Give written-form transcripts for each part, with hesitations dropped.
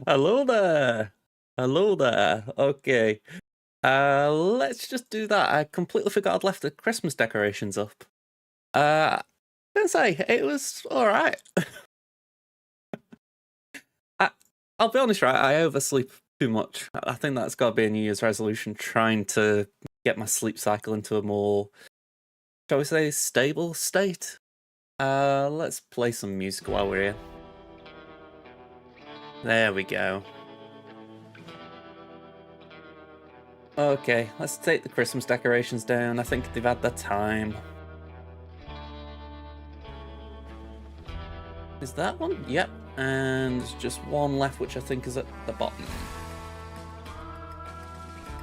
Hello there. Hello there. Okay. Let's just do that. I completely forgot I'd left the Christmas decorations up. I'm gonna say it was all right. I, I'll be honest, right? I oversleep too much. I think that's got to be a New Year's resolution, trying to get my sleep cycle into a more, shall we say, stable state. Let's play some music while we're here. There we go. Okay, let's take the Christmas decorations down. I think they've had their time. Is that one? Yep. And there's just one left, which I think is at the bottom.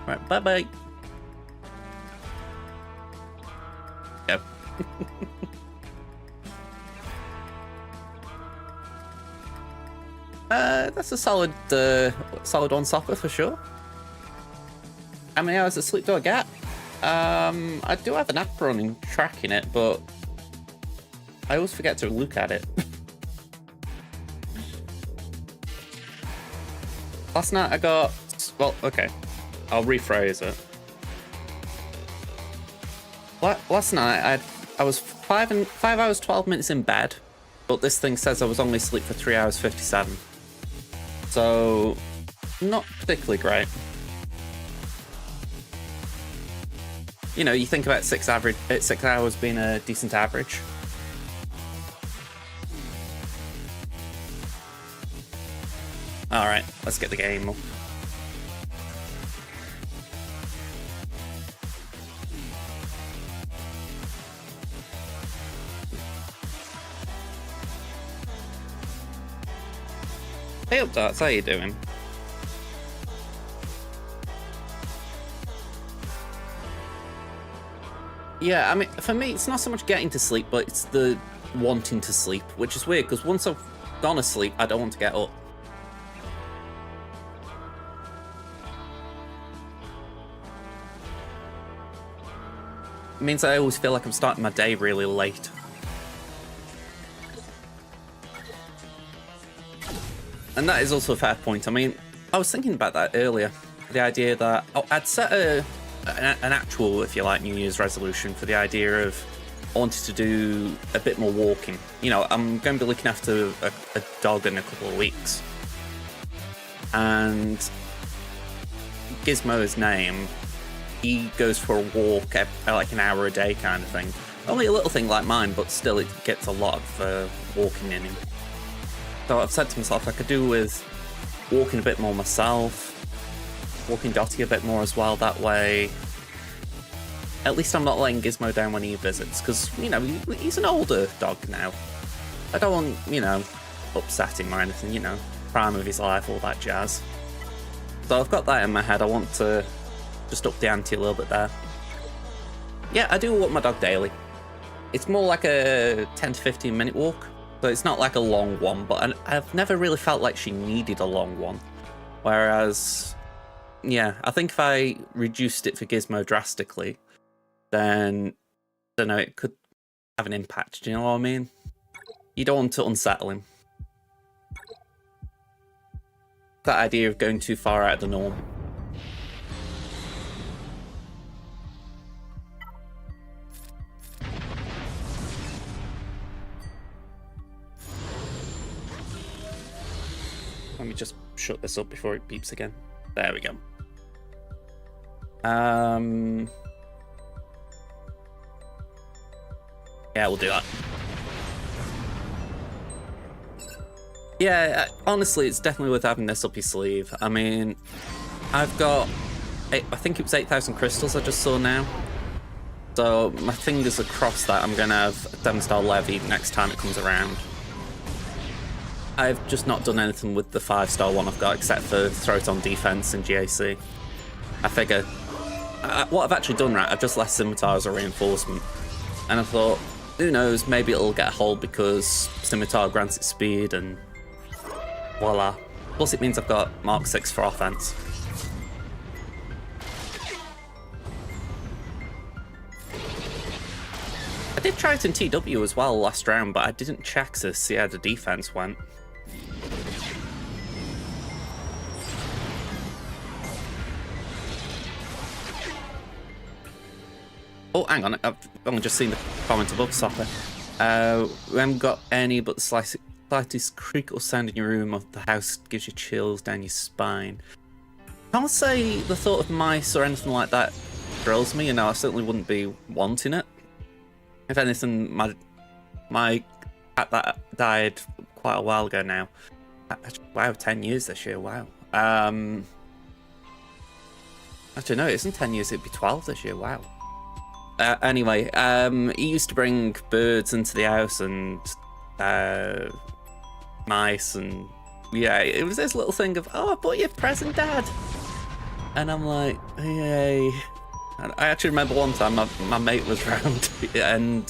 Right, bye-bye. Yep. That's a solid one-stopper for sure. How many hours of sleep do I get? I do have an app running tracking it, but I always forget to look at it. Last night I got, well, okay, I'll rephrase it. Last night I was 5 hours 12 minutes in bed, but this thing says I was only asleep for 3 hours 57. So not particularly great. You know, you think about 6 hours being a decent average. All right, let's get the game up. Hey up, Darts, how you doing? Yeah, I mean, for me, it's not so much getting to sleep, but it's the wanting to sleep, which is weird, because once I've gone to sleep, I don't want to get up. It means I always feel like I'm starting my day really late. And that is also a fair point. I mean, I was thinking about that earlier. The idea that I'd set an actual, if you like, New Year's resolution for the idea of I wanted to do a bit more walking. You know, I'm going to be looking after a dog in a couple of weeks. And Gizmo's name, he goes for a walk like an hour a day kind of thing. Only a little thing like mine, but still it gets a lot of walking in him. So I've said to myself I could do with walking a bit more myself, walking Dottie a bit more as well. That way, at least I'm not letting Gizmo down when he visits, because, you know, he's an older dog now. I don't want, you know, upset him or anything, you know, prime of his life, all that jazz. So I've got that in my head. I want to just up the ante a little bit there. Yeah, I do walk my dog daily. It's more like a 10 to 15 minute walk. So it's not like a long one, but I've never really felt like she needed a long one. Whereas, yeah, I think if I reduced it for Gizmo drastically, then, I don't know, it could have an impact. Do you know what I mean? You don't want to unsettle him. That idea of going too far out of the norm. Let me just shut this up before it beeps again. There we go. Yeah, we'll do that. Yeah, honestly, it's definitely worth having this up your sleeve. I mean, I've got, I think it was 8,000 crystals I just saw now. So my fingers are crossed that I'm going to have a 7-star Levy next time it comes around. I've just not done anything with the 5-star one I've got, except for throw it on defense and GAC. I figure, what I've actually done, right, I've just left Scimitar as a reinforcement. And I thought, who knows, maybe it'll get a hold because Scimitar grants it speed and voila. Plus it means I've got Mark 6 for offense. I did try it in TW as well last round, but I didn't check to see how the defense went. Oh, hang on. I've only just seen the comment above, Sopper. We haven't got any, but the slightest creak or sound in your room of the house gives you chills down your spine. Can't say the thought of mice or anything like that thrills me, I certainly wouldn't be wanting it. If anything, my cat that died quite a while ago now. Wow, 10 years this year, wow. Actually, no, it isn't 10 years, it'd be 12 this year, wow. Anyway, he used to bring birds into the house and mice, and yeah, it was this little thing of, oh, I bought you a present, Dad. And I'm like, yay. And I actually remember one time my mate was round and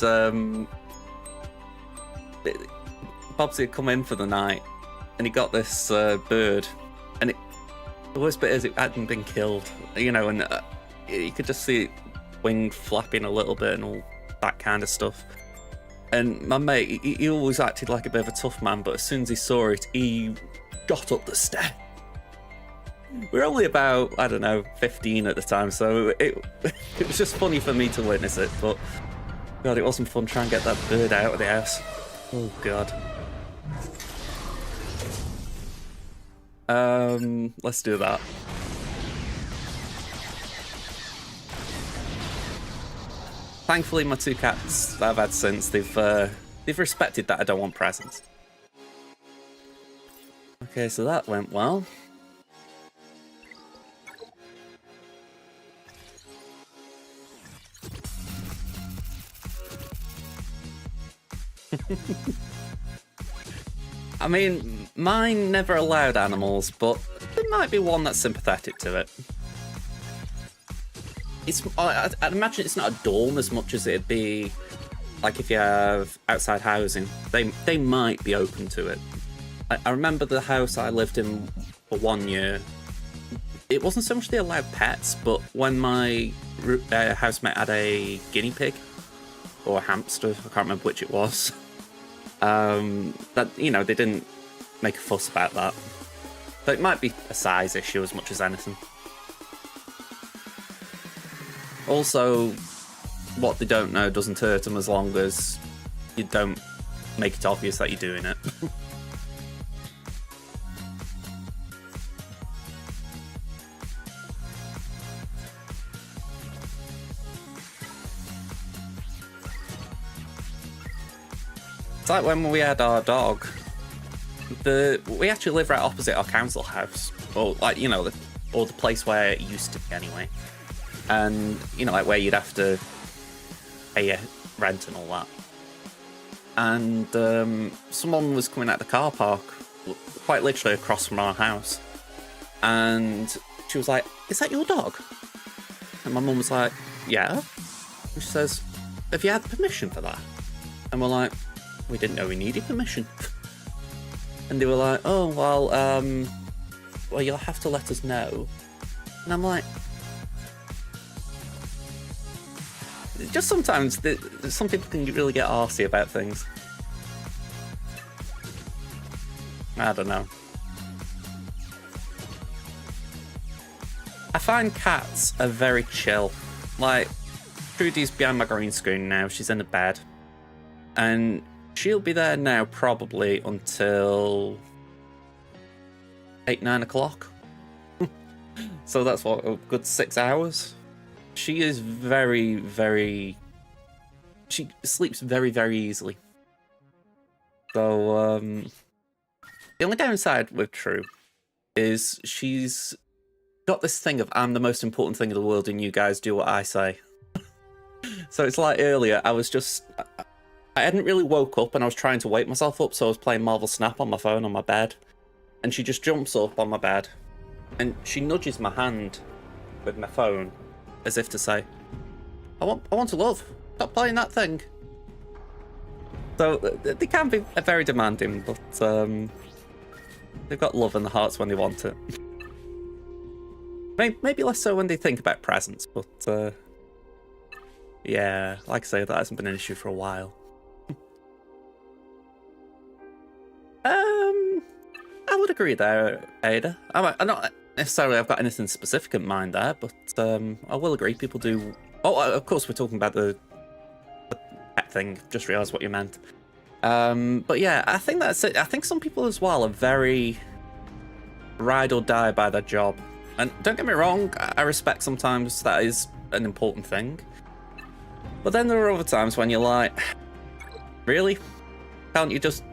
Bobsy had come in for the night and he got this bird, and the worst bit is it hadn't been killed, and you could just see it wing flapping a little bit and all that kind of stuff. And my mate, he always acted like a bit of a tough man, but as soon as he saw it, he got up the stairs. We were only about, I don't know, 15 at the time, so it was just funny for me to witness it, but God, it wasn't fun trying to get that bird out of the house. Oh God. Let's do that. Thankfully, my two cats that I've had since, they've respected that I don't want presents. Okay, so that went well. I mean, mine never allowed animals, but there might be one that's sympathetic to it. I'd imagine it's not a dorm as much as it'd be like if you have outside housing. They might be open to it. I remember the house I lived in for 1 year. It wasn't so much they allowed pets, but when my housemate had a guinea pig or a hamster, I can't remember which it was. That they didn't make a fuss about that. So it might be a size issue as much as anything. Also, what they don't know doesn't hurt them as long as you don't make it obvious that you're doing it. It's like when we had our dog. We actually live right opposite our council house, or or the place where it used to be anyway. And like where you'd have to pay your rent and all that. And someone was coming out the car park, quite literally across from our house, and she was like, "Is that your dog?" And my mum was like, "Yeah." And she says, "Have you had permission for that?" And we're like, "We didn't know we needed permission." And they were like, "Oh, well, you'll have to let us know." And I'm like, just sometimes some people can really get arsey about things. I don't know. I find cats are very chill. Like, Trudy's behind my green screen now. She's in the bed. And she'll be there now probably until 8, 9 o'clock. So that's what, a good 6 hours? She is very, very... She sleeps very, very easily. So, the only downside with True is she's got this thing of, I'm the most important thing in the world and you guys do what I say. So it's like earlier, I hadn't really woke up and I was trying to wake myself up, so I was playing Marvel Snap on my phone on my bed. And she just jumps up on my bed and she nudges my hand with my phone as if to say, I want to love. Stop playing that thing. So they can be very demanding, but they've got love in their hearts when they want it. Maybe less so when they think about presents, but yeah, like I say, that hasn't been an issue for a while. I would agree there, Ada. I'm not necessarily I've got anything specific in mind there, but I will agree people do Oh, of course, we're talking about the pet thing. Just realised what you meant. But yeah, I think that's it. I think some people as well are very ride or die by their job. And don't get me wrong, I respect sometimes that is an important thing. But then there are other times when you're like, really? Can't you just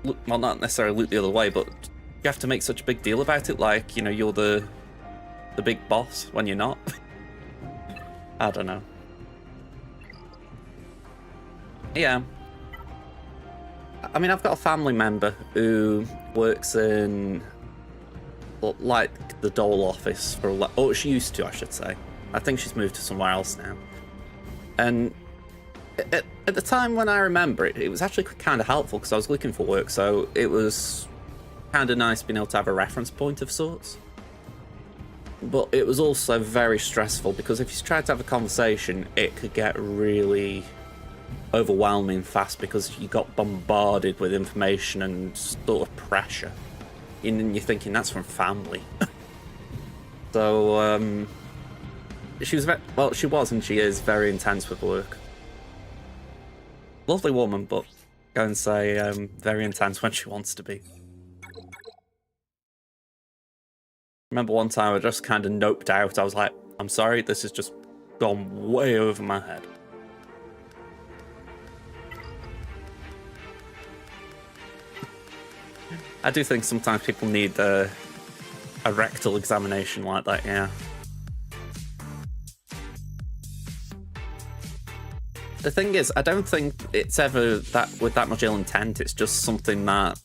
look, well, not necessarily look the other way, but you have to make such a big deal about it, like, you know, you're the big boss when you're not. I don't know. Yeah. I mean, I've got a family member who works in, like, the Dole office for, oh, she used to, I should say. I think she's moved to somewhere else now. And at the time when I remember it, it was actually kind of helpful because I was looking for work, so it was kind of nice being able to have a reference point of sorts. But it was also very stressful because if you tried to have a conversation, it could get really overwhelming fast because you got bombarded with information and sort of pressure. And you're thinking, that's from family. So, she was she was and she is very intense with work. Lovely woman, but go and say very intense when she wants to be. Remember one time I just kind of noped out. I was like, I'm sorry, this has just gone way over my head. I do think sometimes people need a rectal examination like that, yeah. The thing is, I don't think it's ever that with that much ill intent. It's just something that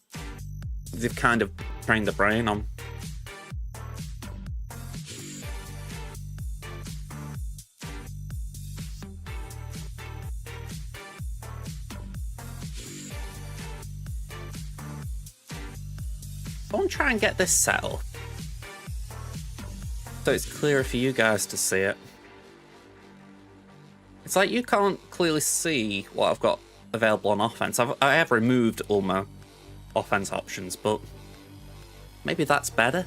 they've kind of trained the brain on. I want to try and get this set up so it's clearer for you guys to see it. It's like you can't clearly see what I've got available on offense. I have removed all my offense options, but maybe that's better.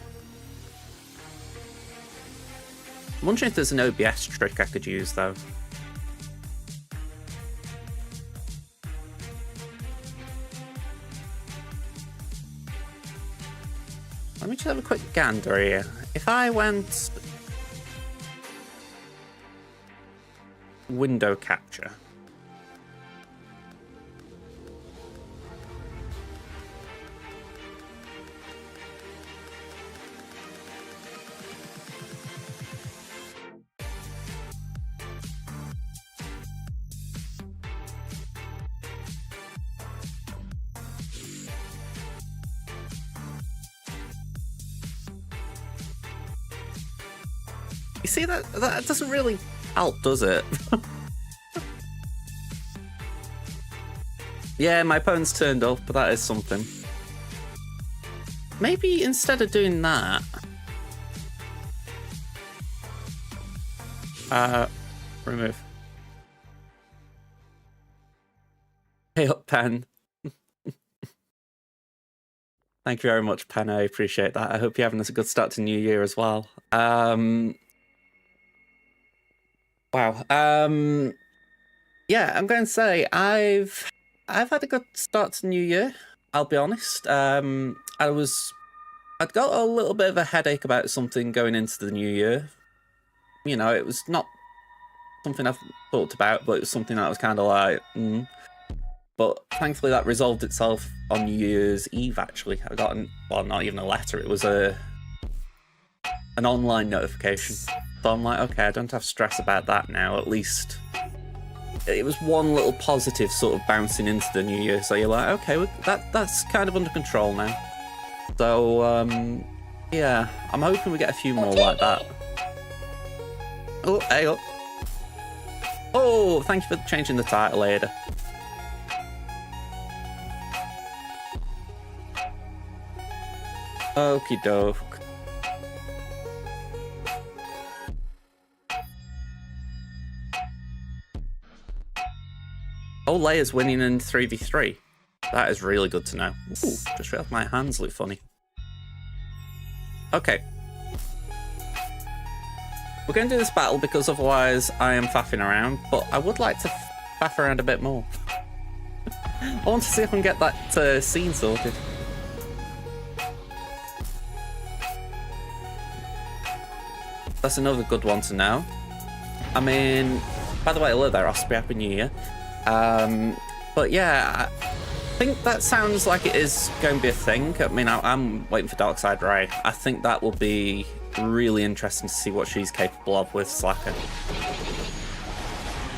I'm wondering if there's an OBS trick I could use, though. Let me just have a quick gander here. If I went window capture. You see that doesn't really help, does it? Yeah, my opponent's turned up, but that is something. Maybe instead of doing that, remove. Hey up, Pen. Thank you very much, Pen. I appreciate that. I hope you're having a good start to New Year as well. Wow. Yeah, I'm going to say I've had a good start to New Year. I'll be honest. I'd got a little bit of a headache about something going into the new year. You know, it was not something I've thought about, but it was something that I was kind of like, But thankfully that resolved itself on New Year's Eve, actually. I got, well, not even a letter, it was an online notification. So I'm like, okay, I don't have stress about that now, at least. It was one little positive sort of bouncing into the new year, so you're like, okay, that's kind of under control now. So, yeah, I'm hoping we get a few more like that. Oh, hey up. Oh, thank you for changing the title, Ada. Okie doke. Oh, Leia's winning in 3v3. That is really good to know. Ooh, just realized my hands look funny. Okay. We're going to do this battle because otherwise I am faffing around, but I would like to faff around a bit more. I want to see if I can get that scene sorted. That's another good one to know. I mean, by the way, hello there, Osprey, Happy New Year. But yeah, I think that sounds like it is going to be a thing. I mean, I'm waiting for Darkside Ray. I think that will be really interesting to see what she's capable of with Slacker.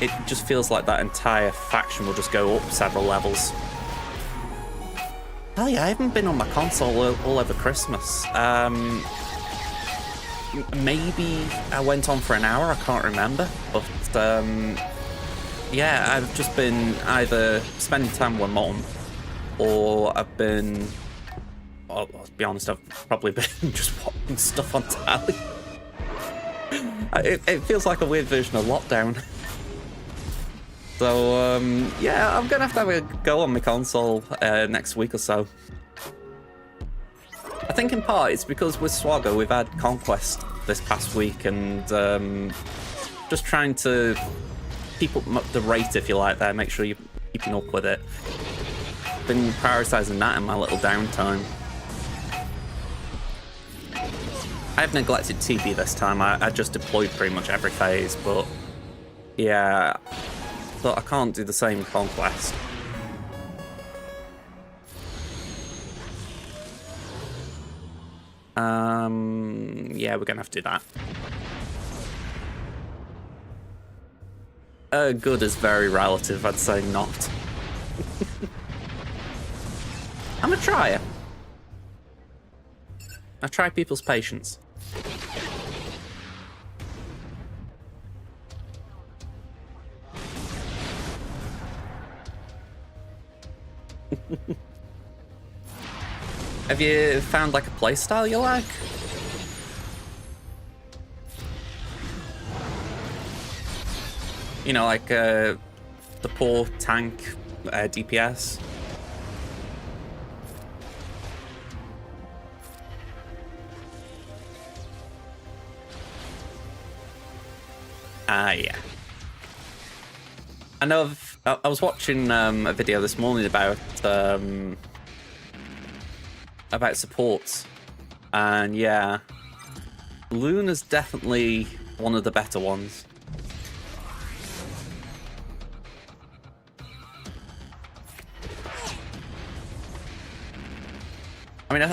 It just feels like that entire faction will just go up several levels. Hell yeah, I haven't been on my console all over Christmas. Maybe I went on for an hour, I can't remember. But yeah, I've just been either spending time with Mom, or I've been, well, to be honest, I've probably been just watching stuff on telly. It feels like a weird version of lockdown. So yeah, I'm gonna have a go on my console next week or so. I think in part it's because with Swagger we've had Conquest this past week, and just trying to keep up the rate, if you like, there, make sure you're keeping up with it. Been prioritising that in my little downtime. I've neglected TB this time. I just deployed pretty much every phase, but yeah, but I can't do the same Conquest. Yeah, we're gonna have to do that. Good is very relative, I'd say not. I'm a trier. I try people's patience. Have you found like a playstyle you like? You know, like the poor tank DPS. Yeah. I know I was watching a video this morning about supports, and yeah, Luna's definitely one of the better ones. I mean,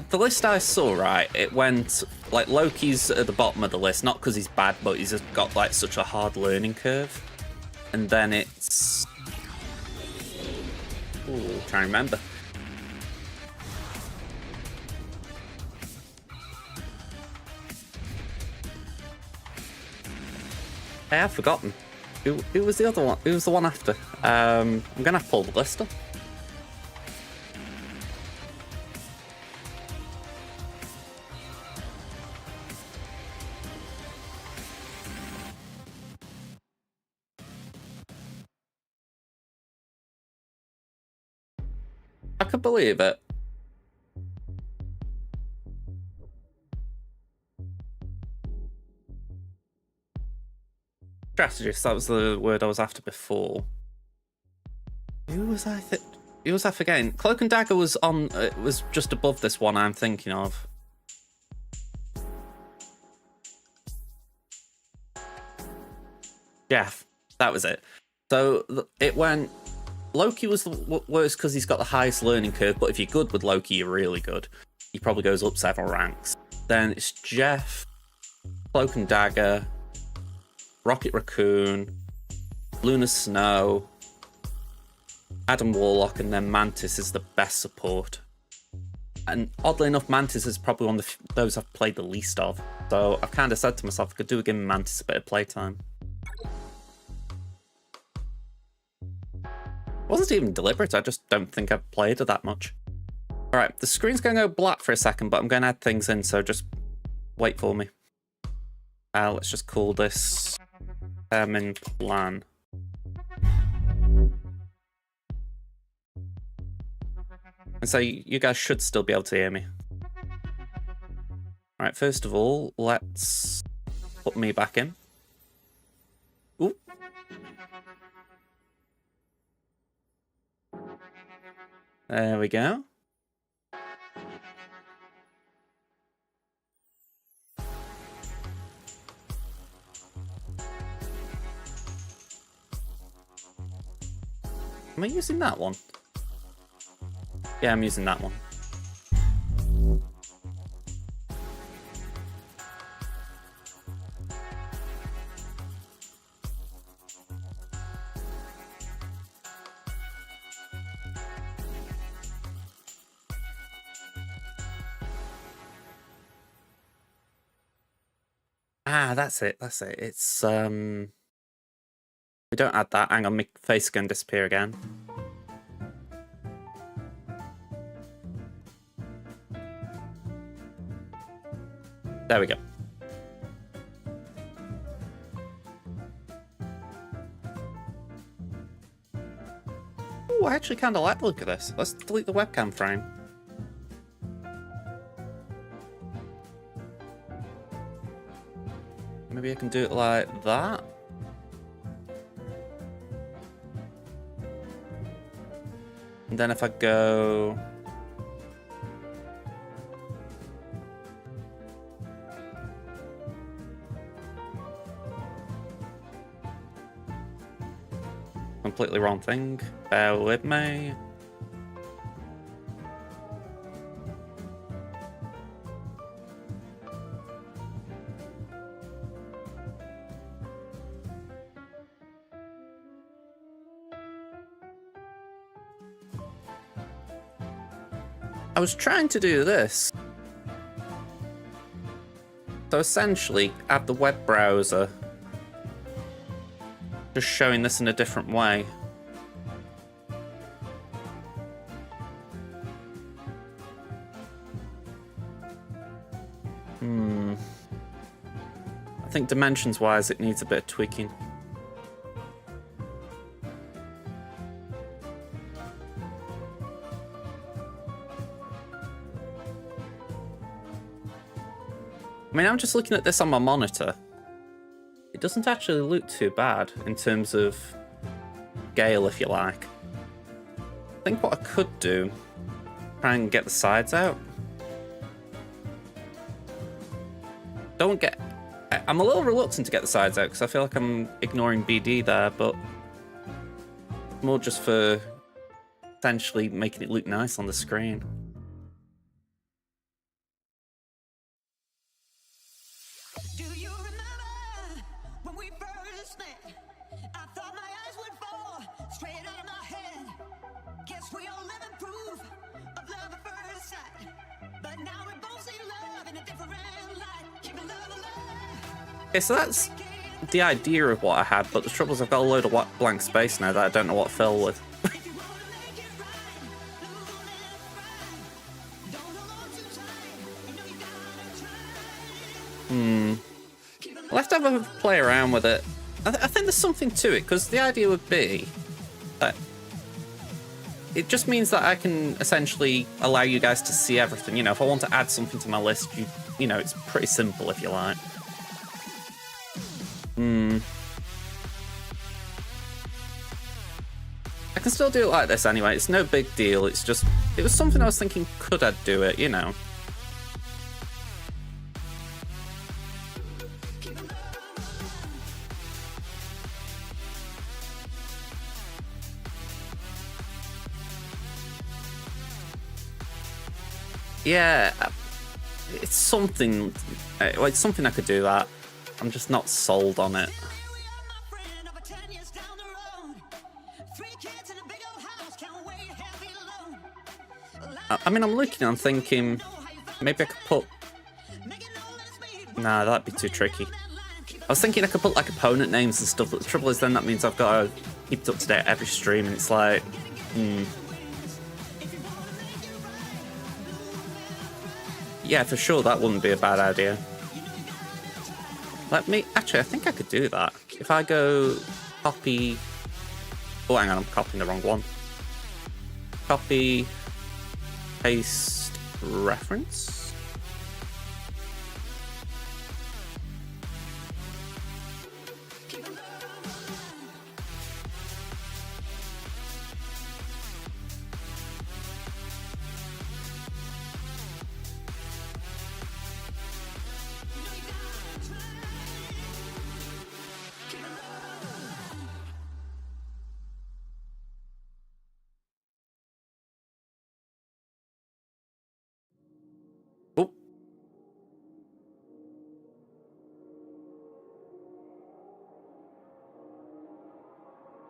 the list I saw, right, it went like Loki's at the bottom of the list, not because he's bad, but he's just got like such a hard learning curve. And then it's, ooh, trying to remember. I have forgotten. Who was the other one? Who was the one after? I'm gonna have to pull the list up. I could believe it. Strategist, that was the word I was after before. Who was I forgetting? Cloak and Dagger was on, was just above this one I'm thinking of. Jeff, that was it. So it went, Loki was the worst because he's got the highest learning curve, but if you're good with Loki, you're really good. He probably goes up several ranks. Then it's Jeff, Cloak and Dagger, Rocket Raccoon, Luna Snow, Adam Warlock, and then Mantis is the best support. And oddly enough, Mantis is probably one of those I've played the least of. So I've kind of said to myself, I could do give Mantis a bit of playtime. Wasn't even deliberate, I just don't think I've played it that much. Alright, the screen's going to go black for a second, but I'm going to add things in, so just wait for me. Let's just call this in plan. And so you guys should still be able to hear me. Alright, first of all, let's put me back in. Ooh. There we go. Am I using that one? Yeah, I'm using that one. Ah, that's it. That's it. It's we don't add that. Hang on, my face is gonna disappear again. There we go. Ooh, I actually kind of like the look of this. Let's delete the webcam frame. Maybe I can do it like that. And then if I go... Completely wrong thing. Bear with me. I was trying to do this. So essentially, add the web browser. Just showing this in a different way. I think dimensions-wise, it needs a bit of tweaking. I mean, I'm just looking at this on my monitor. It doesn't actually look too bad in terms of scale, if you like. I think what I could do, try and get the sides out. I'm a little reluctant to get the sides out because I feel like I'm ignoring BD there, but more just for essentially making it look nice on the screen. Okay, so that's the idea of what I had, but the trouble is I've got a load of blank space now that I don't know what to fill with. I'll have to have a play around with it. I think there's something to it, because the idea would be that it just means that I can essentially allow you guys to see everything. You know, if I want to add something to my list, you know, it's pretty simple if you like. I can still do it like this anyway, it's no big deal, it's just, it was something I was thinking, could I do it, you know? Yeah, it's something I could do that. I'm just not sold on it. I mean, I'm looking, I'm thinking, maybe I could put... Nah, that'd be too tricky. I was thinking I could put like opponent names and stuff, but the trouble is then that means I've got to keep it up to date every stream, and it's like, Yeah, for sure, that wouldn't be a bad idea. Actually, I think I could do that. If I go copy... Oh, hang on, I'm copying the wrong one. Copy, paste, reference.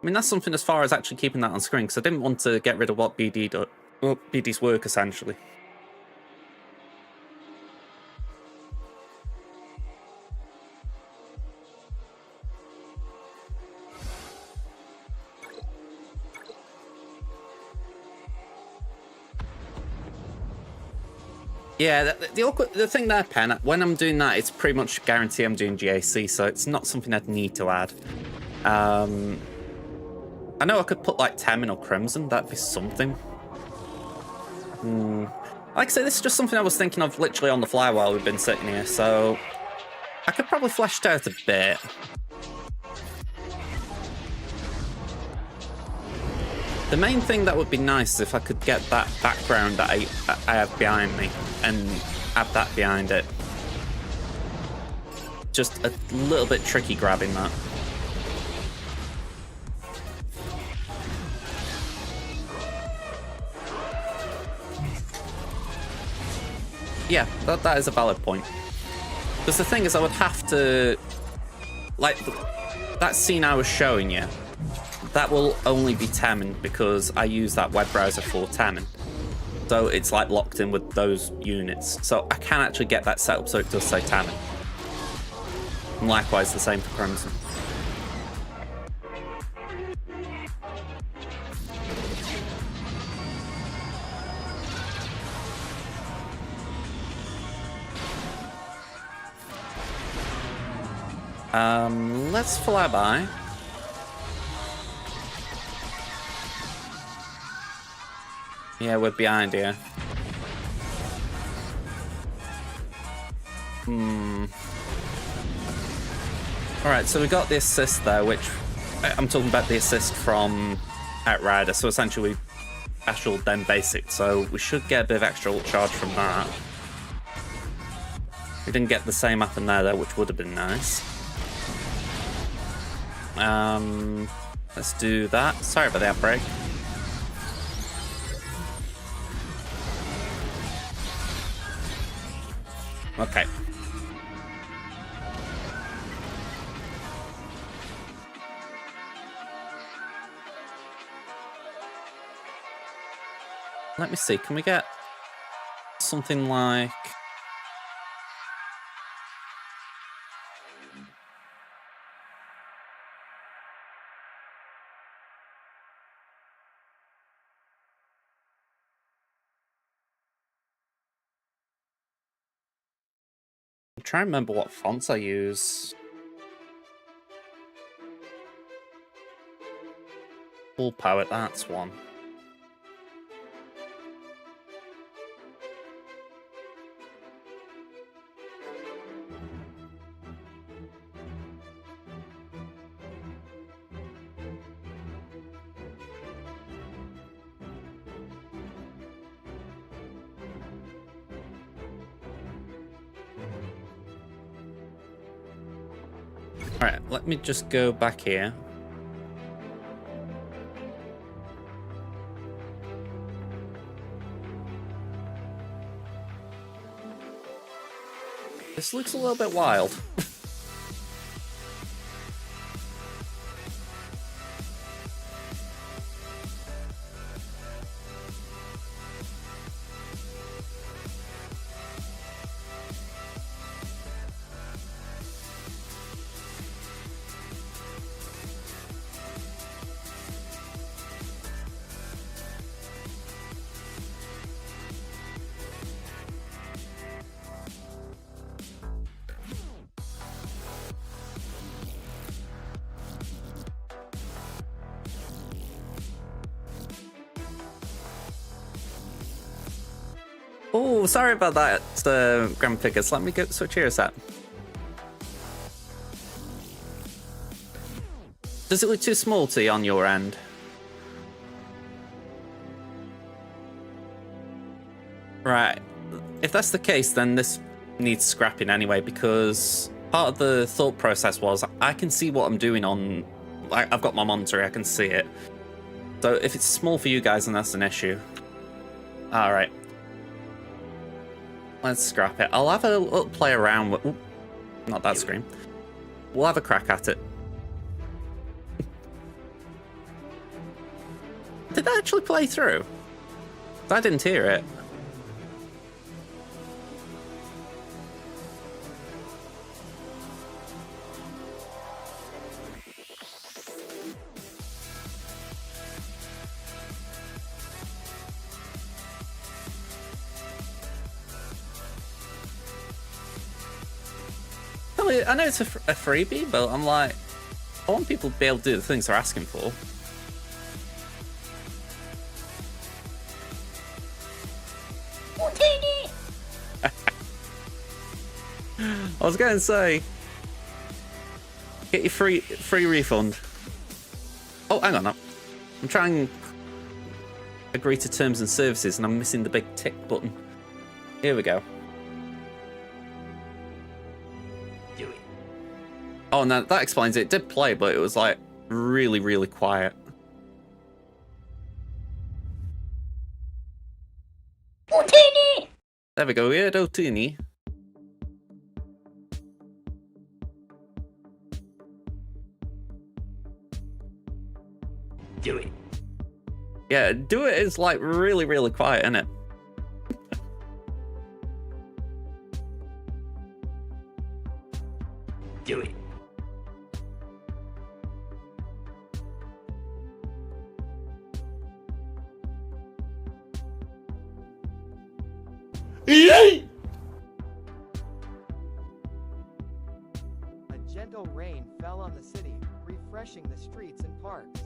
I mean, that's something as far as actually keeping that on screen, because I didn't want to get rid of what BD's work, essentially. Yeah, the thing there, Pen, when I'm doing that, it's pretty much guarantee I'm doing GAC, so it's not something I'd need to add. I know I could put like Temin or Crimson, that'd be something. Like I say, this is just something I was thinking of literally on the fly while we've been sitting here, so I could probably flesh it out a bit. The main thing that would be nice is if I could get that background that I have behind me and add that behind it. Just a little bit tricky grabbing that. Yeah, that is a valid point. Because the thing is, I would have to... Like, that scene I was showing you, that will only be Temin because I use that web browser for Temin. So it's like locked in with those units. So I can actually get that set up so it does say Temin. And likewise the same for Crimson. Let's fly by. Yeah, we're behind here. Alright, so we got the assist there, which... I'm talking about the assist from Outrider, so essentially Ashul then basic, so we should get a bit of extra ult charge from that. We didn't get the same happen there though, which would have been nice. Let's do that. Sorry about the outbreak. Okay. Let me see, can we get something like... I'm trying to remember what fonts I use. Full Poet, that's one. Alright, let me just go back here. This looks a little bit wild. Oh, sorry about that, Grand Figures. Let me switch here a sec. Does it look too small to you on your end? Right. If that's the case, then this needs scrapping anyway, because part of the thought process was I can see what I'm doing on... I've got my monitor, I can see it. So if it's small for you guys, then that's an issue. Alright. Let's scrap it. I'll have a little play around with... Ooh, not that screen. We'll have a crack at it. Did that actually play through? I didn't hear it. I know it's a freebie, but I'm like, I want people to be able to do the things they're asking for. I was going to say, get your free refund. Oh, hang on. I'm trying to agree to terms and services, and I'm missing the big tick button. Here we go. Do it. Oh, no, that explains it. It did play, but it was like really, really quiet. Otini! There we go. Yeah, Otini. Do it. Yeah, do it is like really, really quiet, isn't it? Do it. Yay! A gentle rain fell on the city, refreshing the streets and parks.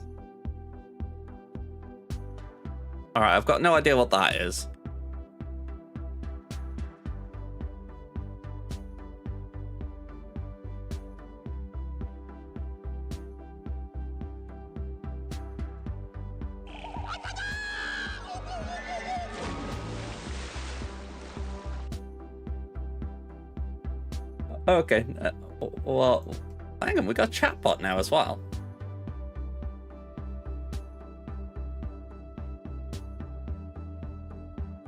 Alright, I've got no idea what that is. Okay, well, hang on, we got a chatbot now as well.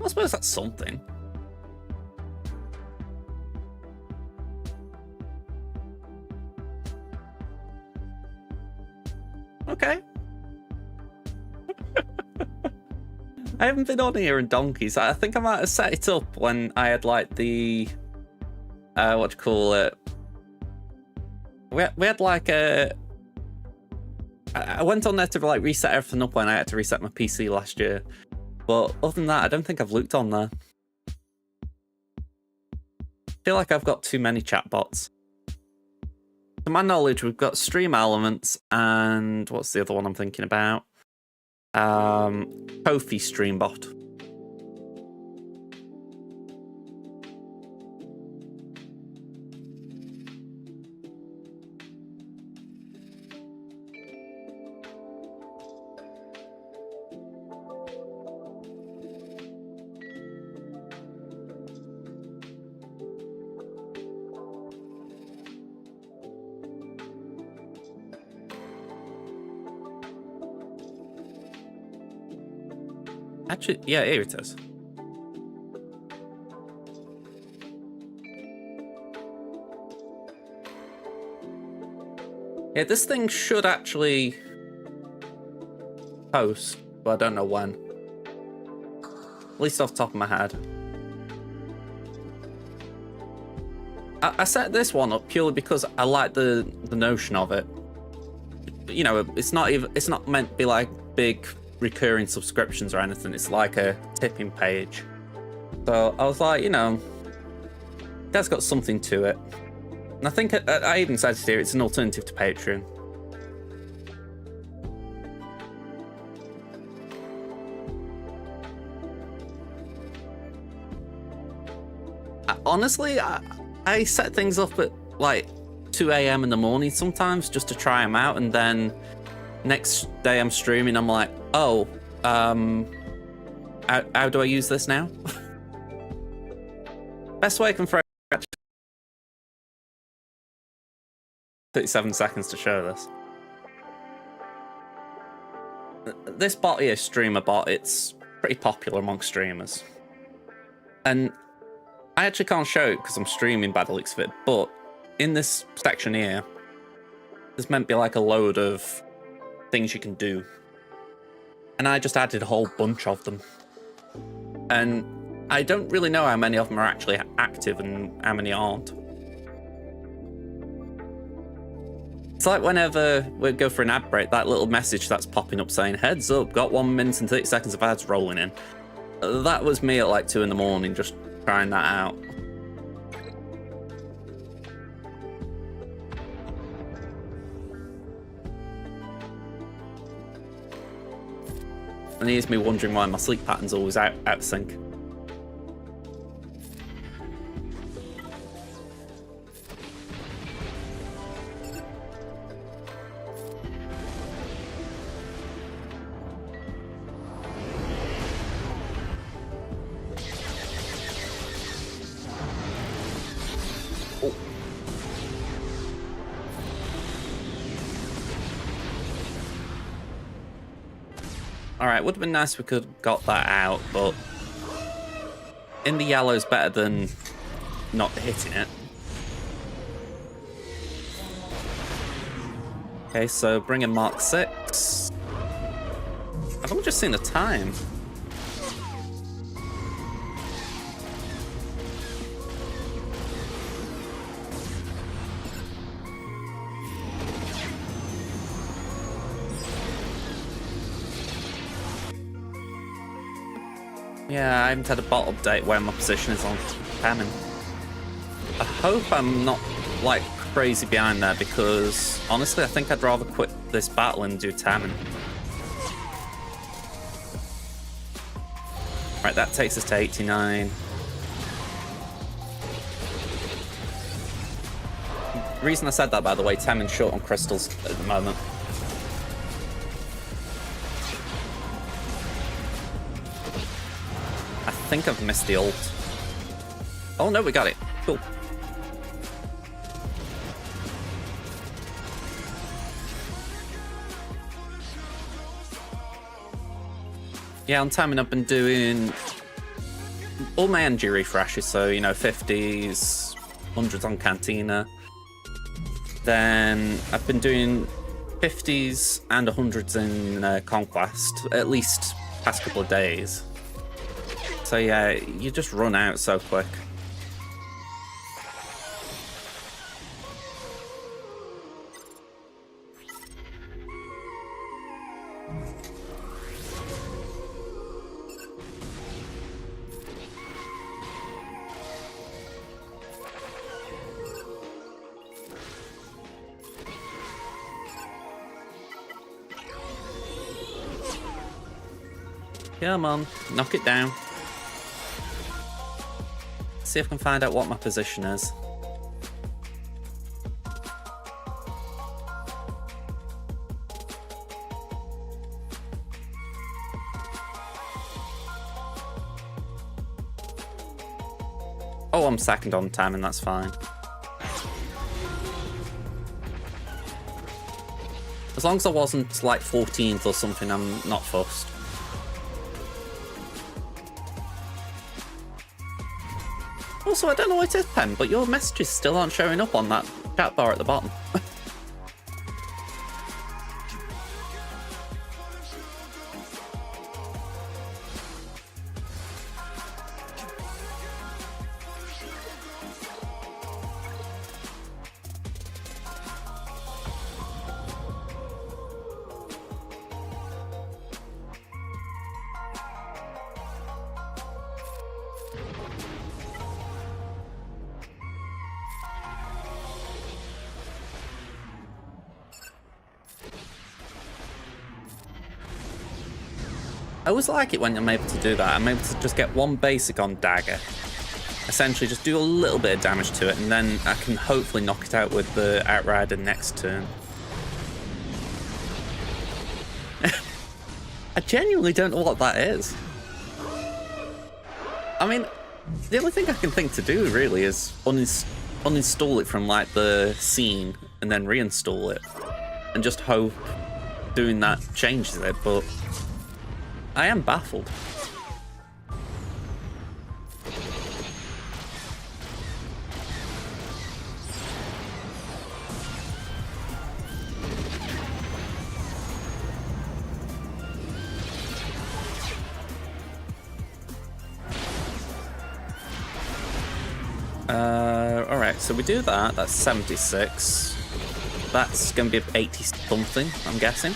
I suppose that's something. Okay. I haven't been on here in donkeys. I think I might have set it up when I had like the what do you call it? We had like a. I went on there to like reset everything up when I had to reset my PC last year. But other than that, I don't think I've looked on there. I feel like I've got too many chatbots. To my knowledge, we've got Stream Elements and what's the other one I'm thinking about? Kofi Streambot. Actually, yeah, here it is. Yeah, this thing should actually post, but I don't know when. At least off the top of my head. I set this one up purely because I like the notion of it. You know, it's not meant to be like big recurring subscriptions or anything. It's like a tipping page. So I was like, you know, that's got something to it. And I think I even said here it's an alternative to Patreon. Honestly, I set things up at like 2 AM in the morning sometimes just to try them out, and then next day I'm streaming, I'm like, oh, how do I use this now? Best way I can throw 37 seconds to show this. This bot here, Streamer Bot, it's pretty popular amongst streamers. And I actually can't show it because I'm streaming by the looks of it, but in this section here, there's meant to be like a load of things you can do. and I just added a whole bunch of them. And I don't really know how many of them are actually active and how many aren't. It's like whenever we go for an ad break, that little message that's popping up saying, heads up, got 1 minute and 30 seconds of ads rolling in. That was me at like 2 in the morning, just trying that out. And here's me wondering why my sleep pattern's always out of sync. Alright, would have been nice if we could have got that out, but in the yellow's better than not hitting it. Okay, so bring in Mark 6. I've only just seen the time. Yeah, I haven't had a bot update where my position is on Tammin. I hope I'm not, like, crazy behind there, because, honestly, I think I'd rather quit this battle and do Tammin. Right, that takes us to 89. The reason I said that, by the way, Tammin's short on crystals at the moment. I think I've missed the ult. Oh no, we got it. Cool. Yeah, on Tammin I've been doing all my energy refreshes, so, you know, 50s, 100s on Cantina. Then I've been doing 50s and 100s in Conquest, at least past couple of days. So yeah, you just run out so quick. Come on, knock it down. See if I can find out what my position is. Oh, I'm second on time and that's fine. As long as I wasn't like 14th or something, I'm not fussed. Also, I don't know what it is, Pen, but your messages still aren't showing up on that chat bar at the bottom. I always like it when I'm able to do that. I'm able to just get one basic on Dagger. Essentially just do a little bit of damage to it, and then I can hopefully knock it out with the Outrider next turn. I genuinely don't know what that is. I mean, the only thing I can think to do really is uninstall it from like the scene and then reinstall it. And just hope doing that changes it, but I am baffled. so we do that. That's 76. That's going to be 80 something, I'm guessing.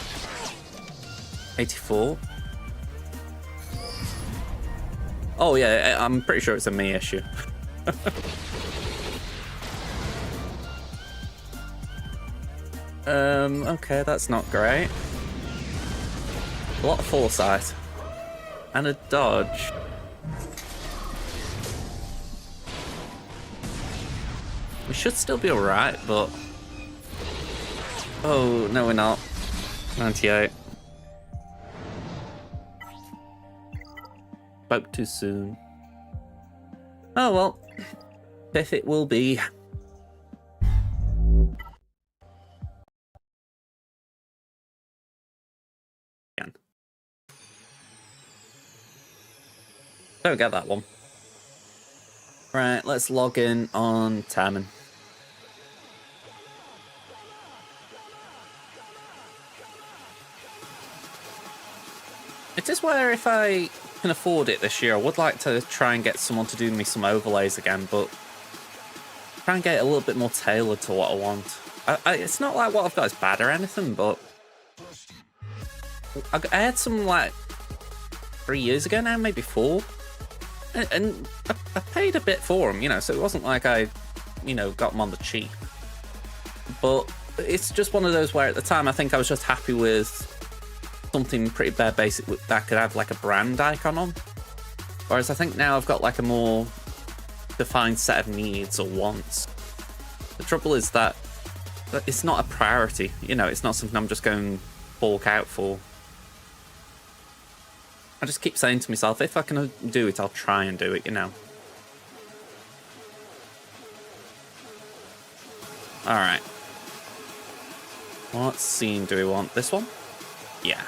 84. Oh yeah, I'm pretty sure it's a me issue. Okay, that's not great. A lot of foresight. And a dodge. We should still be alright, but... Oh, no we're not. 98. Spoke too soon. Oh well. If it will be. Again. Don't get that one. Right, let's log in on Taman. It is where if I can afford it this year, I would like to try and get someone to do me some overlays again, but try and get it a little bit more tailored to what I want. It's not like what I've got is bad or anything, but I had some like 3 years ago now, maybe 4, and I paid a bit for them, you know, so it wasn't like I, you know, got them on the cheap. But it's just one of those where at the time I think I was just happy with something pretty bare basic that could have like a brand icon on. Whereas I think now I've got like a more defined set of needs or wants. The trouble is that it's not a priority, you know, it's not something I'm just going to fork out for. I just keep saying to myself, if I can do it, I'll try and do it, you know. Alright. What scene do we want? This one? Yeah.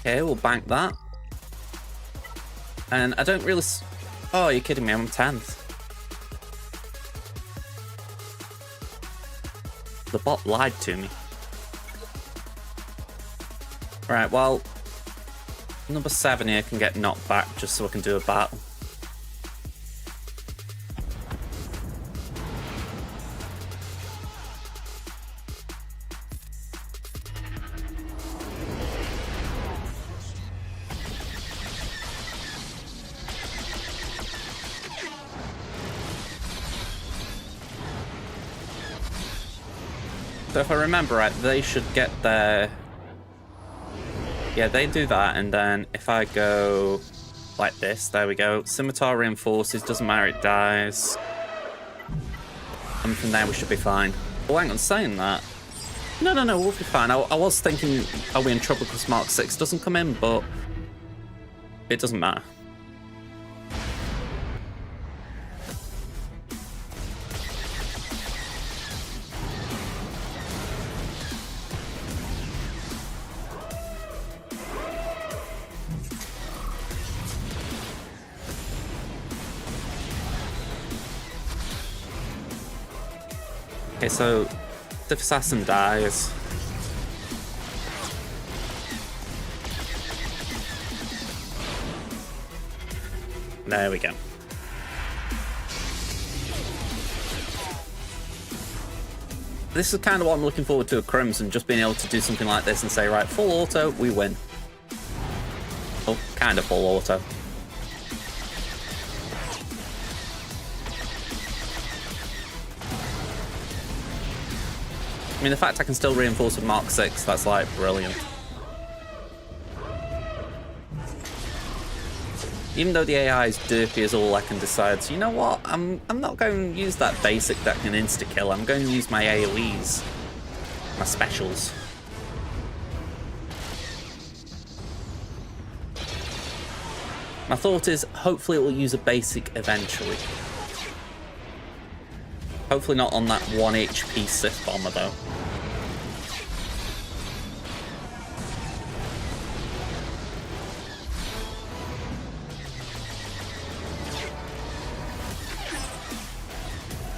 Okay, we'll bank that. And I don't really... Oh, you're kidding me, I'm 10th. The bot lied to me. Right, well... Number 7 here can get knocked back just so I can do a battle. So if I remember right, they should get their... Yeah, they do that, and then if I go like this, there we go. Scimitar reinforces, doesn't matter, it dies. And from there we should be fine. Oh, hang on, saying that. No, we'll be fine. I was thinking, are we in trouble because Mark 6 doesn't come in, but it doesn't matter. Okay, so the assassin dies. There we go. This is kind of what I'm looking forward to at Crimson, just being able to do something like this and say, right, full auto, we win. Oh, kind of full auto. I mean, the fact I can still reinforce with Mark 6, that's like brilliant. Even though the AI is derpy as all I can decide, so you know what? I'm not going to use that basic that can insta-kill. I'm going to use my AoEs. My specials. My thought is, hopefully it will use a basic eventually. Hopefully not on that 1 HP Sith Bomber though.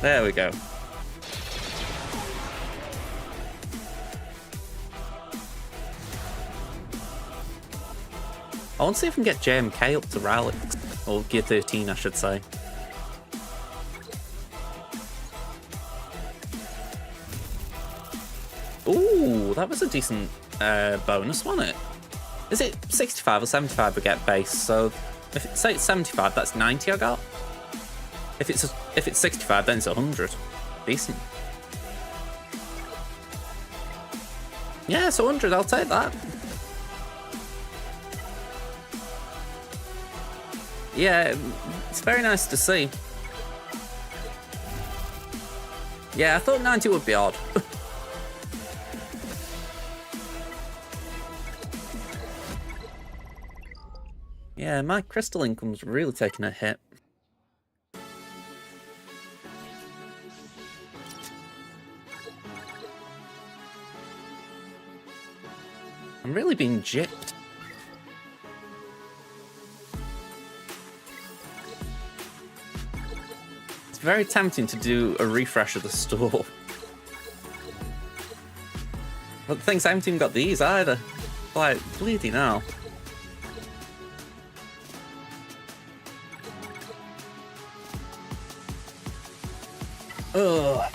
There we go. I want to see if we can get JMK up to Rallics. Or Gear 13, I should say. Ooh, that was a decent bonus, wasn't it? Is it 65 or 75 we get base? So, say it's 75, that's 90 I got. If it's 65, then it's 100. Decent. Yeah, it's 100. I'll take that. Yeah, it's very nice to see. Yeah, I thought 90 would be odd. Yeah, my crystal income's really taking a hit. I'm really being gypped. It's very tempting to do a refresh of the store. But the thing's, I haven't even got these either. Like, bleeding hell. Ugh.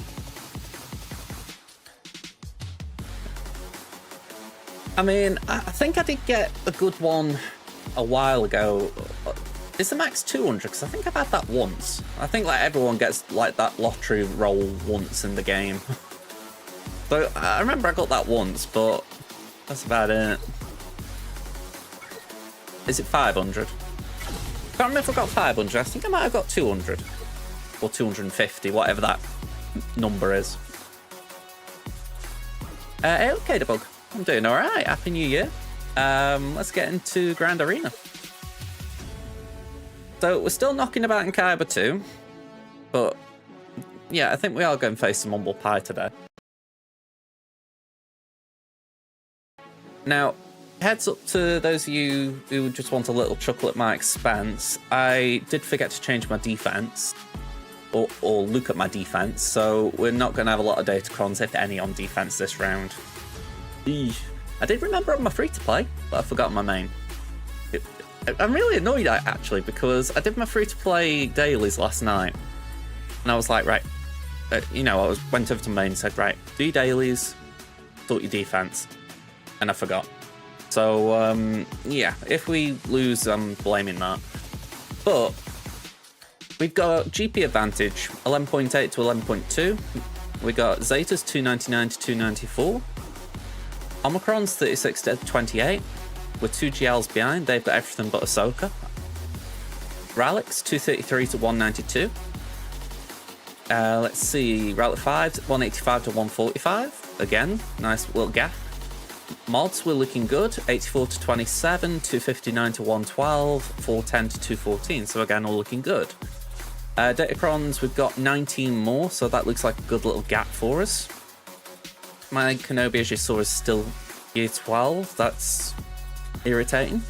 I mean, I think I did get a good one a while ago. Is the max 200? Because I think I've had that once. I think like everyone gets like that lottery roll once in the game. So I remember I got that once, but that's about it. Is it 500? Can't remember if I got 500. I think I might have got 200 or 250, whatever that number is. Okay, Debug. I'm doing all right. Happy New Year. Let's get into Grand Arena. So we're still knocking about in Kaiba 2, but yeah, I think we are going to face some humble pie today. Now, heads up to those of you who just want a little chuckle at my expense. I did forget to change my defense, or look at my defense, so we're not going to have a lot of Datacrons, if any, on defense this round. Eesh. I did remember on my free-to-play, but I forgot my main. I'm really annoyed, actually, because I did my free-to-play dailies last night, and I was like, right, you know, went over to main and said, right, do your dailies, sort your defense, and I forgot. So, yeah, if we lose, I'm blaming that. But we've got GP advantage, 11.8 to 11.2. We got Zeta's 299 to 294. Omicron's 36 to 28. With 2 GLs behind, they've got everything but Ahsoka. Rallics 233 to 192. Let's see, Rallic 5 185 to 145. Again, nice little gap. Mods were looking good, 84 to 27, 259 to 112, 410 to 214. So again, all looking good. Datacrons, we've got 19 more, so that looks like a good little gap for us. My Kenobi, as you saw, is still year 12. That's irritating.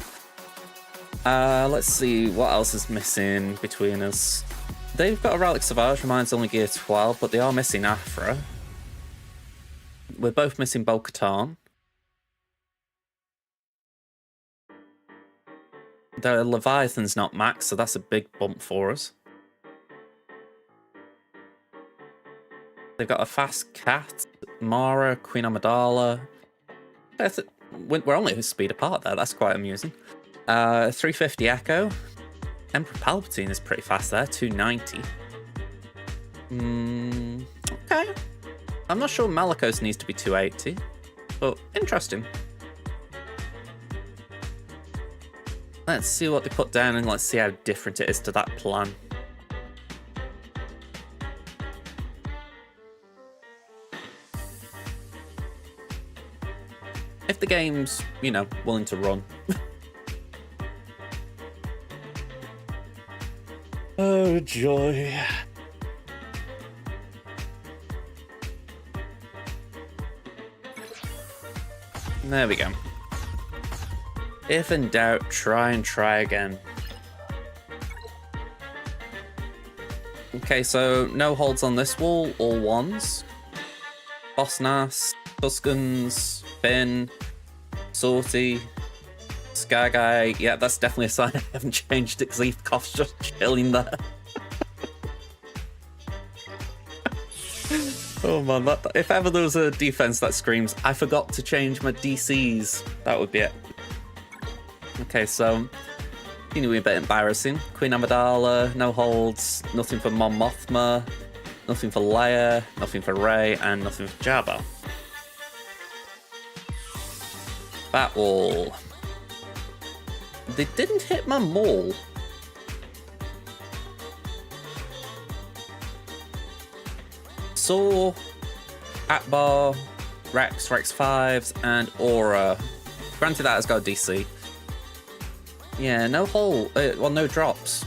Let's see what else is missing between us. They've got a Relic Savage, mine's only gear 12, but they are missing Afra. We're both missing Bo-Katan. The Leviathan's not max, so that's a big bump for us. They've got a fast Cat, Mara, Queen Amidala. We're only a speed apart there, that's quite amusing. 350 Echo. Emperor Palpatine is pretty fast there, 290. Okay. I'm not sure Malicos needs to be 280, but interesting. Let's see what they put down and let's see how different it is to that plan. If the game's, you know, willing to run. Oh, joy. There we go. If in doubt, try again. Okay, so no holds on this wall, all ones. Bossnass, Tuscans, Finn, Sorty, Skagai. Yeah, that's definitely a sign I haven't changed it because Eithkoff's just chilling there. Oh man, if ever there was a defense that screams, I forgot to change my DCs, that would be it. Okay, so, you know, a bit embarrassing. Queen Amidala, no holds, nothing for Mon Mothma, nothing for Leia, nothing for Rey, and nothing for Jabba. Batwall. They didn't hit my Maul. Saw, Akbar, Rex, Rex 5s, and Aura. Granted, that has got a DC. Yeah, no hole. Well, no drops.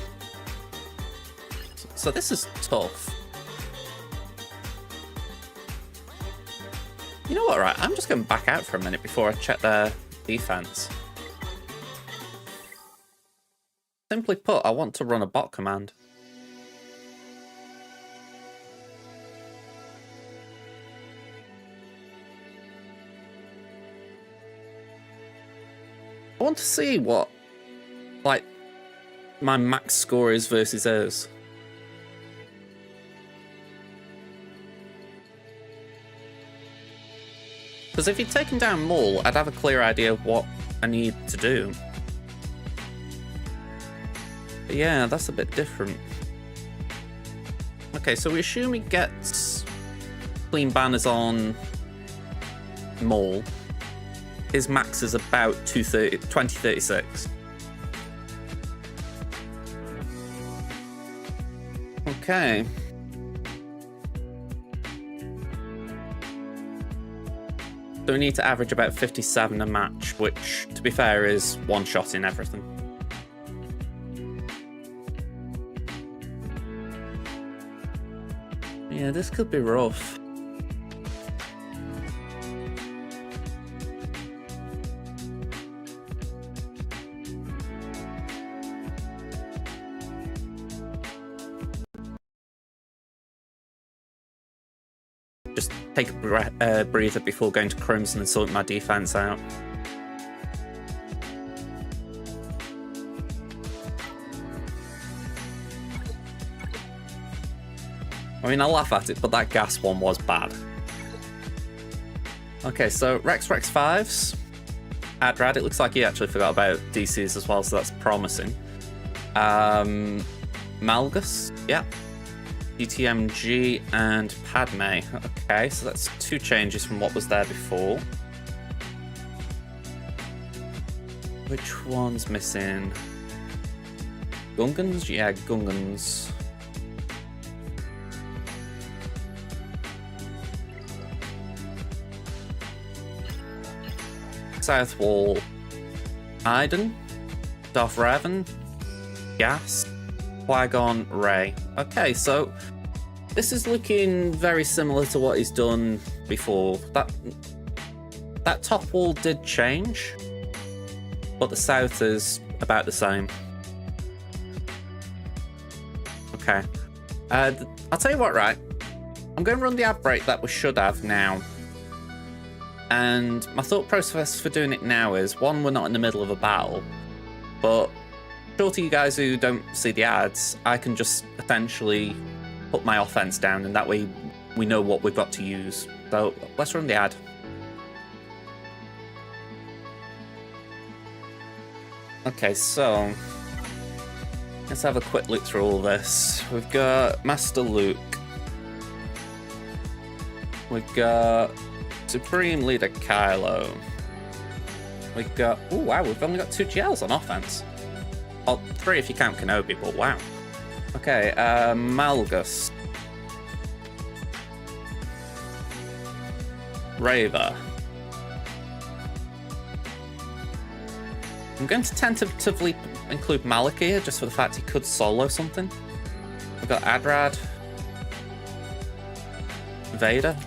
So this is tough. You know what, right? I'm just going to back out for a minute before I check their defense. Simply put, I want to run a bot command. I want to see what, like, my max score is versus theirs. Because if you'd taken down Maul, I'd have a clear idea of what I need to do. But yeah, that's a bit different. Okay, so we assume he gets clean banners on Maul. His max is about 2036. Okay. So we need to average about 57 a match, which, to be fair, is one shot in everything. Yeah, this could be rough. Just take a breather before going to Crimson and sorting my defense out. I mean, I laugh at it, but that gas one was bad. Okay, so Rex 5s. Adrad, it looks like he actually forgot about DCs as well, so that's promising. Malgus, yeah. GTMG and Padme. Okay, so that's 2 changes from what was there before. Which one's missing? Gungans? Yeah, Gungans. South Wall. Iden. Darth Revan. Gas. Qui-Gon, Rey. Okay, so this is looking very similar to what he's done before. That top wall did change, but the south is about the same. Okay. I'll tell you what, right? I'm going to run the ad break that we should have now. And my thought process for doing it now is, one, we're not in the middle of a battle, but sure to you guys who don't see the ads, I can just essentially put my offense down, and that way we know what we've got to use. So let's run the ad. Okay, so let's have a quick look through all this. We've got Master Luke. We've got Supreme Leader Kylo. We've got... Oh wow, we've only got 2 GLs on offense. Oh, 3 if you count Kenobi, but wow. Okay, Malgus. Reva. I'm going to tentatively include Malak here, just for the fact he could solo something. We've got Adrad. Vader.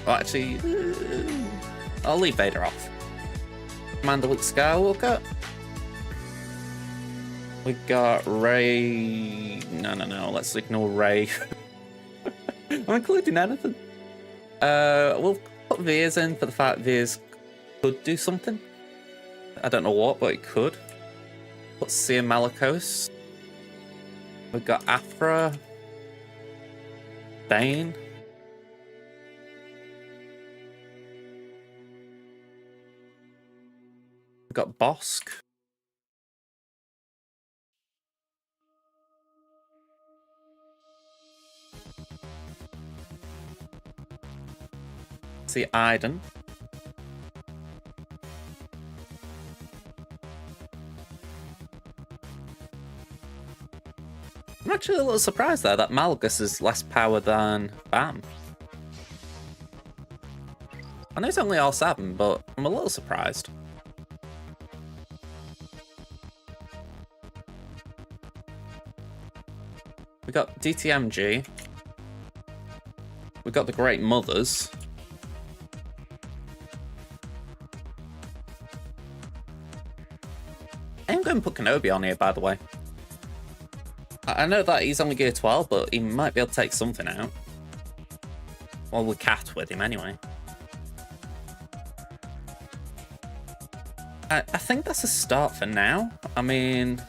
Oh, actually, I'll leave Vader off. Commander Luke Skywalker. We got Ray. No. Let's ignore Ray. I'm including anything. We'll put Veers in for the fact Veers could do something. I don't know what, but it could. Put Seer Malicos. We've got Afra. Bane. We've got Bosk. See Iden. I'm actually a little surprised there that Malgus is less power than Bam. I know it's only R7, but I'm a little surprised. We got DTMG. We got the Great Mothers. I'm going to put Kenobi on here, by the way. I know that he's only gear 12, but he might be able to take something out. Well, we cat with him anyway. I think that's a start for now. I mean,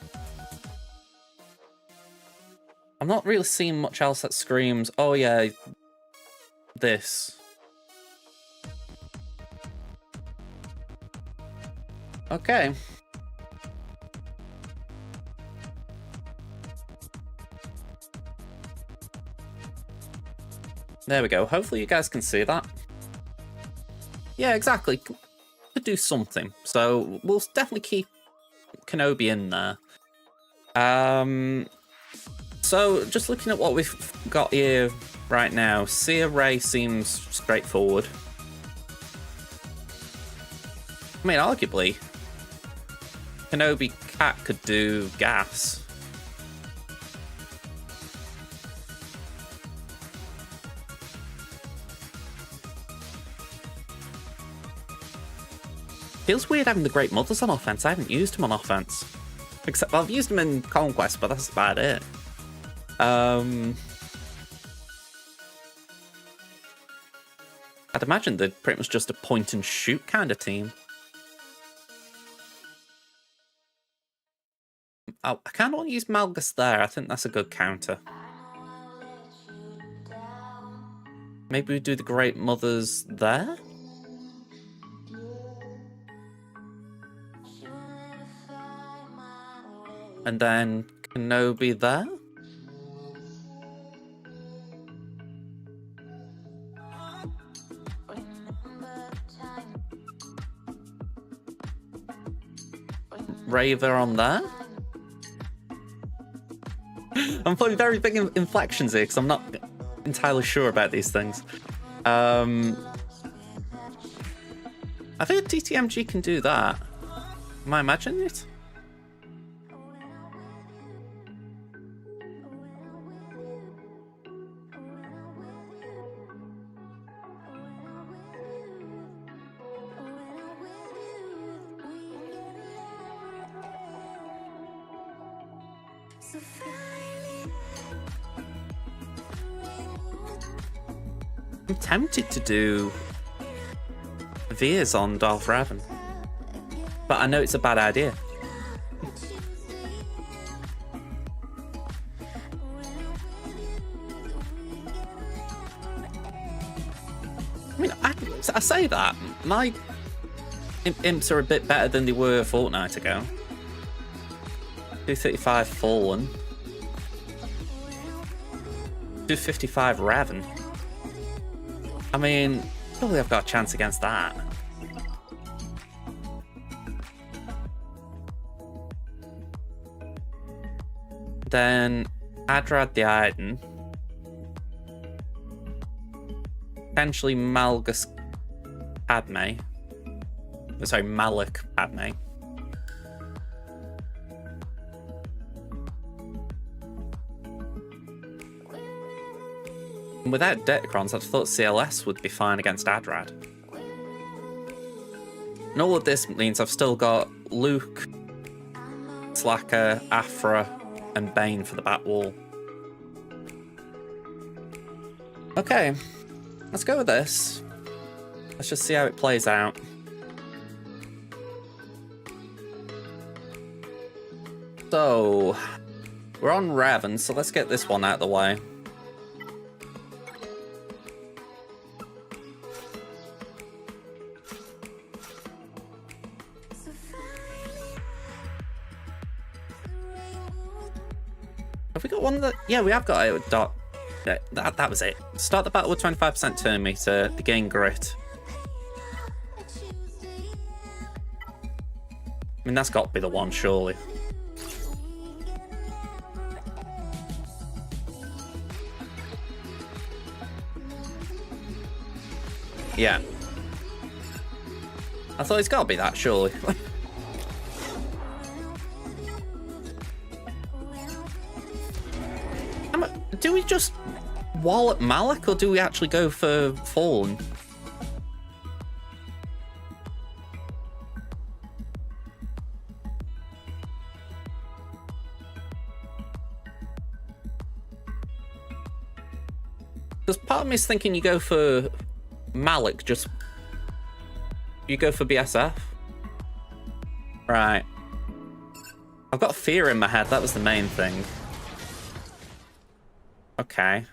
I'm not really seeing much else that screams, oh yeah, this. Okay. There we go. Hopefully you guys can see that. Yeah, exactly. Could do something. So we'll definitely keep Kenobi in there. So just looking at what we've got here right now, Seer Ray seems straightforward. I mean, arguably, Kenobi Cat could do gas. Feels weird having the Great Mothers on offense. I haven't used him on offense. Except, well, I've used him in Conquest, but that's about it. I'd imagine they're pretty much just a point and shoot kind of team. Oh, I kind of want to use Malgus there. I think that's a good counter. Maybe we do the Great Mothers there? And then Kenobi there? Raver on there? I'm putting very big inflections here because I'm not entirely sure about these things. I think DTMG can do that. Am I imagining it? I'm tempted to do Veers on Darth Revan, but I know it's a bad idea. I mean, I say that. My imps are a bit better than they were a fortnight ago. 235 Fallen. 255 Revan. I mean, probably I've got a chance against that. Then Adrad the Iden. Potentially Malgus Padme. Sorry, Malak Padme. Without Datacrons, I thought CLS would be fine against Adrad. And all of this means I've still got Luke, Slacker, Afra, and Bane for the back wall. Okay, let's go with this. Let's just see how it plays out. So, we're on Raven, so let's get this one out of the way. Have we got one that... Yeah, we have got a dot. That was it. Start the battle with 25% turn meter, to gain grit. I mean, that's got to be the one, surely. Yeah. I thought it's got to be that, surely. Do we just wall at Malik, or do we actually go for Fallen? Because part of me is thinking you go for Malik, just... You go for BSF? Right. I've got fear in my head, that was the main thing. Okay.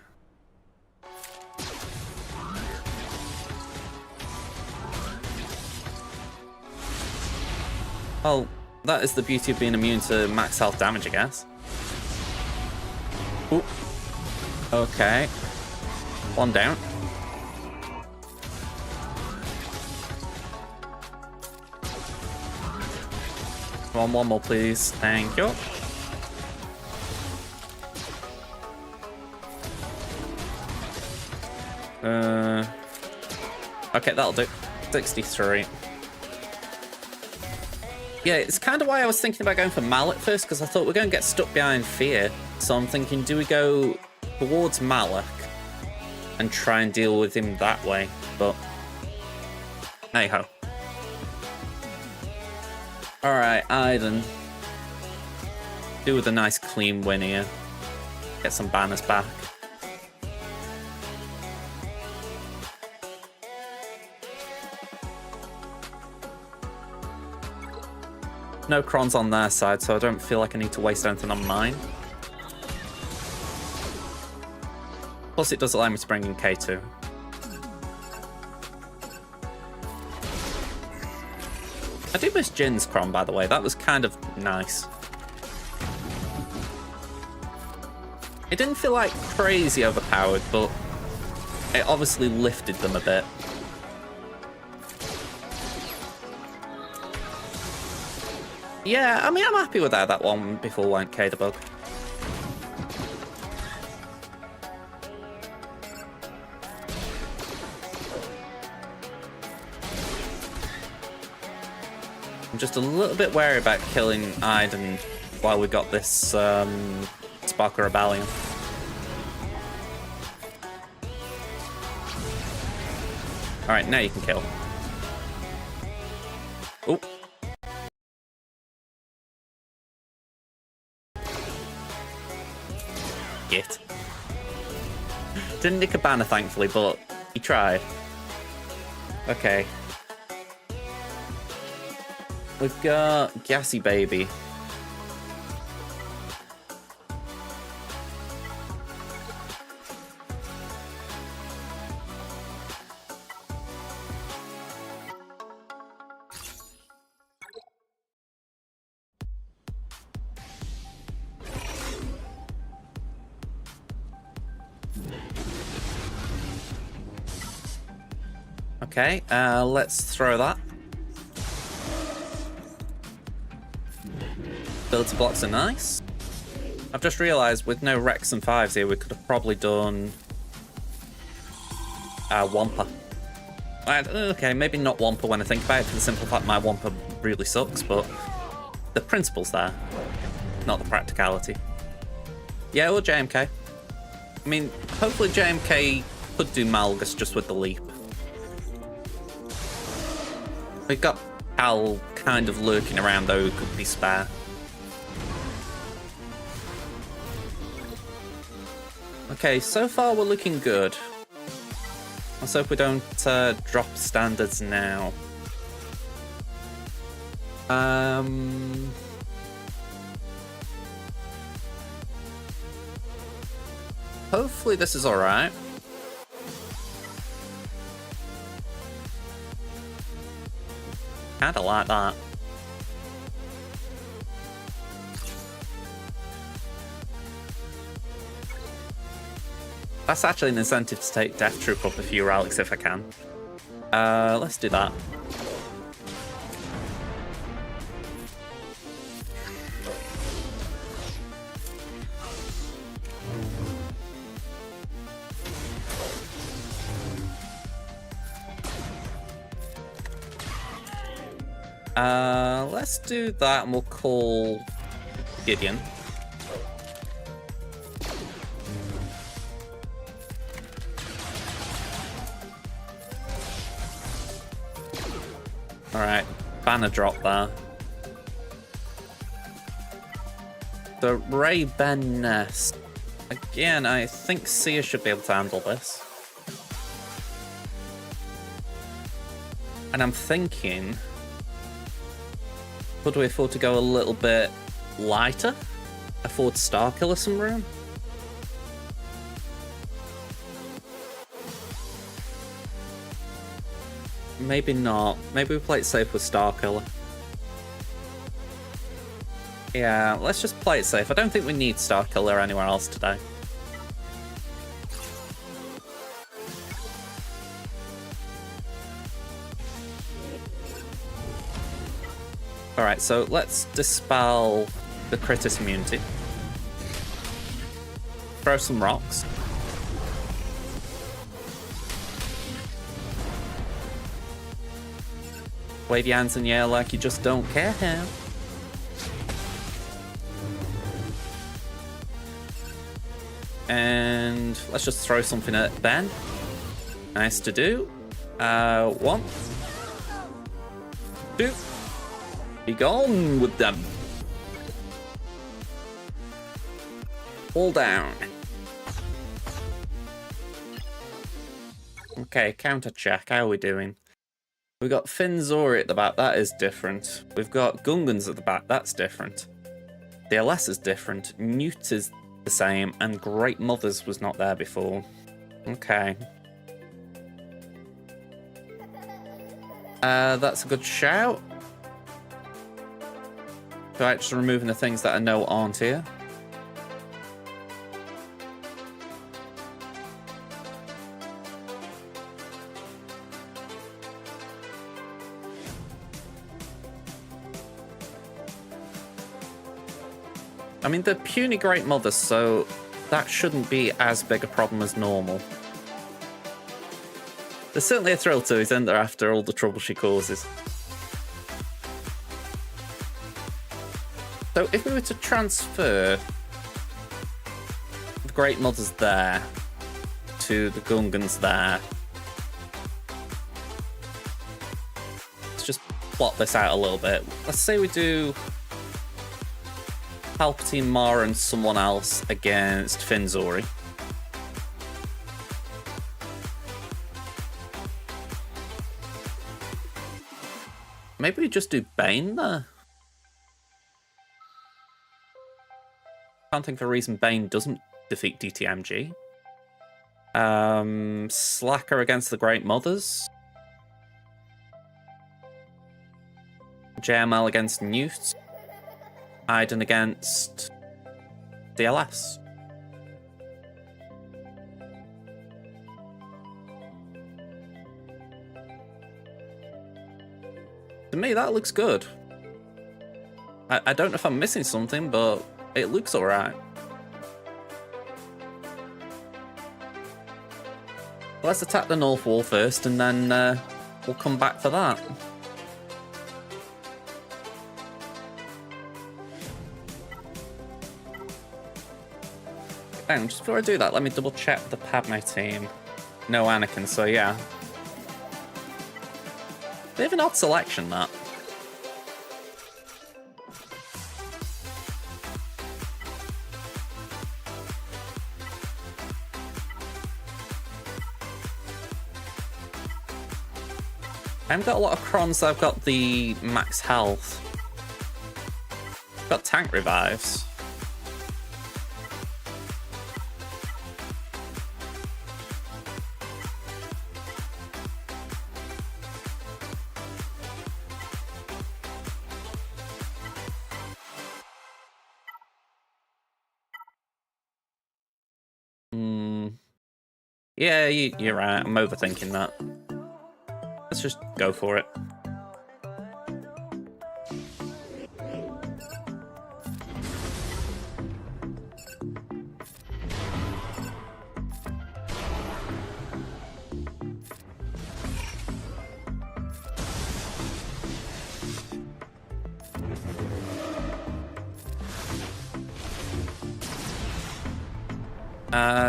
Well, that is the beauty of being immune to max health damage, I guess. Ooh. Okay. One down. Come on, one more, please. Thank you. Okay, that'll do. 63. Yeah, it's kind of why I was thinking about going for Malik first, because I thought we're going to get stuck behind Fear. So I'm thinking, do we go towards Malik and try and deal with him that way? But hey ho. Alright, Aiden. Do with a nice clean win here. Get some banners back. No crons on their side, so I don't feel like I need to waste anything on mine. Plus, it does allow me to bring in K2. I do miss Jin's cron, by the way. That was kind of nice. It didn't feel like crazy overpowered, but it obviously lifted them a bit. Yeah, I mean, I'm happy with how that one before went K-Debug. I'm just a little bit wary about killing Aiden while we got this Spark of Rebellion. Alright, now you can kill. Oh. Git. Didn't nick a banner, thankfully, but he tried. Okay. We've got Gassy Baby. Okay, let's throw that. Ability blocks are nice. I've just realised with no Rex and 5s here, we could have probably done Wampa. Okay, maybe not Wampa when I think about it, for the simple fact my Wampa really sucks, but the principle's there, not the practicality. Yeah, or JMK. I mean, hopefully JMK could do Malgus just with the leap. We've got Al kind of lurking around though, who could be spare. Okay, so far we're looking good. Let's hope we don't drop standards now. Hopefully this is alright. Kinda like that. That's actually an incentive to take Death Troop up a few relics if I can. Let's do that. Let's do that and we'll call Gideon. Alright, banner drop there. The Ray Ben Nest. Again, I think Sia should be able to handle this. And I'm thinking, could we afford to go a little bit lighter? Afford Starkiller some room? Maybe not. Maybe we play it safe with Starkiller. Yeah, let's just play it safe. I don't think we need Starkiller anywhere else today. Alright, so let's dispel the Critis immunity. Throw some rocks. Wave your hands in the air like you just don't care now. And let's just throw something at Ben. Nice to do. 1, 2. Be gone with them. Fall down. Okay, counter check. How are we doing? We've got Finzori at the back, that is different. We've got Gungans at the back, that's different. DLS is different, Newt is the same, and Great Mothers was not there before. Okay. That's a good shout. Right, just removing the things that I know aren't here. I mean, they're puny Great Mothers, so that shouldn't be as big a problem as normal. There's certainly a thrill to it, isn't there, after all the trouble she causes? So if we were to transfer the Great Mothers there to the Gungans there, let's just plot this out a little bit. Let's say we do Palpatine, Mara, and someone else against Finzori. Maybe we just do Bane there? Can't think of a reason Bane doesn't defeat DTMG. Slacker against the Great Mothers. JML against Newt. Iden against DLS. To me, that looks good. I don't know if I'm missing something, but it looks alright. Let's attack the North Wall first, and then we'll come back to that. Hang on, just before I do that, let me double check the Padme team. No Anakin, so yeah. Bit of an odd selection, that. I haven't got a lot of crons, so I've got the max health. I've got tank revives. Yeah, you're right. I'm overthinking that. Let's just go for it.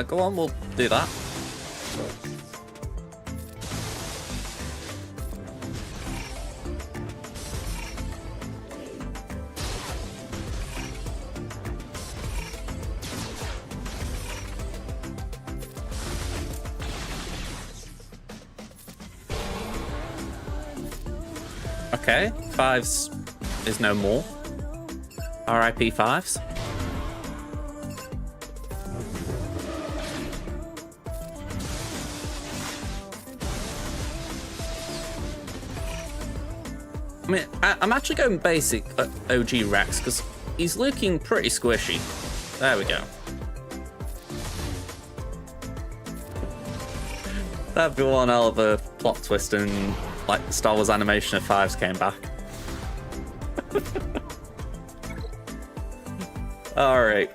Go on, we'll do that. Okay, fives is no more. RIP fives. I mean, I'm actually going basic OG Rex because he's looking pretty squishy. There we go. That'd be one hell of a plot twist and like Star Wars animation of fives came back. All right,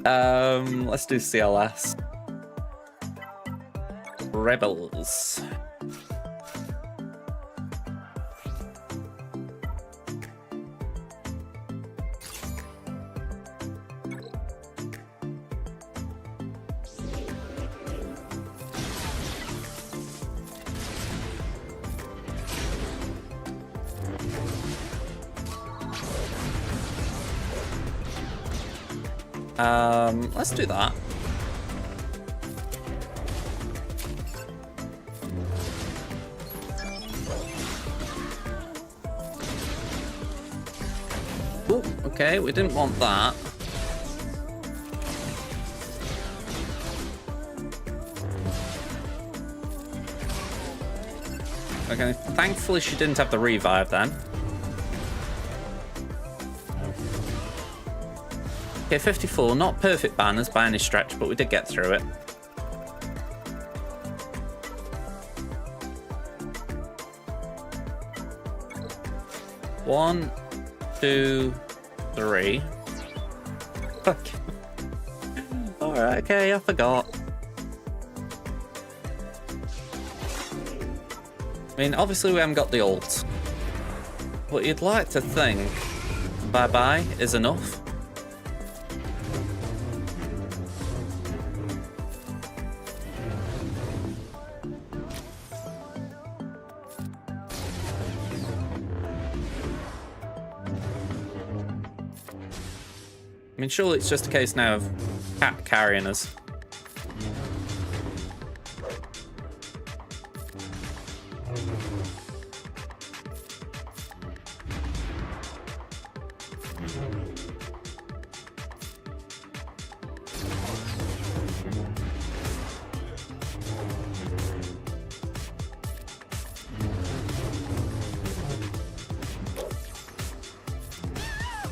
let's do CLS. Rebels. Let's do that. Oh, okay, we didn't want that. Okay, thankfully she didn't have the revive then. Okay, 54, not perfect banners by any stretch, but we did get through it. One, two, three. Okay. Alright, okay, I forgot. I mean, obviously we haven't got the ult. But you'd like to think bye-bye is enough. I mean, surely it's just a case now of Cat carrying us.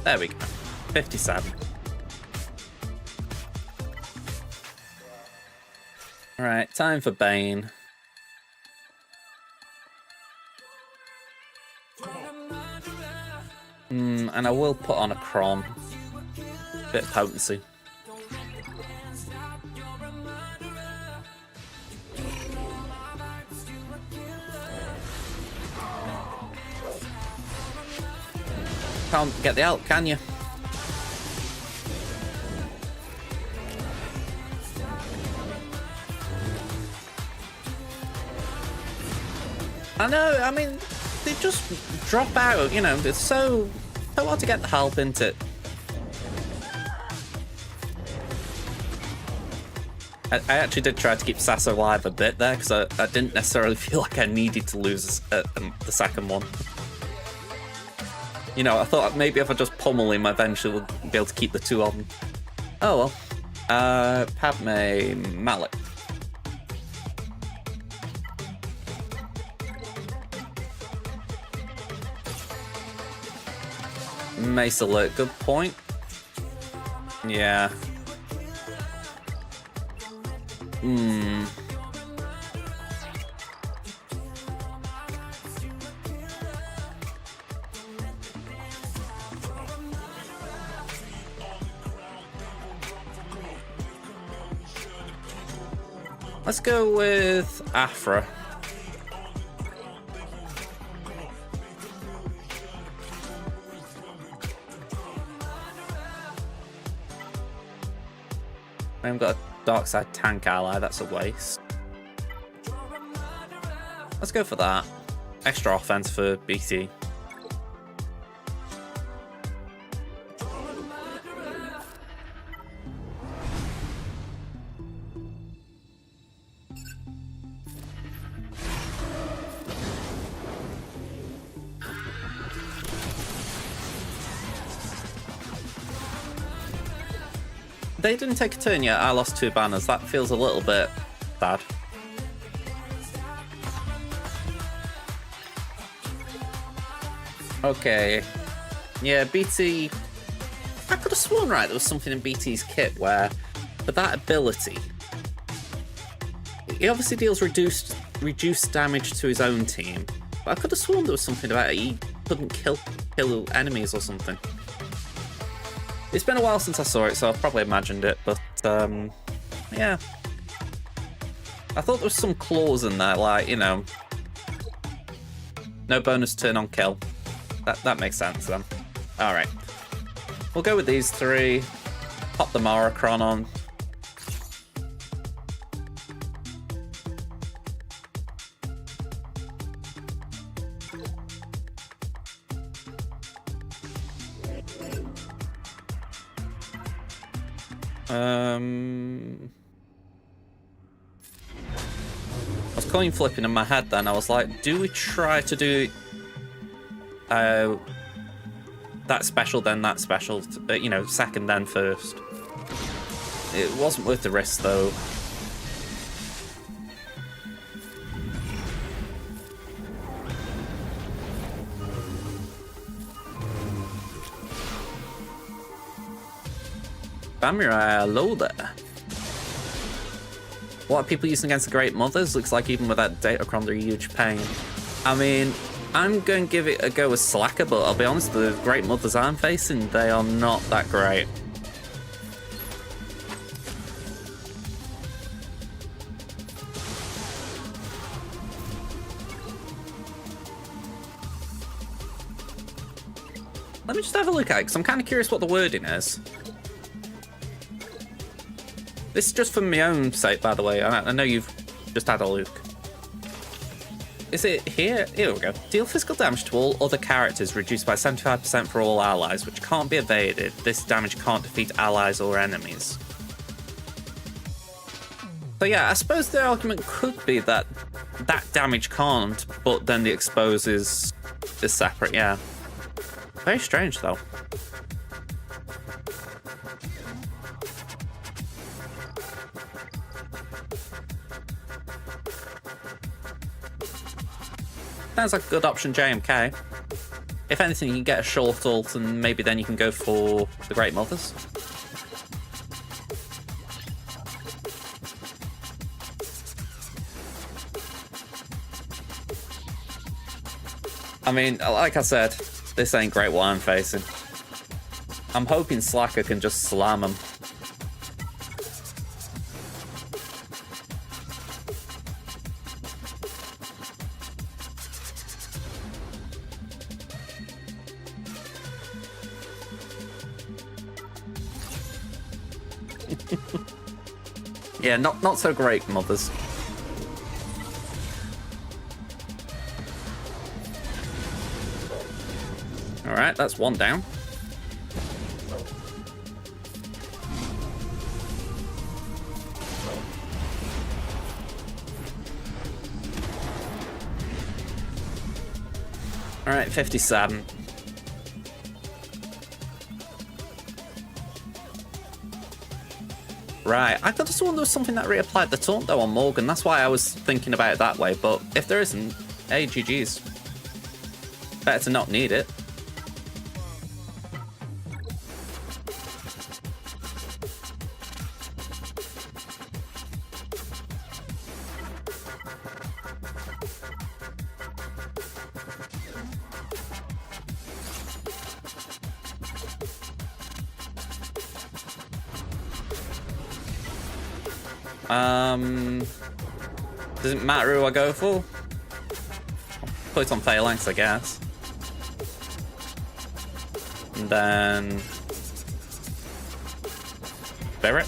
There we go. 57. Alright, time for Bane. And I will put on a Cron. Bit of potency. Can't get the ult, can you? I know, I mean, they just drop out, you know, it's so hard to get the help, isn't it? I actually did try to keep Sass alive a bit there, because I didn't necessarily feel like I needed to lose the second one. You know, I thought maybe if I just pummel him, eventually we'll be able to keep the two on. Oh well. Padme Malik. Mace alert, good point. Yeah. Let's go with Afra. I haven't got a dark side tank ally, that's a waste. Let's go for that. Extra offense for BT. They didn't take a turn yet. I lost 2 banners. That feels a little bit bad. Okay. Yeah, BT... I could have sworn, right, there was something in BT's kit where, for that ability, he obviously deals reduced damage to his own team. But I could have sworn there was something about it. He couldn't kill enemies or something. It's been a while since I saw it, so I've probably imagined it, but, yeah. I thought there was some clause in there, like, you know, no bonus turn on kill. That makes sense, then. Alright. We'll go with these 3. Pop the Maracron on. I was coin flipping in my head then. I was like, do we try to do that special, then that special, you know, second, then first? It wasn't worth the risk, though. Bamirai, hello there. What are people using against the Great Mothers? Looks like even without Datacron, they're a huge pain. I mean, I'm going to give it a go with Slacker, but I'll be honest, the Great Mothers I'm facing, they are not that great. Let me just have a look at it, because I'm kind of curious what the wording is. This is just for my own sake, by the way. I know you've just had a look. Is it here? Here we go. Deal physical damage to all other characters, reduced by 75% for all allies, which can't be evaded. This damage can't defeat allies or enemies. So yeah, I suppose the argument could be that that damage can't, but then the expose is separate, yeah. Very strange, though. Sounds like a good option, JMK. If anything, you can get a short ult, and maybe then you can go for the Great Mothers. I mean, like I said, this ain't great what I'm facing. I'm hoping Slacker can just slam him. Yeah, not so great, Mothers. Alright, that's one down. Alright, 57. Right, I could have sworn there was something that reapplied the taunt though on Morgan. That's why I was thinking about it that way. But if there isn't, hey, GG's. Better to not need it. Doesn't matter who I go for. Put it on Phalanx, I guess. And then Spirit.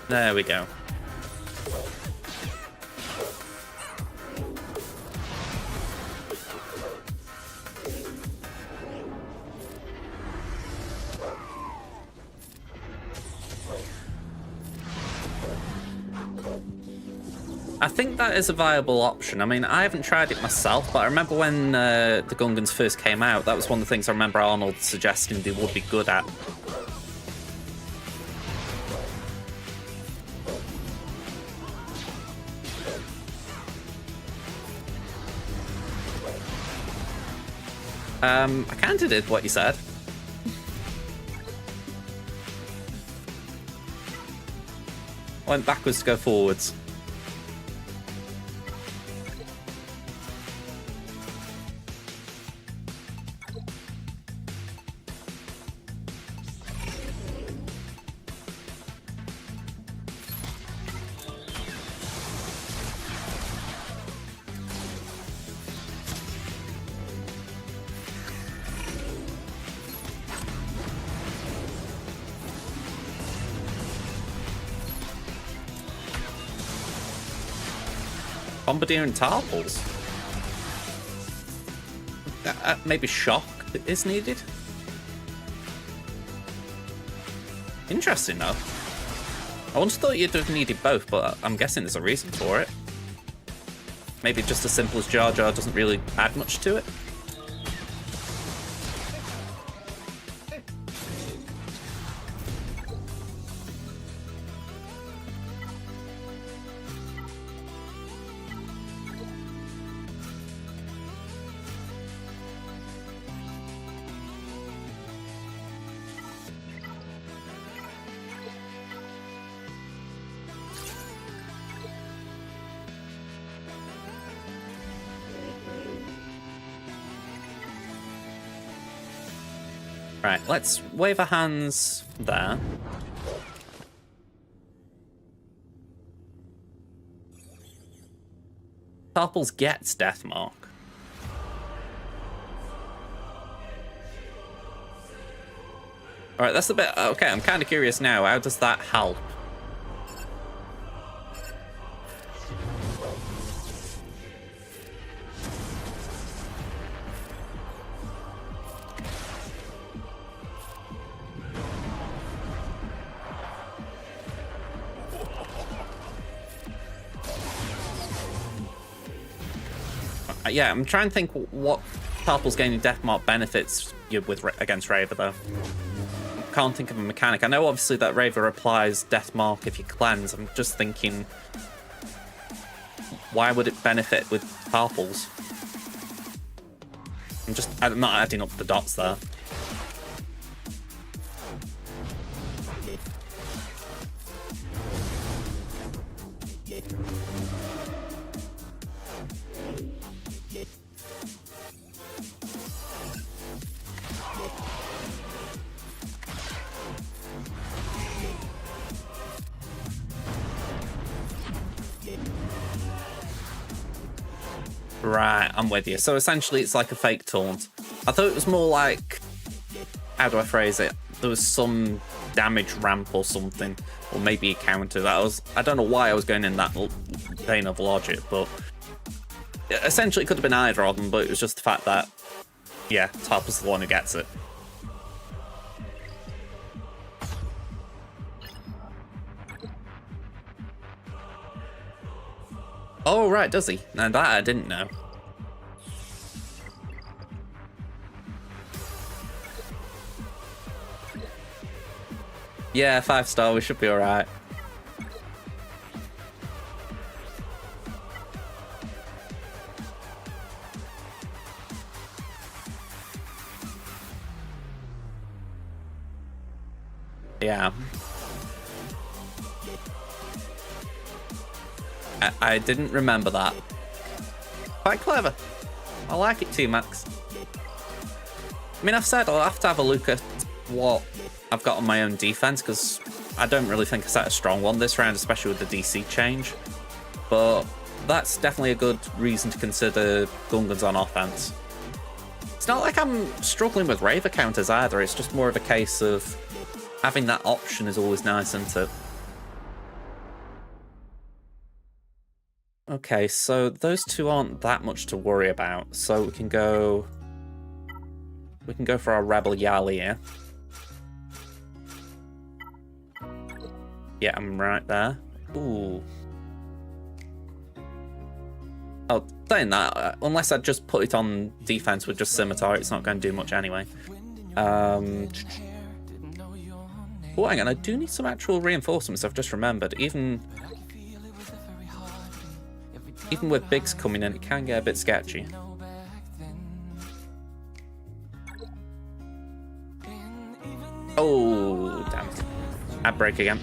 There we go. I think that is a viable option. I mean, I haven't tried it myself, but I remember when the Gungans first came out, that was one of the things I remember Arnold suggesting they would be good at. I kind of did what you said. Went backwards to go forwards. Bombardier and Tarpals. Maybe Shock is needed. Interesting though. I once thought you'd have needed both, but I'm guessing there's a reason for it. Maybe just as simple as Jar Jar doesn't really add much to it. Right, let's wave our hands there. Tarpals gets Deathmark. Alright, that's a bit... Okay, I'm kind of curious now. How does that help? Yeah, I'm trying to think what Tarpals gaining Deathmark benefits you with against Raver, though. Can't think of a mechanic. I know, obviously, that Raver applies Deathmark if you cleanse. I'm just thinking, why would it benefit with Tarpals? I'm not adding up the dots there. Right, I'm with you. So essentially it's like a fake taunt. I thought it was more like, how do I phrase it? There was some damage ramp or something, or maybe a counter. I don't know why I was going in that vein of logic, but essentially it could have been either of them, but it was just the fact that, yeah, Top is the one who gets it. Oh, right, does he? Now that I didn't know. Yeah, 5-star, we should be alright. Yeah. I didn't remember that. Quite clever. I like it too, Max. I mean, I've said I'll have to have a look at what I've got on my own defense, because I don't really think I set a strong one this round, especially with the DC change. But that's definitely a good reason to consider Gungans on offense. It's not like I'm struggling with Raver counters either, it's just more of a case of having that option is always nice, isn't it? Okay, so those two aren't that much to worry about, so we can go for our Rebel Yali here. Yeah, I'm right there. Ooh. Oh, saying that, unless I just put it on defense with just Scimitar, it's not going to do much anyway. Oh, hang on, I do need some actual reinforcements, I've just remembered. Even with Biggs coming in, it can get a bit sketchy. Oh, damn it. Ad break again.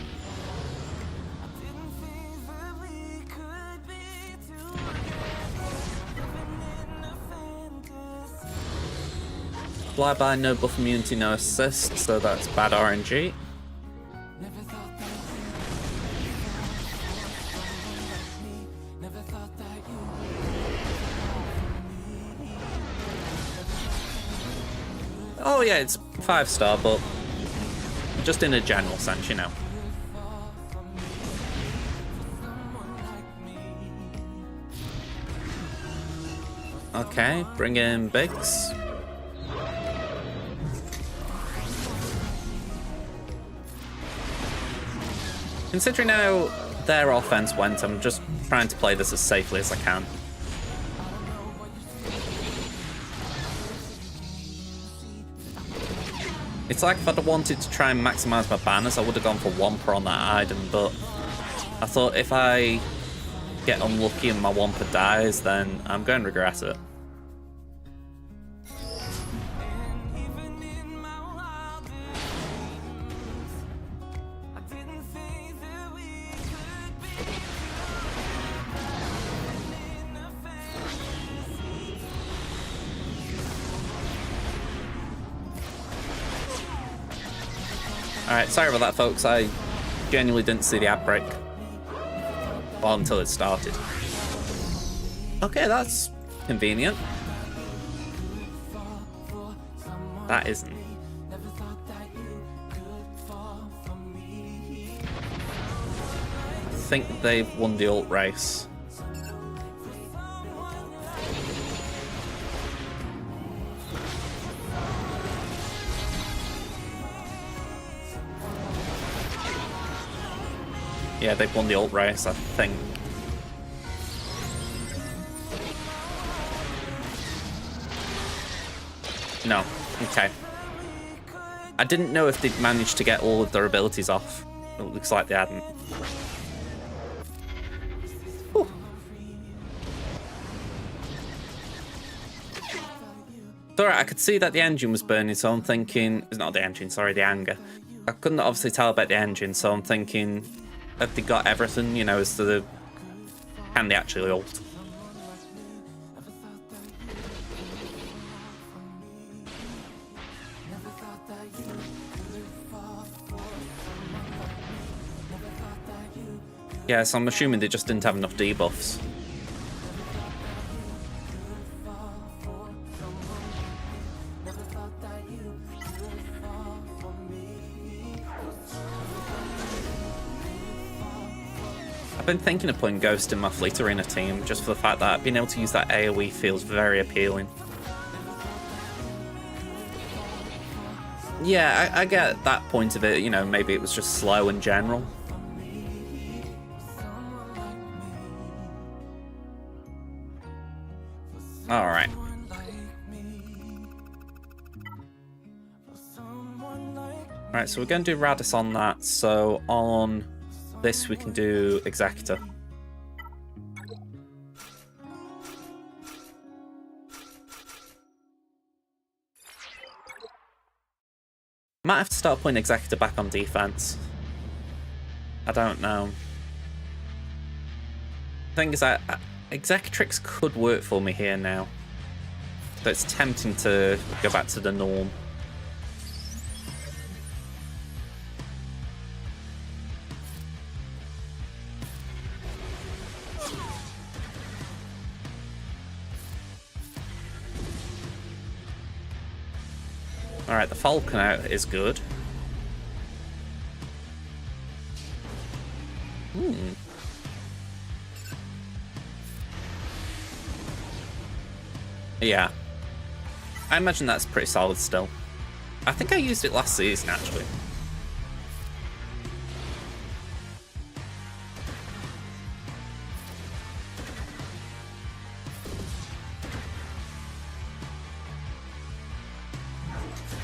Flyby, no buff immunity, no assist, so that's bad RNG. Oh yeah, it's 5-star, but just in a general sense, you know. Okay, bring in Biggs. Considering how their offense went, I'm just trying to play this as safely as I can. It's like if I'd wanted to try and maximise my banners, I would have gone for Wampa on that item, but I thought if I get unlucky and my Wampa dies, then I'm going to regret it. Alright, sorry about that, folks. I genuinely didn't see the ad break. Well, until it started. Okay, that's convenient. That isn't. I think they've won the ult race. Yeah, they've won the ult race, I think. No. Okay. I didn't know if they'd managed to get all of their abilities off. It looks like they hadn't. Whew. It's alright, I could see that the engine was burning, so I'm thinking... It's not the engine, sorry, the anger. I couldn't obviously tell about the engine, so I'm thinking... Have they got everything, you know, as to the... Can they actually ult? Yeah, so I'm assuming they just didn't have enough debuffs. I've been thinking of putting Ghost in my Fleet Arena team, just for the fact that being able to use that AoE feels very appealing. Yeah, I get that point of it, you know, maybe it was just slow in general. Alright. Alright, so we're going to do Radis on that, so on this we can do Executor. Might have to start putting Executor back on defense. I don't know. Thing is, Executrix could work for me here now. So it's tempting to go back to the norm. Alright, the Falcon out is good. Yeah. I imagine that's pretty solid still. I think I used it last season, actually.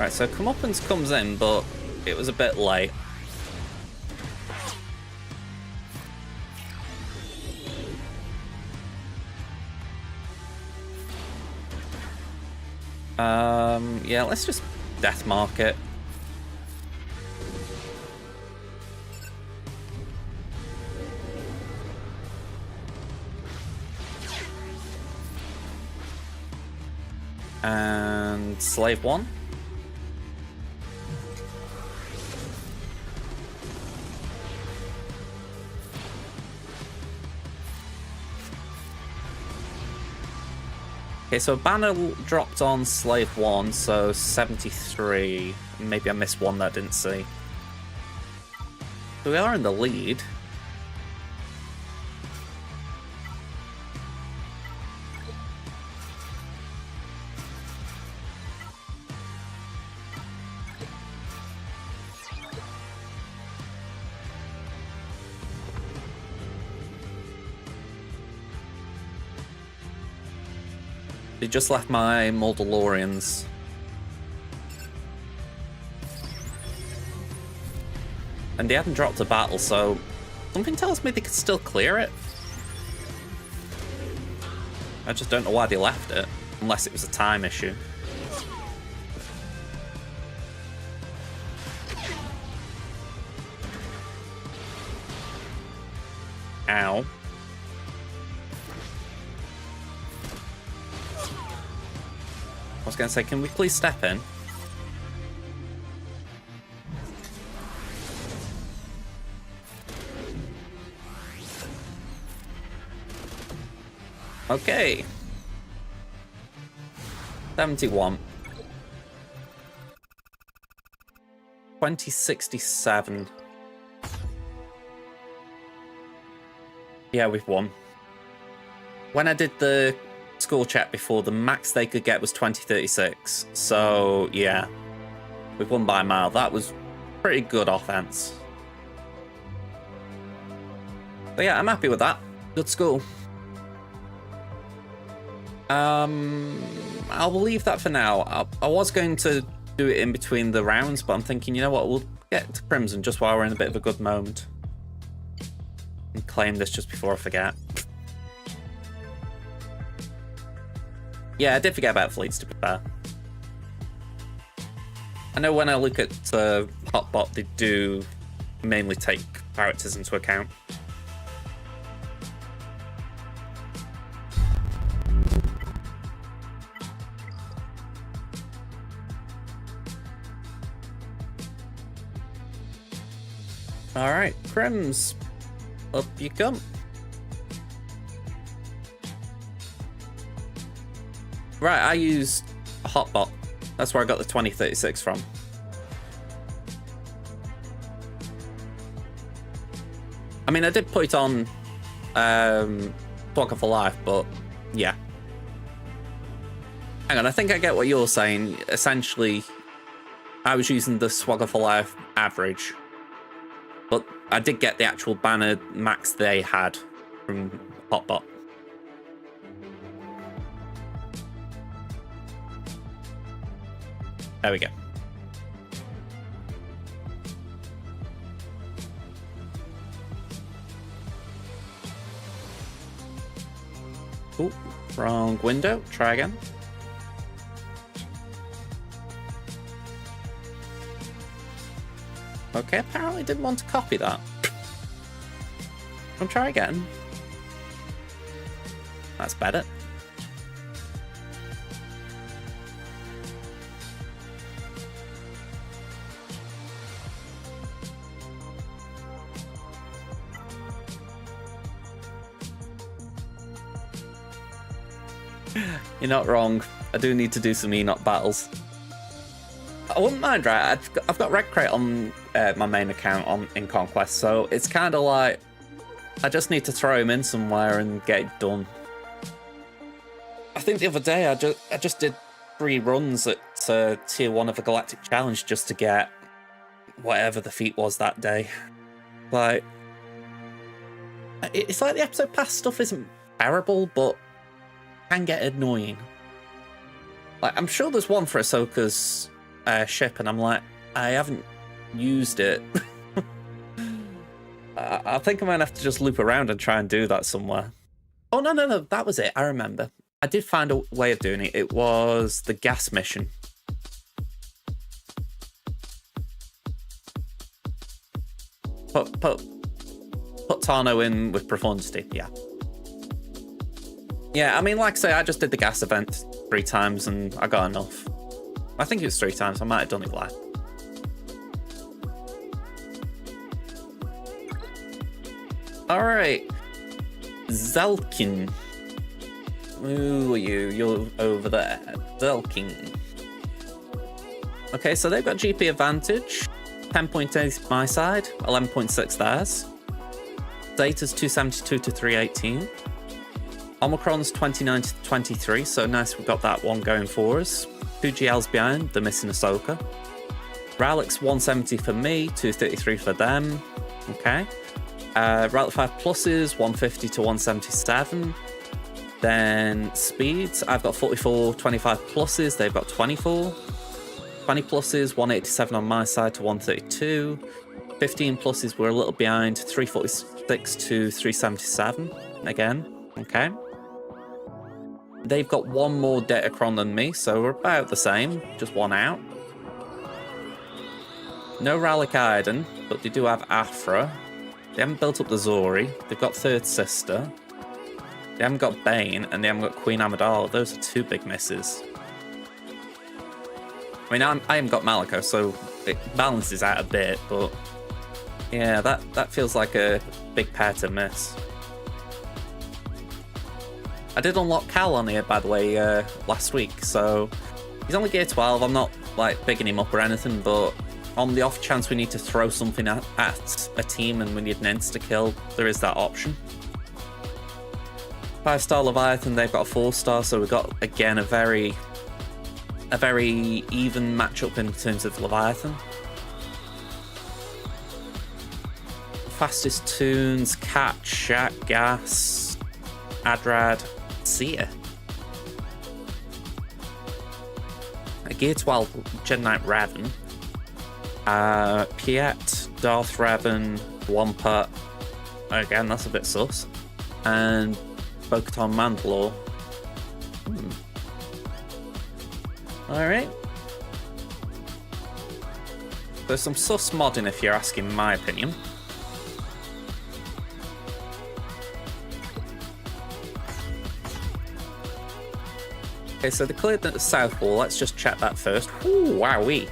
Right, so Comeuppance comes in, but it was a bit late. Yeah, let's just death mark it. And Slave 1. Okay, so banner dropped on Slave 1, so 73. Maybe I missed one that I didn't see. So we are in the lead. They just left my Mordalorians. And they hadn't dropped a battle, so something tells me they could still clear it. I just don't know why they left it, unless it was a time issue. Ow. I was going to say, can we please step in? Okay. 71. 2067. Yeah, we've won. When I did the score check before, the max they could get was 2036. So, yeah. We've won by a mile. That was pretty good offense. But yeah, I'm happy with that. Good score. I'll leave that for now. I was going to do it in between the rounds, but I'm thinking, you know what, we'll get to Crimson just while we're in a bit of a good moment. And claim this just before I forget. Yeah, I did forget about fleets, to be fair. I know when I look at Hotbot, they do mainly take characters into account. Alright, Crims, up you come. Right, I used a Hotbot. That's where I got the 2036 from. I mean, I did put it on Swagger for Life, but yeah. Hang on, I think I get what you're saying. Essentially, I was using the Swagger for Life average, but I did get the actual banner max they had from Hotbot. There we go. Ooh, wrong window. Try again. Okay, apparently didn't want to copy that. I'll try again. That's better. You're not wrong. I do need to do some Enoch battles. I wouldn't mind, right? I've got Red Crate on my main account in Conquest, so it's kind of like I just need to throw him in somewhere and get it done. I think the other day I just did 3 runs at tier 1 of the Galactic Challenge just to get whatever the feat was that day. Like, it's like the episode pass stuff isn't terrible, but can get annoying. Like, I'm sure there's one for Ahsoka's ship, and I'm like, I haven't used it. I think I might have to just loop around and try and do that somewhere. Oh, no, that was it. I remember. I did find a way of doing it. It was the gas mission. Put Tano in with Profundity, yeah. Yeah, I mean, like I say, I just did the gas event 3 times and I got enough. I think it was 3 times. I might have done it live. Alright. Zelkin. Who are you? You're over there. Zelkin. Okay, so they've got GP advantage. 10.8 my side, 11.6 theirs. Data's 272 to 318. Omicron's 29 to 23, so nice we've got that one going for us. 2 GLs behind, the missing Ahsoka. Ralix 170 for me, 233 for them. Okay. Relic 5 pluses, 150 to 177. Then speeds, I've got 44, 25 pluses, they've got 24. 20 pluses, 187 on my side to 132. 15 pluses, we're a little behind, 346 to 377 again. Okay. They've got one more Datacron than me, so we're about the same, just one out. No Rallic Iden, but they do have Afra. They haven't built up the Zori. They've got Third Sister. They haven't got Bane, and they haven't got Queen Amidala. Those are 2 big misses. I mean, I haven't got Malika, so it balances out a bit, but yeah, that feels like a big pair to miss. I did unlock Cal on here, by the way, last week, so he's only gear 12. I'm not, like, bigging him up or anything, but on the off chance we need to throw something at a team and we need an insta-kill, there is that option. 5-star Leviathan, they've got a 4-star, so we've got, again, a very even matchup in terms of Leviathan. Fastest tunes, Cat, Shaq, Gas, Adrad, Seer. A Gear 12 Jedi Knight Raven. Piet, Darth Raven, Wampa. Again, that's a bit sus. And Bo-Katan Mandalore. Alright. There's some sus modding if you're asking my opinion. Okay, so they cleared the south wall. Let's just check that first. Ooh, wowee.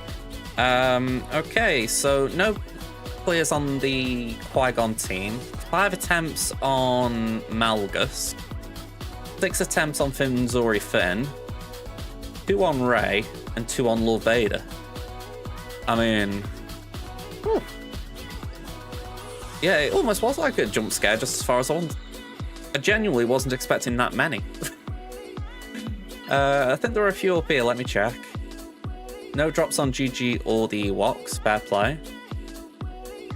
Okay, so no clears on the Qui-Gon team. 5 attempts on Malgus. 6 attempts on Finn Zori Finn. 2 on Rey, and 2 on Lord Vader. I mean... Whew. Yeah, it almost was like a jump scare, just as far as I genuinely wasn't expecting that many. I think there are a few up here, let me check. No drops on GG or the Ewoks, fair play.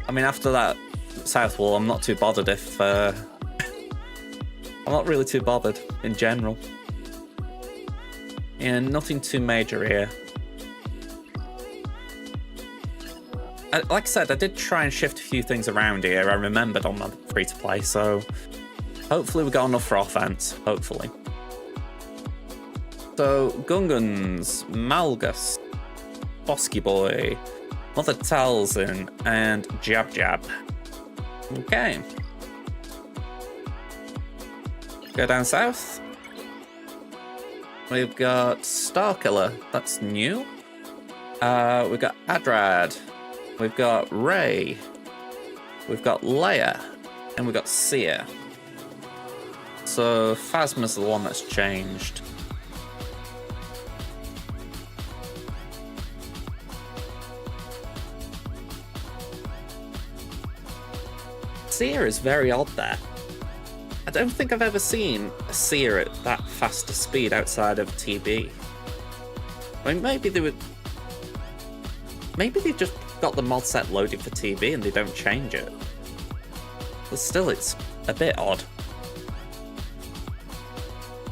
I mean, after that South Wall, I'm not too bothered if... I'm not really too bothered, in general. And nothing too major here. Like I said, I did try and shift a few things around here. I remembered on my free-to-play, so... hopefully we got enough for offense, hopefully. So, Gungans, Malgus, Bosky Boy, Mother Talzin, and Jab Jab. Okay. Go down south. We've got Starkiller, that's new. We've got Adrad. We've got Ray. We've got Leia. And we've got Seer. So Phasma's the one that's changed. Seer is very odd there. I don't think I've ever seen a Seer at that fast a speed outside of TB. I mean, maybe they just got the mod set loaded for TB and they don't change it. But still, it's a bit odd.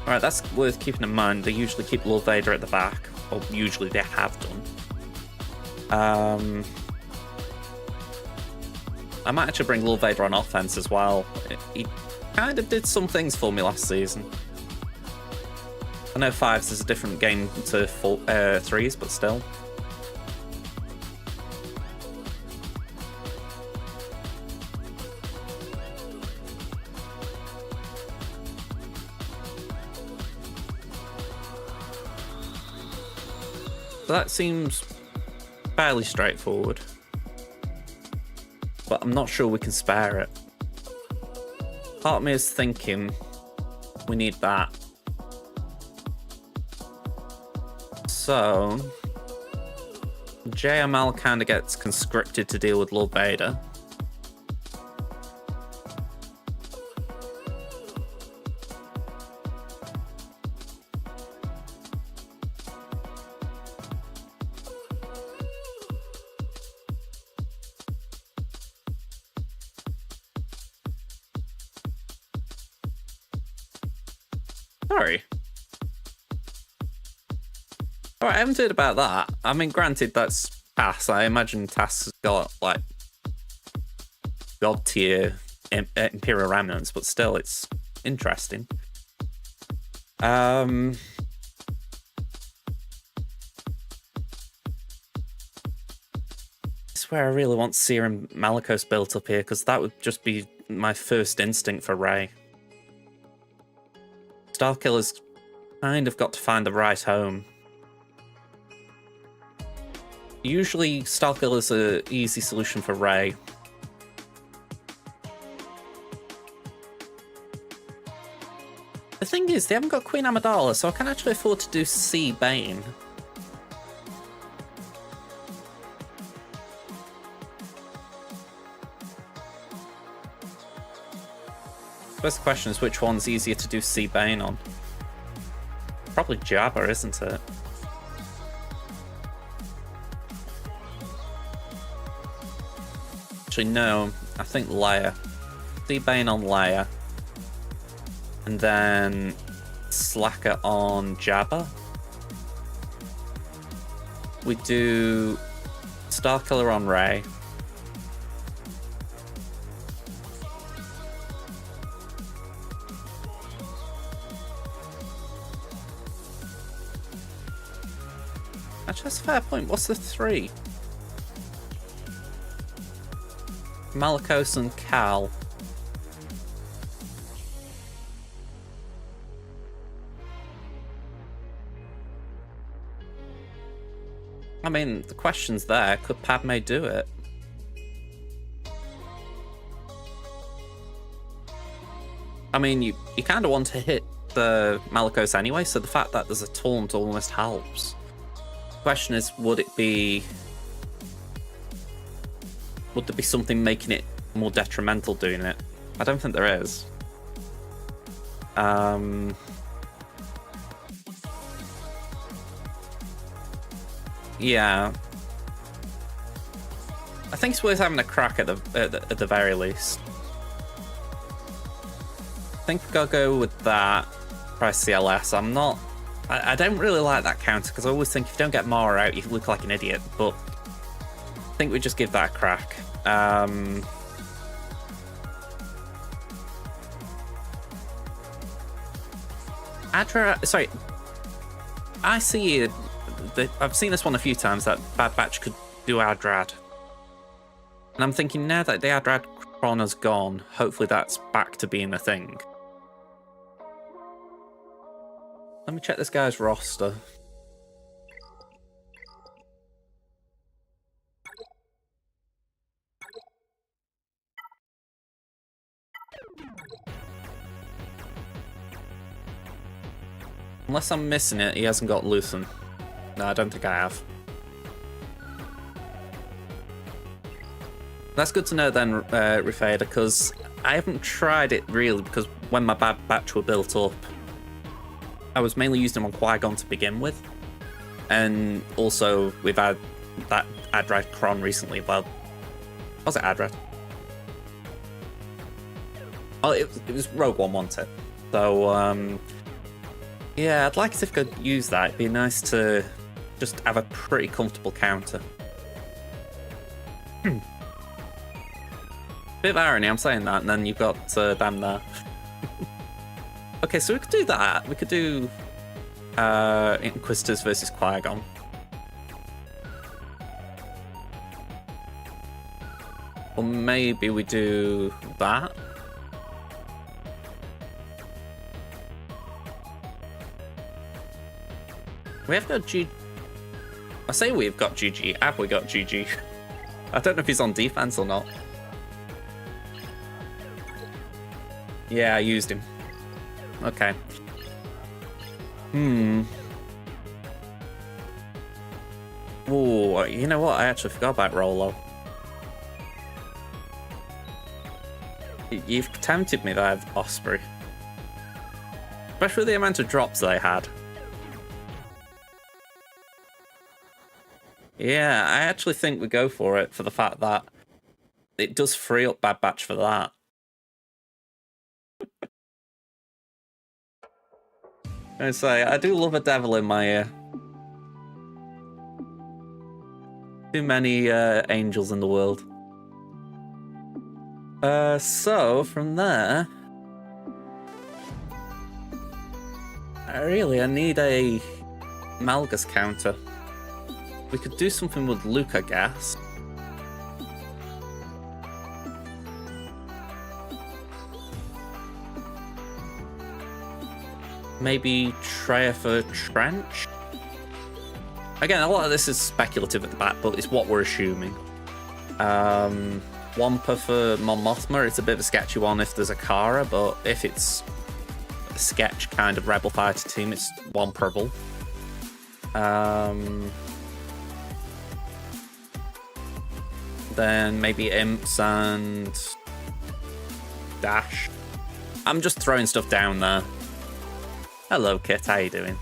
Alright, that's worth keeping in mind. They usually keep Lord Vader at the back. Or usually they have done. I might actually bring Lord Vader on offense as well. He kind of did some things for me last season. I know 5s is a different game to 3s, but still. So that seems fairly straightforward. But I'm not sure we can spare it. Part of me is thinking we need that. So JML kind of gets conscripted to deal with Lord Vader. Sorry. Alright, I haven't heard about that. I mean, granted, that's TAS. I imagine TAS has got, like, God tier Imperial remnants, but still, it's interesting. I swear I really want Seer and Malicos built up here, because that would just be my first instinct for Rey. Starkiller's kind of got to find the right home. Usually Starkiller's an easy solution for Rey. The thing is, they haven't got Queen Amidala, so I can actually afford to do C Bane. I suppose the question is, which one's easier to do C Bane on? Probably Jabba, isn't it? Actually, no. I think Leia. C Bane on Leia. And then Slacker on Jabba. We do Starkiller on Rey. Actually, that's a fair point. What's the 3? Malicos and Cal. I mean, the question's there. Could Padme do it? I mean, you kind of want to hit the Malicos anyway, so the fact that there's a taunt almost helps. Question is, would there be something making it more detrimental doing it? I don't think there is. Yeah. I think it's worth having a crack at the very least. I think we gotta go with that. Price CLS. I don't really like that counter because I always think if you don't get Mara out, you look like an idiot. But I think we just give that a crack. Sorry. I see. I've seen this one a few times that Bad Batch could do Adrad. And I'm thinking now that the Adrad Chrona's gone, hopefully that's back to being a thing. Let me check this guy's roster. Unless I'm missing it, he hasn't got Luthen. No, I don't think I have. That's good to know then, Rifeda, because I haven't tried it really, because when my Bad Batch were built up, I was mainly using them on Qui-Gon to begin with. And also, we've had that Adrad Kron recently. Well, was it Adrad? Oh, it was Rogue One, wasn't it? So, yeah, I'd like it if I could use that. It'd be nice to just have a pretty comfortable counter. Bit of irony, I'm saying that, and then you've got them there. Okay, so we could do that. We could do Inquisitors versus Qui-Gon. Or maybe we do that. We have got G. I say we've got GG. Have we got GG? I don't know if he's on defense or not. Yeah, I used him. Okay. Ooh, you know what? I actually forgot about Rolo. You've tempted me there, Osprey. Especially the amount of drops they had. Yeah, I actually think we go for it for the fact that it does free up Bad Batch for that. I say, I do love a devil in my ear. Too many angels in the world. So from there, I need a Malgus counter. We could do something with Luca gas. Maybe Treya for Trench? Again, a lot of this is speculative at the back, but it's what we're assuming. Wampa for Mon Mothma, it's a bit of a sketchy one if there's a Kara, but if it's a sketch kind of Rebel Fighter team, it's Wamperable. Then maybe Imps and Dash. I'm just throwing stuff down there. Hello, Kit. How you doing?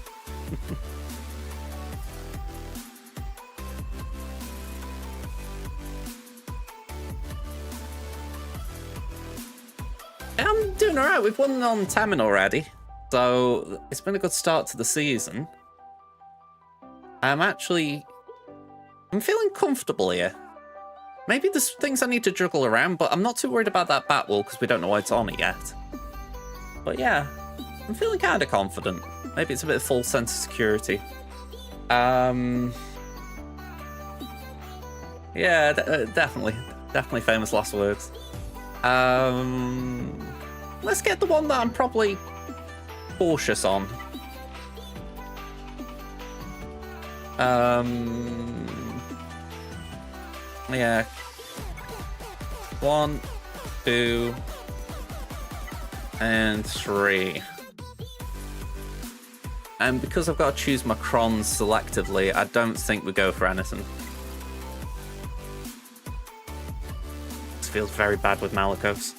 I'm doing alright. We've won on Tamin already. So it's been a good start to the season. I'm feeling comfortable here. Maybe there's things I need to juggle around, but I'm not too worried about that Batwall because we don't know what's on it yet. But yeah, I'm feeling kind of confident. Maybe it's a bit of false sense of security. Yeah, definitely famous last words. Let's get the one that I'm probably cautious on. Yeah. 1, 2, and 3. And because I've got to choose my crons selectively, I don't think we go for anything. This feels very bad with Malicos.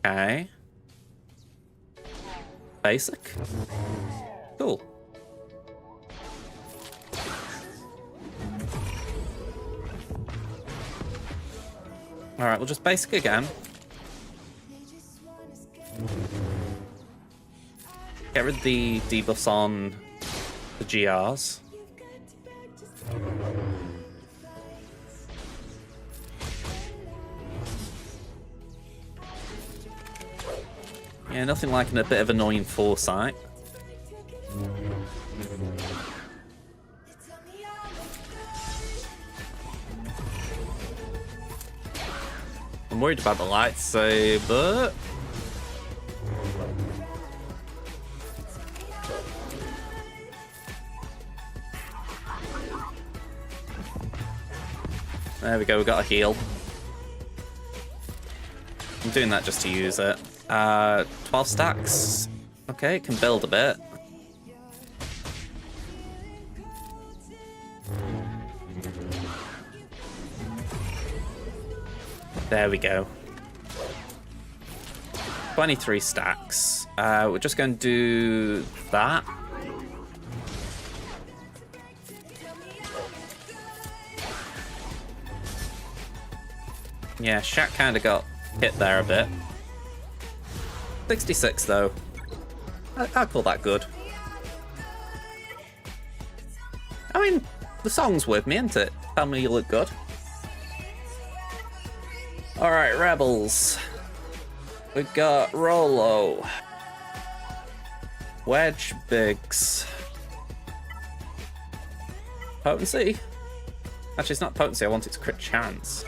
Okay. Basic. Cool. Alright, we'll just basic again. Get rid of the debuffs on the GRs. Yeah, nothing like a bit of annoying foresight. I'm worried about the lightsaber. There we go, we got a heal. I'm doing that just to use it. 12 stacks. Okay, it can build a bit. There we go. 23 stacks. We're just going to do that. Yeah, Shaq kind of got hit there a bit. 66 though. I'd call that good. I mean, the song's with me, isn't it? Tell me you look good. Alright, Rebels. We've got Rolo. Wedge Biggs. Potency? Actually, it's not potency, I want its crit chance.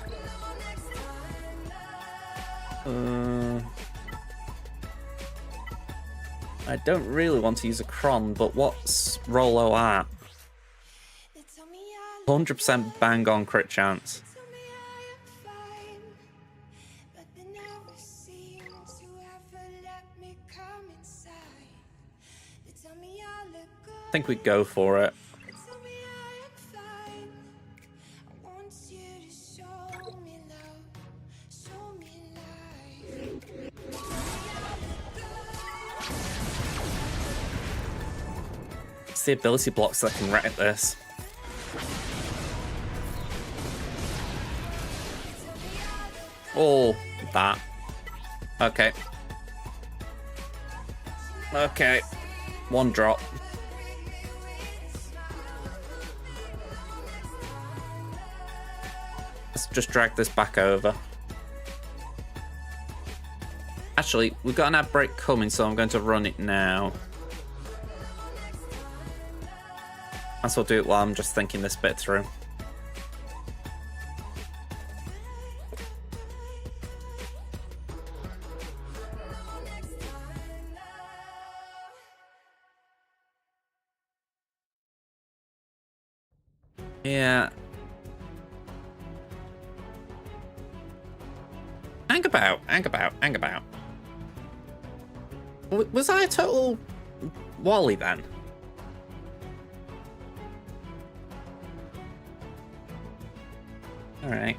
I don't really want to use a Cron, but what's Rolo at? 100% bang on crit chance. I think we'd go for it. It's the ability blocks that can wreck this. Oh, that. Okay. Okay. One drop. Let's just drag this back over. Actually, we've got an ad break coming, so I'm going to run it now. Might as well do it while I'm just thinking this bit through. Yeah. Hang about. Was I a total Wally then? Alright.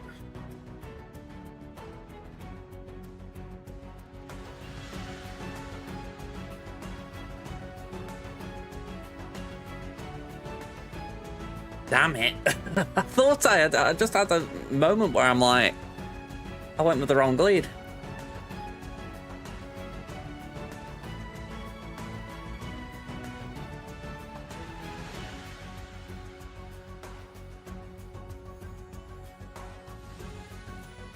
Damn it. I thought I just had a moment where I'm like, I went with the wrong bleed.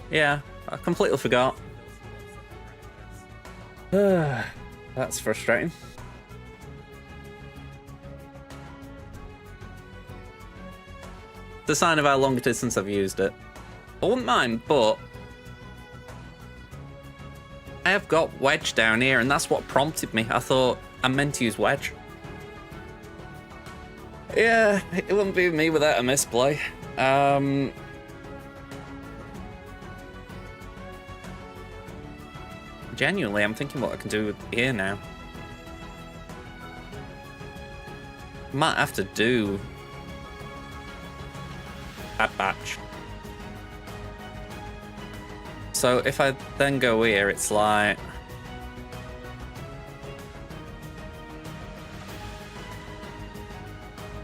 Yeah, I completely forgot. That's frustrating. The sign of how long it is since I've used it. I wouldn't mind, but I have got Wedge down here, and that's what prompted me. I thought I meant to use Wedge. Yeah, it wouldn't be me without a misplay. Genuinely, I'm thinking what I can do with here now. Might have to do that batch. So if I then go here, it's like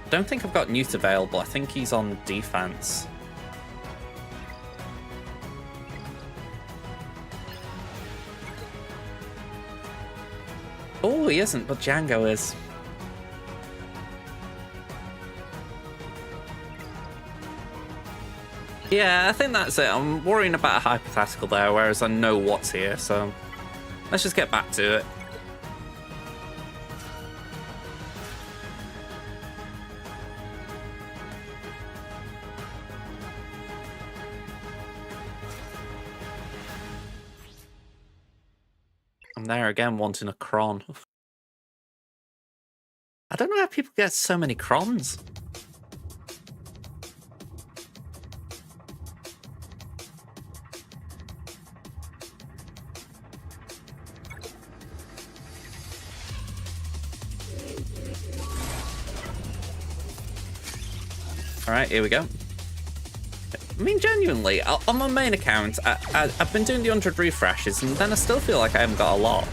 I don't think I've got Newt available. I think he's on defense. Oh, he isn't, but Django is. Yeah, I think that's it. I'm worrying about a hypothetical there, whereas I know what's here, so let's just get back to it. I'm there again wanting a cron. I don't know how people get so many crons. Alright, here we go. I mean, genuinely, on my main account, I've been doing the 100 refreshes, and then I still feel like I haven't got a lot.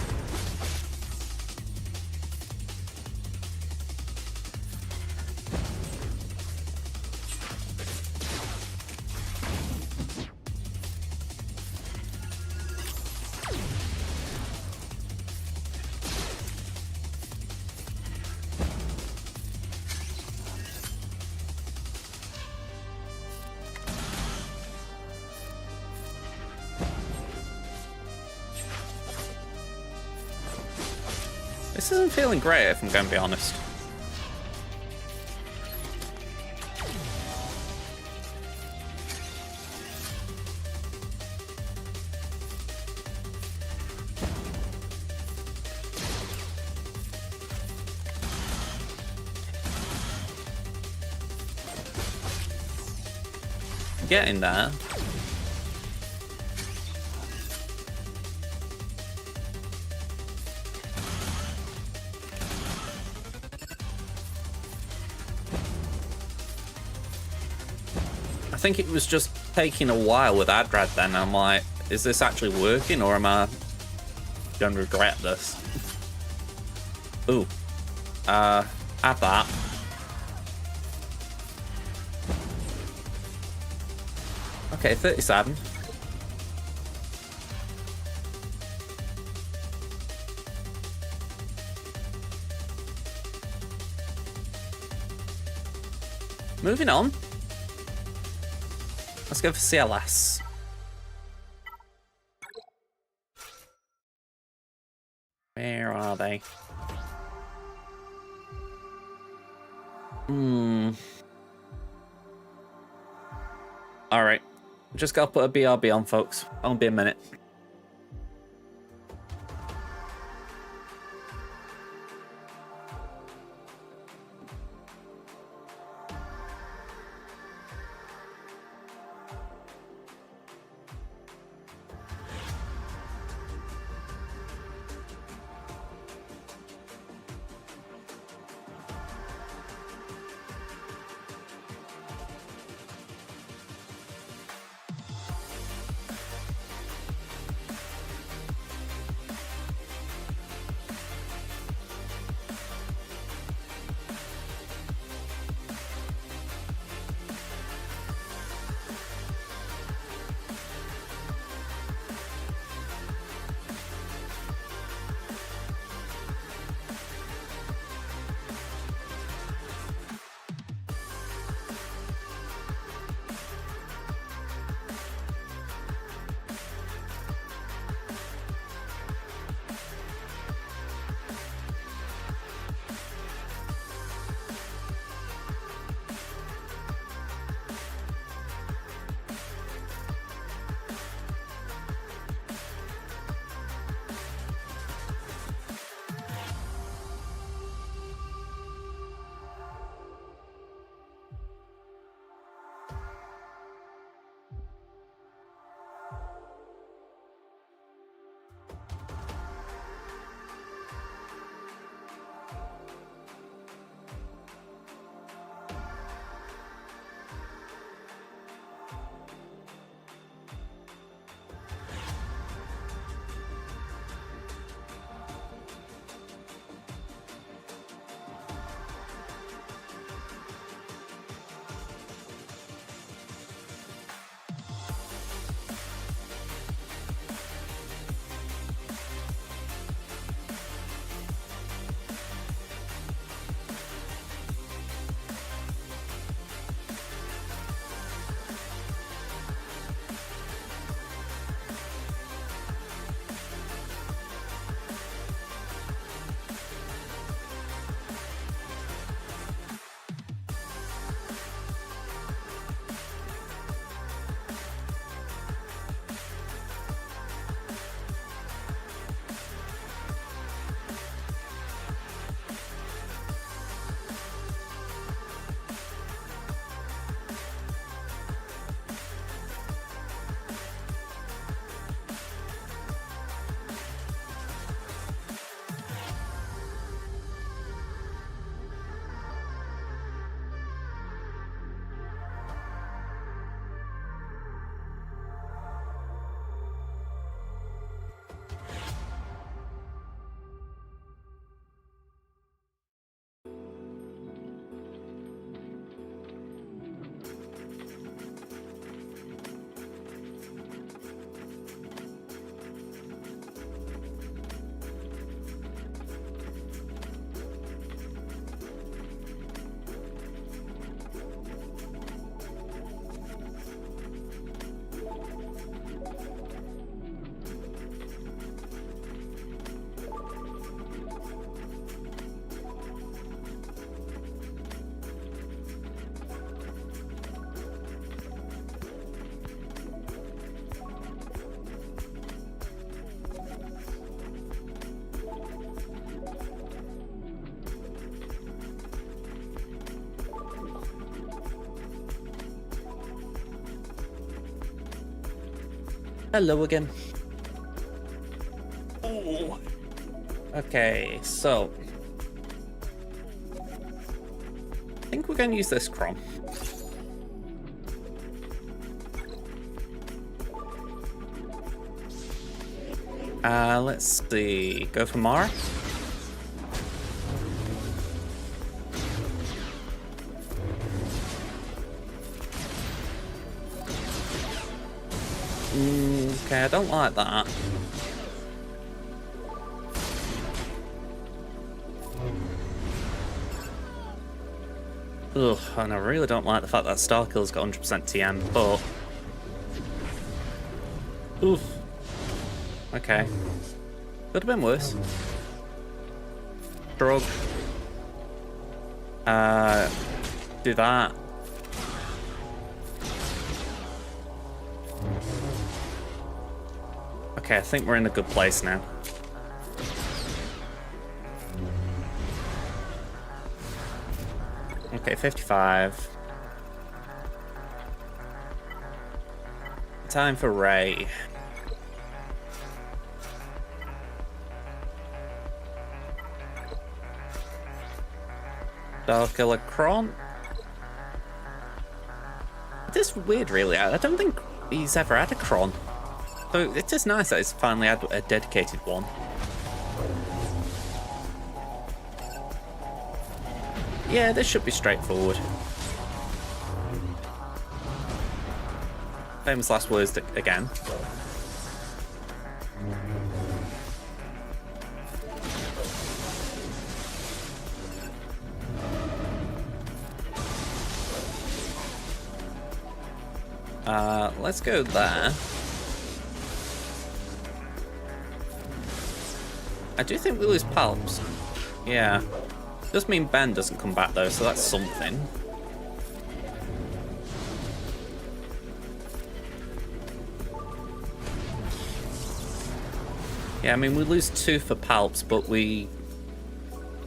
This isn't feeling great, if I'm going to be honest. Getting there. I think it was just taking a while with Adrad then. I'm like, is this actually working or am I going to regret this? Ooh. Add that. Okay, 37. Moving on. Let's go for CLS. Where are they? Alright. Just gotta put a BRB on, folks. Won't be a minute. Hello again. Ooh. Okay, so I think we're going to use this Crom. Let's see. Go for Mara. Okay, I don't like that. Ugh, and I really don't like the fact that Starkill's got 100% TM, but... Oof. Okay. Could have been worse. Shrug. Do that. Okay, I think we're in a good place now. Okay, 55. Time for Ray. Starkiller Kron. It is weird, really. I don't think he's ever had a Kron. So it's just nice that he's finally had a dedicated one. Yeah, this should be straightforward. Famous last words again. Let's go there. I do think we lose Palps. Yeah. Does mean Ben doesn't come back though, so that's something. Yeah, I mean, we lose 2 for Palps, but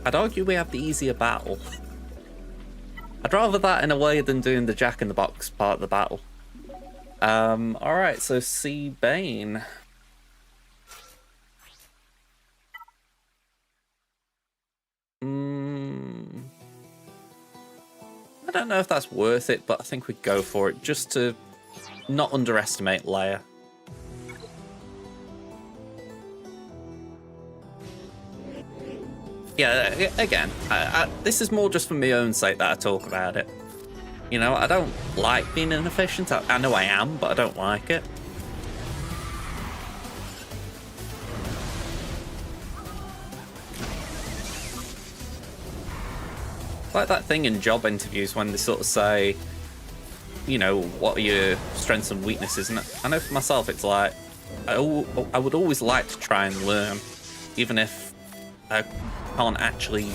I'd argue we have the easier battle. I'd rather that in a way than doing the Jack in the Box part of the battle. Alright, so C Bane. I don't know if that's worth it, but I think we'd go for it just to not underestimate Leia. Yeah, again, this is more just for my own sake that I talk about it. You know, I don't like being inefficient. I know I am, but I don't like it. Like that thing in job interviews when they sort of say, you know, what are your strengths and weaknesses? And I know for myself, it's like, I would always like to try and learn, even if I can't actually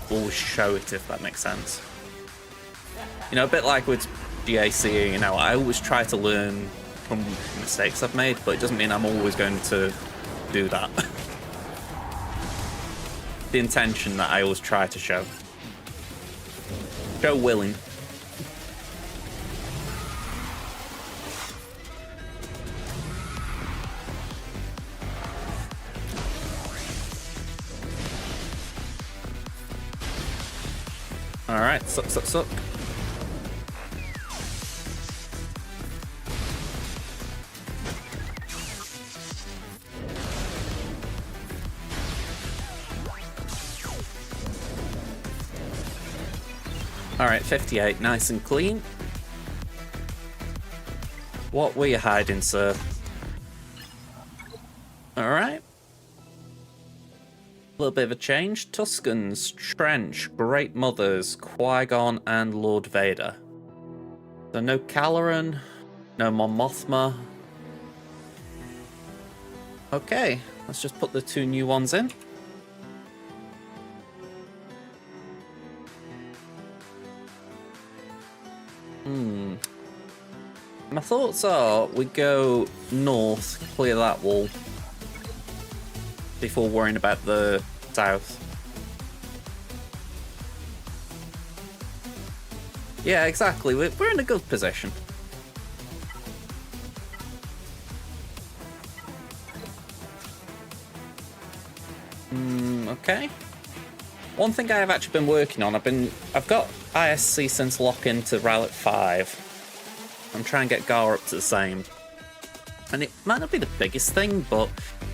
always show it, if that makes sense. You know, a bit like with GAC, you know, I always try to learn from mistakes I've made, but it doesn't mean I'm always going to do that. The intention that I always try to show. Show willing. Alright, suck. Alright, 58, nice and clean. What were you hiding, sir? Alright. A little bit of a change. Tuskens, Trench, Great Mothers, Qui-Gon, and Lord Vader. So no Caloran, no Mon Mothma. Okay, let's just put the 2 new ones in. My thoughts are we go north, clear that wall before worrying about the south. Yeah, exactly. We're in a good position. Okay. One thing I have actually been working on, I've got ISC since lock-in to Relic 5. I'm trying to get Gar up to the same. And it might not be the biggest thing, but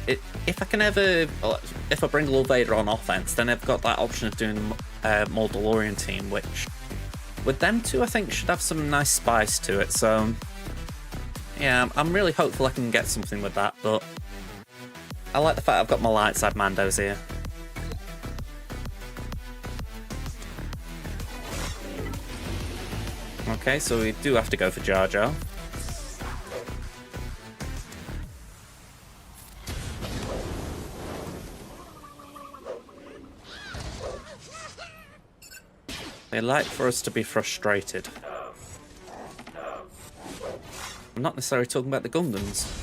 if I bring Lord Vader on offense, then I've got that option of doing a Mandalorian team, which with them two I think should have some nice spice to it. So yeah, I'm really hopeful I can get something with that, but I like the fact I've got my light side Mandos here. Okay, so we do have to go for Jar Jar. They like for us to be frustrated. I'm not necessarily talking about the Gundams.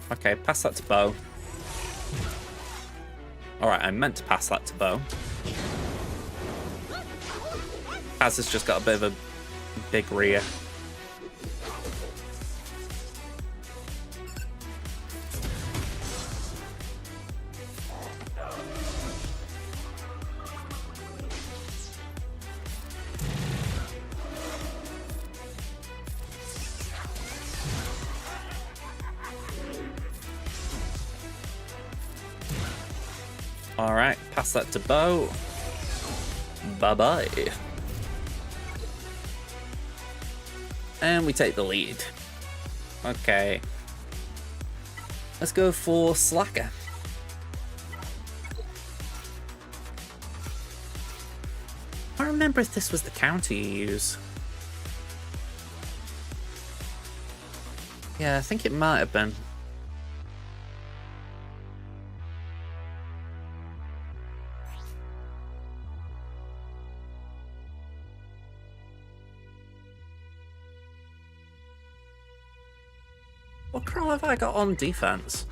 Okay, pass that to Bo. Alright, I meant to pass that to Bo. Kaz has just got a bit of a big rear. Alright, pass that to Bo. Bye-bye. And we take the lead. Okay. Let's go for Slacker. I don't remember if this was the counter you use. Yeah, I think it might have been. What Kroll have I got on defense?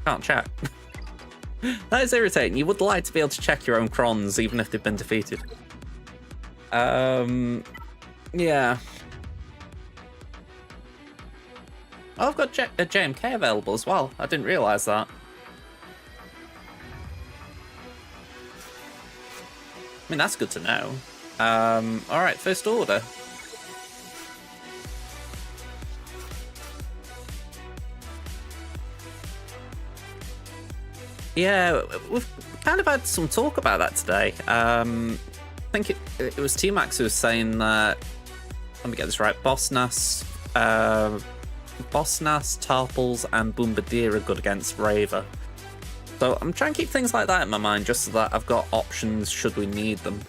Can't check. That is irritating. You would like to be able to check your own crons even if they've been defeated. Yeah. Oh, I've got a JMK available as well. I didn't realise that. I mean, that's good to know. Alright, First Order. Yeah, we've kind of had some talk about that today. I think it was T-Max who was saying that, let me get this right, Bossnass, Tarpals, and Bombardier are good against Raver. So I'm trying to keep things like that in my mind, just so that I've got options should we need them.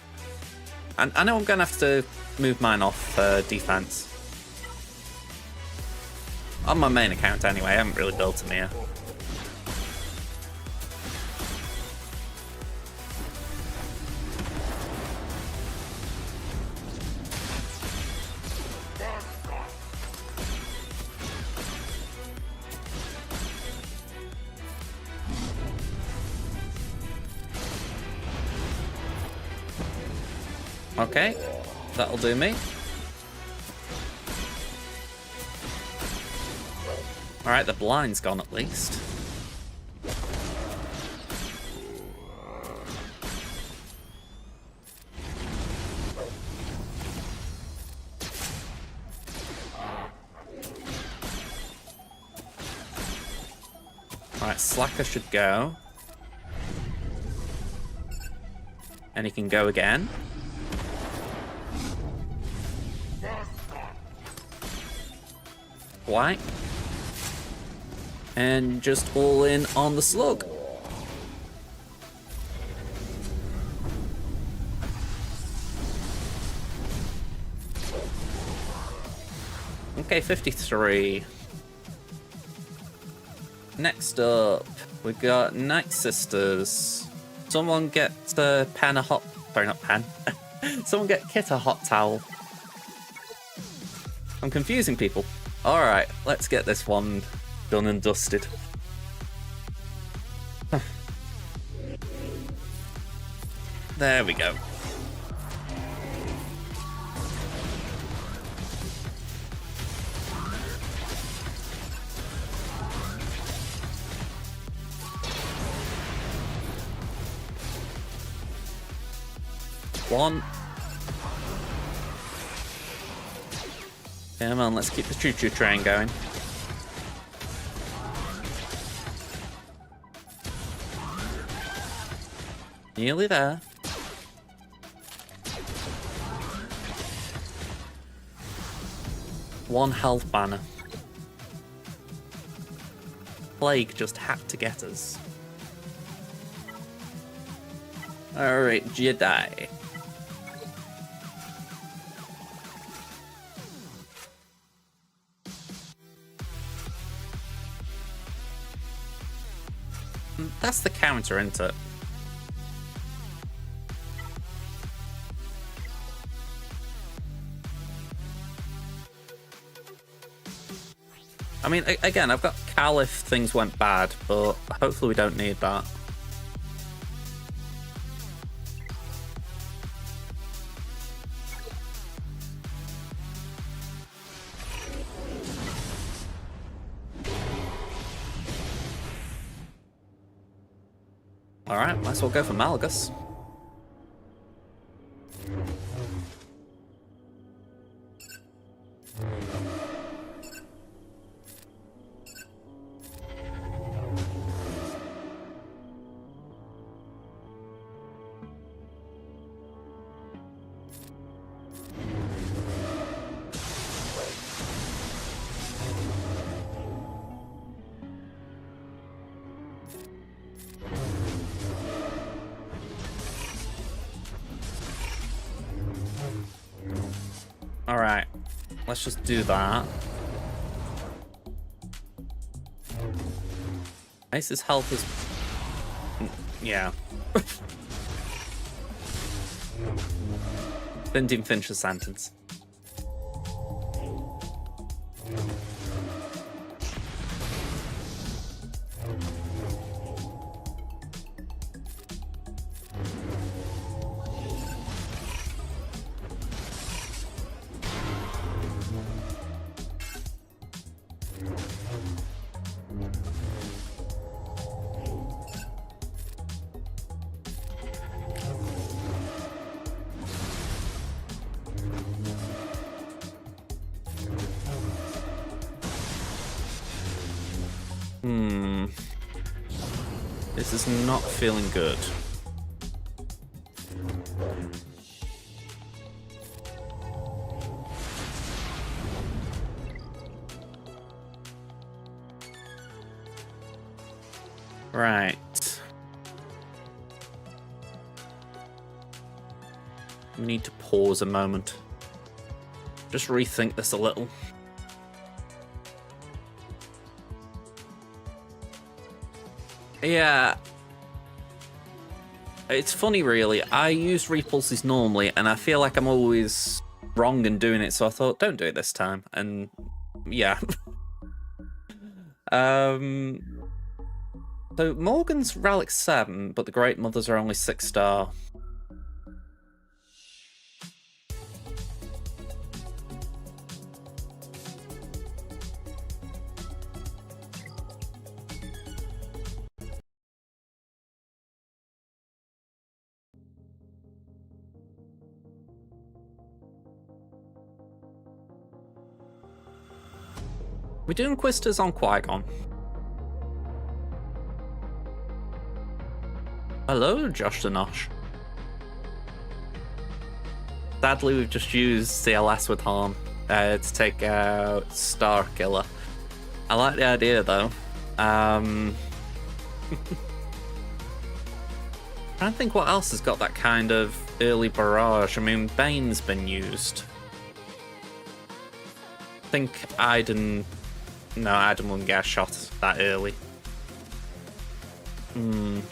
And I know I'm going to have to move mine off defense. On my main account anyway, I haven't really built them here. Okay, that'll do me. Alright, the blind's gone at least. Alright, Slacker should go. And he can go again. White. And just all in on the slug. Okay, 53. Next up, we got Night Sisters. Someone get Pen a hot... Sorry, not Pen. Someone get Kit a hot towel. I'm confusing people. Alright, let's get this one done and dusted. There we go. One. Come on, let's keep the choo-choo train going. Nearly there. One health banner. Plague just had to get us. Alright, Jedi. That's the counter, isn't it? I mean, again, I've got Cal if things went bad, but hopefully we don't need that. Alright, might as well go for Malgus. Alright, let's just do that. Ace's health is... yeah. Didn't even finish the sentence. This is not feeling good. Right. We need to pause a moment. Just rethink this a little. Yeah. It's funny, really. I use repulses normally, and I feel like I'm always wrong in doing it, so I thought, don't do it this time. And, yeah. So, Morgan's Relic 7, but the Great Mothers are only 6-star. We're doing Quisters on Qui-Gon. Hello, Josh the Nosh. Sadly, we've just used CLS with harm to take out Starkiller. I like the idea, though. Trying to think what else has got that kind of early barrage. I mean, Bane's been used. I think Iden... No, Iden wouldn't get a shot that early. I'm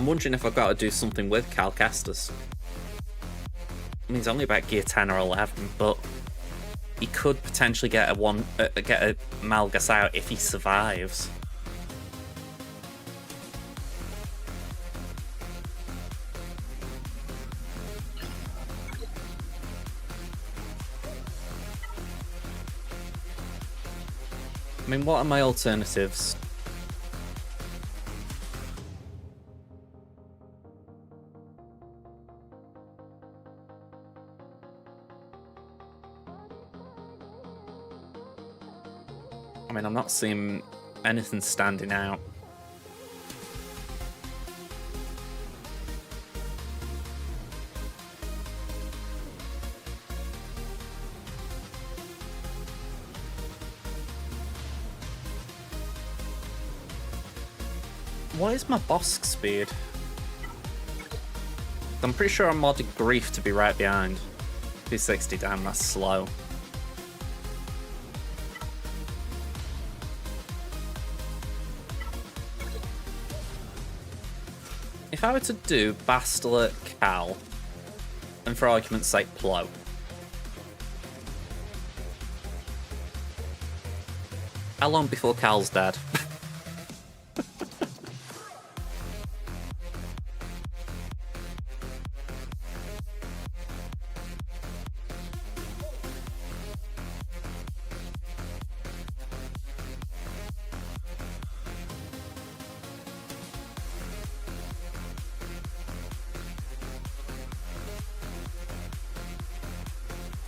wondering if I've got to do something with Calcastus. I mean, he's only about gear 10 or 11, but he could potentially get a Malgus out if he survives. I mean, what are my alternatives? I mean, I'm not seeing anything standing out. What is my Bosk speed? I'm pretty sure I'm modded Grief to be right behind. 260, damn, that's slow. If I were to do Bastila, Cal, and for argument's sake, Plo. How long before Cal's dead?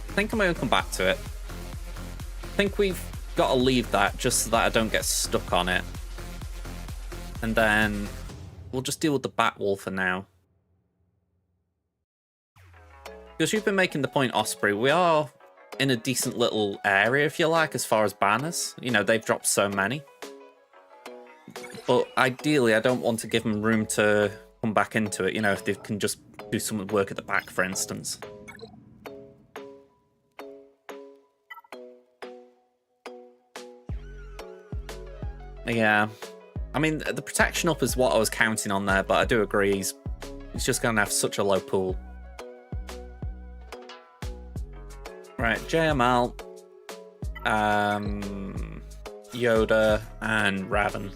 I think I'm going to come back to it. I think we've got to leave that just so that I don't get stuck on it. And then we'll just deal with the Bat Wall for now. Because you've been making the point, Osprey, we are in a decent little area, if you like, as far as banners. You know, they've dropped so many. But ideally, I don't want to give them room to come back into it, you know, if they can just do some work at the back, for instance. Yeah, I mean, the protection up is what I was counting on there, but I do agree he's just going to have such a low pool. Right, JML, Yoda, and Raven.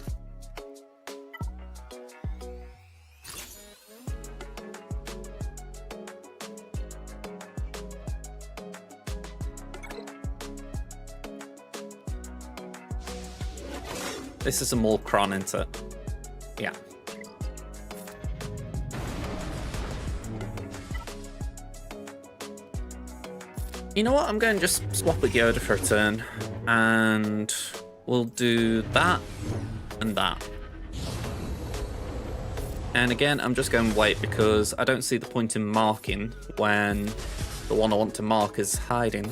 This is a Mulcron, isn't it? Yeah. You know what? I'm going to just swap with Yoda for a turn. And we'll do that and that. And again, I'm just going to wait because I don't see the point in marking when the one I want to mark is hiding.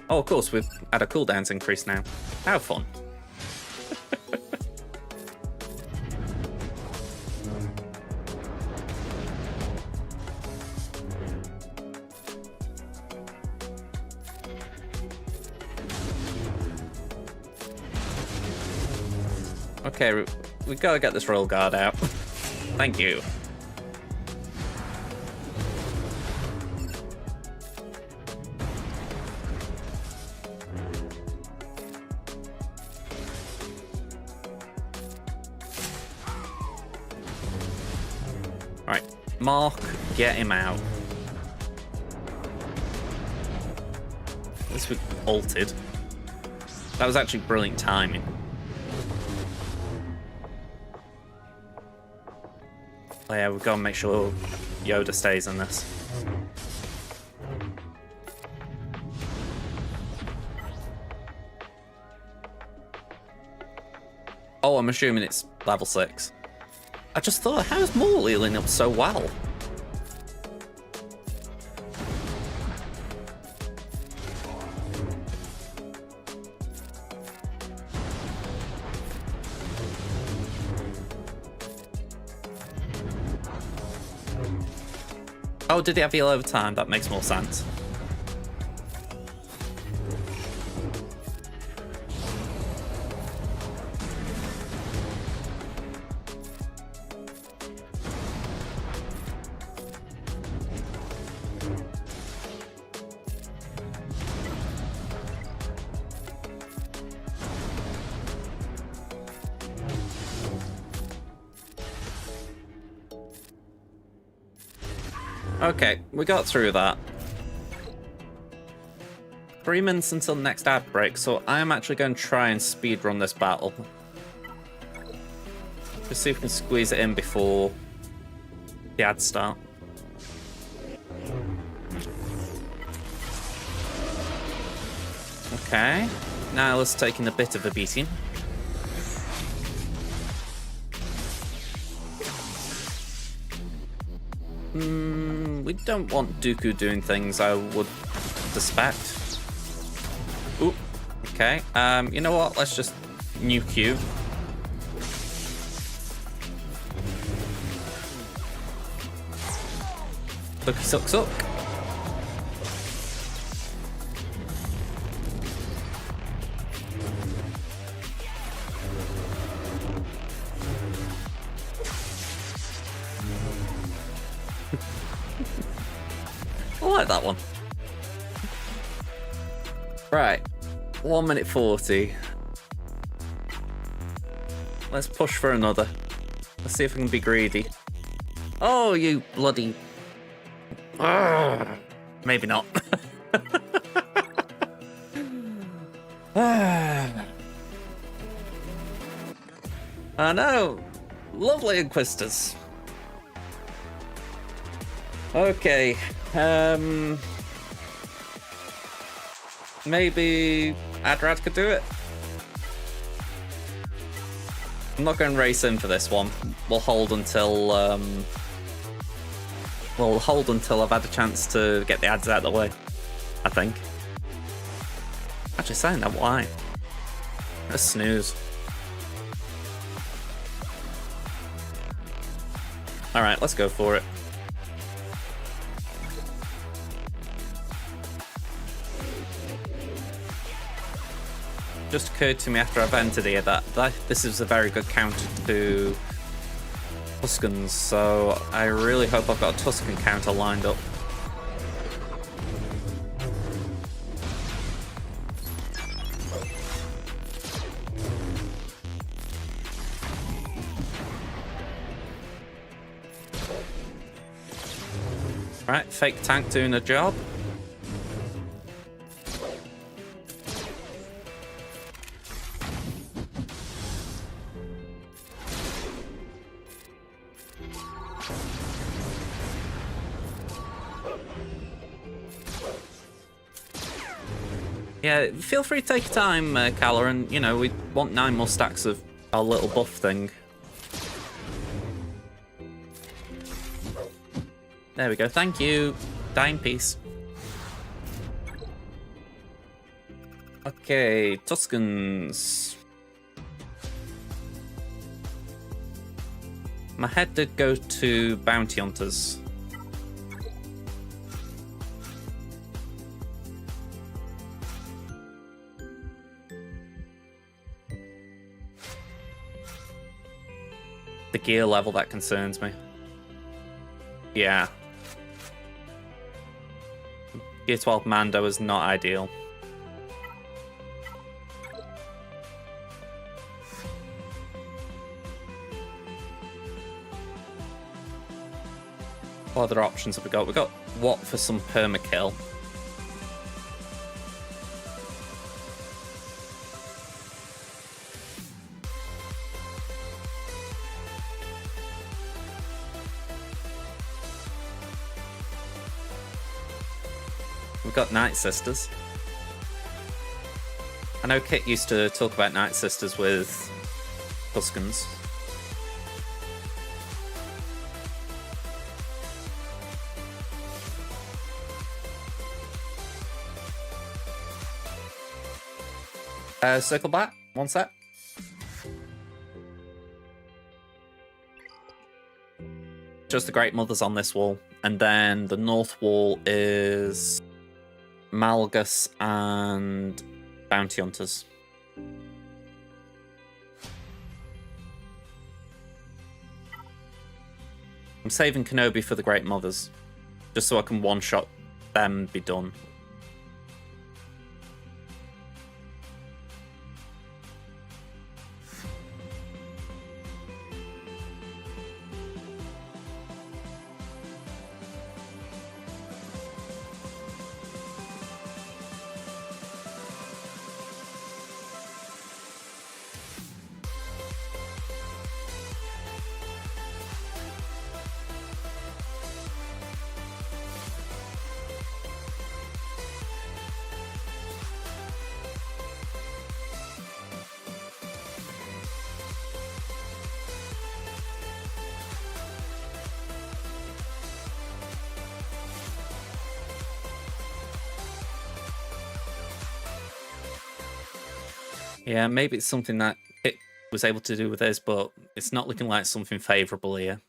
Oh, of course, we've had a cooldowns increase now. How fun. Okay, we gotta get this Royal Guard out. Thank you. Alright, Mark, get him out. This was altered. That was actually brilliant timing. Oh yeah, we've got to make sure Yoda stays in this. Oh, I'm assuming it's level 6. I just thought, how's Maul healing up so well? Oh, did he have heal over time? That makes more sense. Okay, we got through that. 3 minutes until the next ad break, so I am actually going to try and speedrun this battle. Just see if we can squeeze it in before the ads start. Okay, now let's take in a bit of a beating. We don't want Dooku doing things, I would suspect. Ooh, okay. You know what? Let's just nuke you. Sucky suck suck. I like that one. Right. 1 minute 40. Let's push for another. Let's see if we can be greedy. Oh, you bloody... Maybe not. I know. Lovely Inquisitors. Okay. Maybe Adrad could do it. I'm not going to race in for this one. We'll hold until I've had a chance to get the ads out of the way, I think. Actually, saying that, why? A snooze. Alright, let's go for it. Just occurred to me after I've entered here that this is a very good counter to Tuskens, so I really hope I've got a Tusken counter lined up. Right, fake tank doing a job. Yeah, feel free to take your time, Caloran. You know, we want 9 more stacks of our little buff thing. There we go, thank you. Die in peace. Okay, Tuskens. My head did go to Bounty Hunters. The gear level that concerns me. Yeah. Gear 12 Mando is not ideal. What other options have we got? We've got Wat for some permakill. We've got Night Sisters. I know Kit used to talk about Night Sisters with Tuskens. Circle back, one sec. Just the Great Mothers on this wall, and then the north wall is Malgus and Bounty Hunters. I'm saving Kenobi for the Great Mothers, just so I can one-shot them, be done. Yeah, maybe it's something that it was able to do with this, but it's not looking like something favourable here.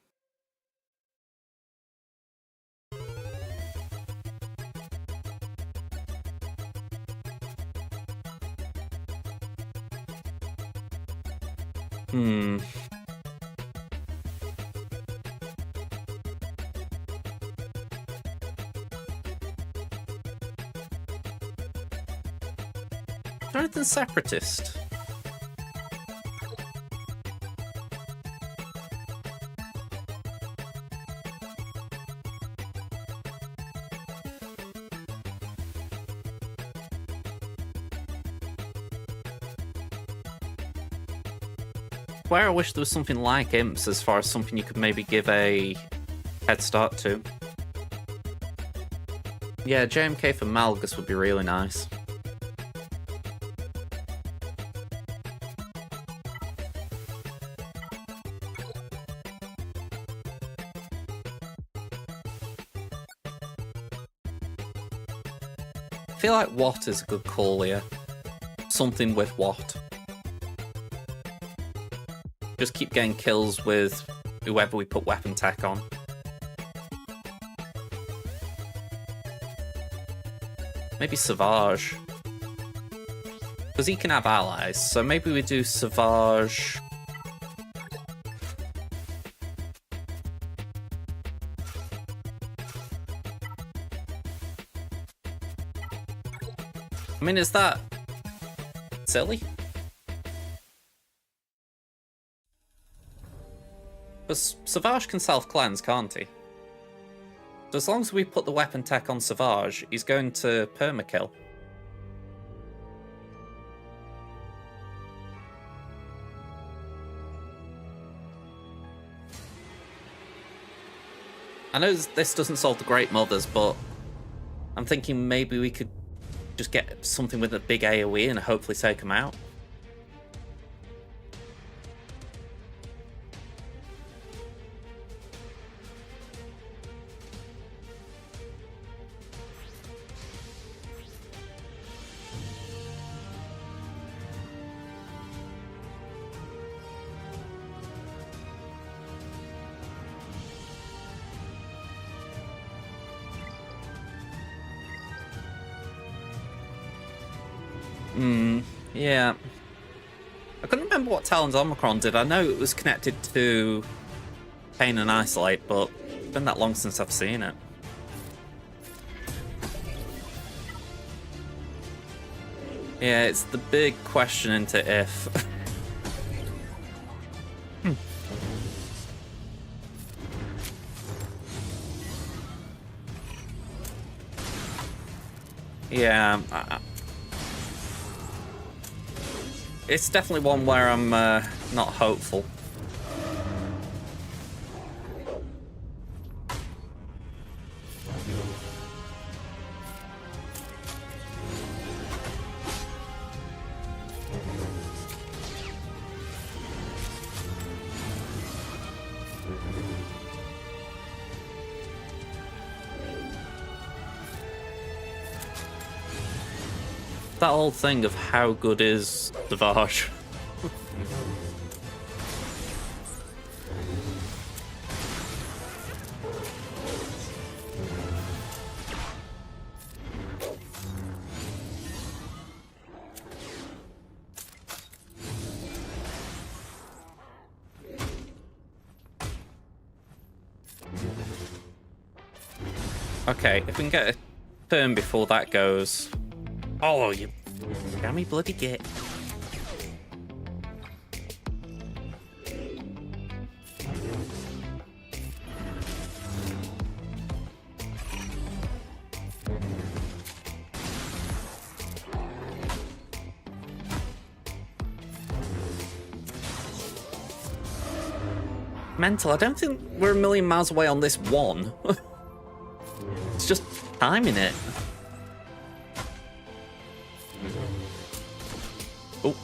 Hmm. Jonathan Separatist. Where I wish there was something like Imps as far as something you could maybe give a head start to. Yeah, JMK for Malgus would be really nice. I feel like Watt is a good call here. Something with Watt. Just keep getting kills with whoever we put weapon tech on. Maybe Savage. Because he can have allies, so maybe we do Savage. I mean, is that silly? Because Savage can self-cleanse, can't he? So as long as we put the weapon tech on Savage, he's going to permakill. I know this doesn't solve the Great Mothers, but I'm thinking maybe we could just get something with a big AoE and hopefully take them out. Yeah. I couldn't remember what Talon's Omicron did. I know it was connected to Pain and Isolate, but it's been that long since I've seen it. Yeah, it's the big question into if. Yeah, it's definitely one where I'm not hopeful. That old thing of how good is Savage. Okay, if we can get a turn before that goes. Oh, you dammy bloody git. Mental, I don't think we're a million miles away on this one. It's just timing it. Oh.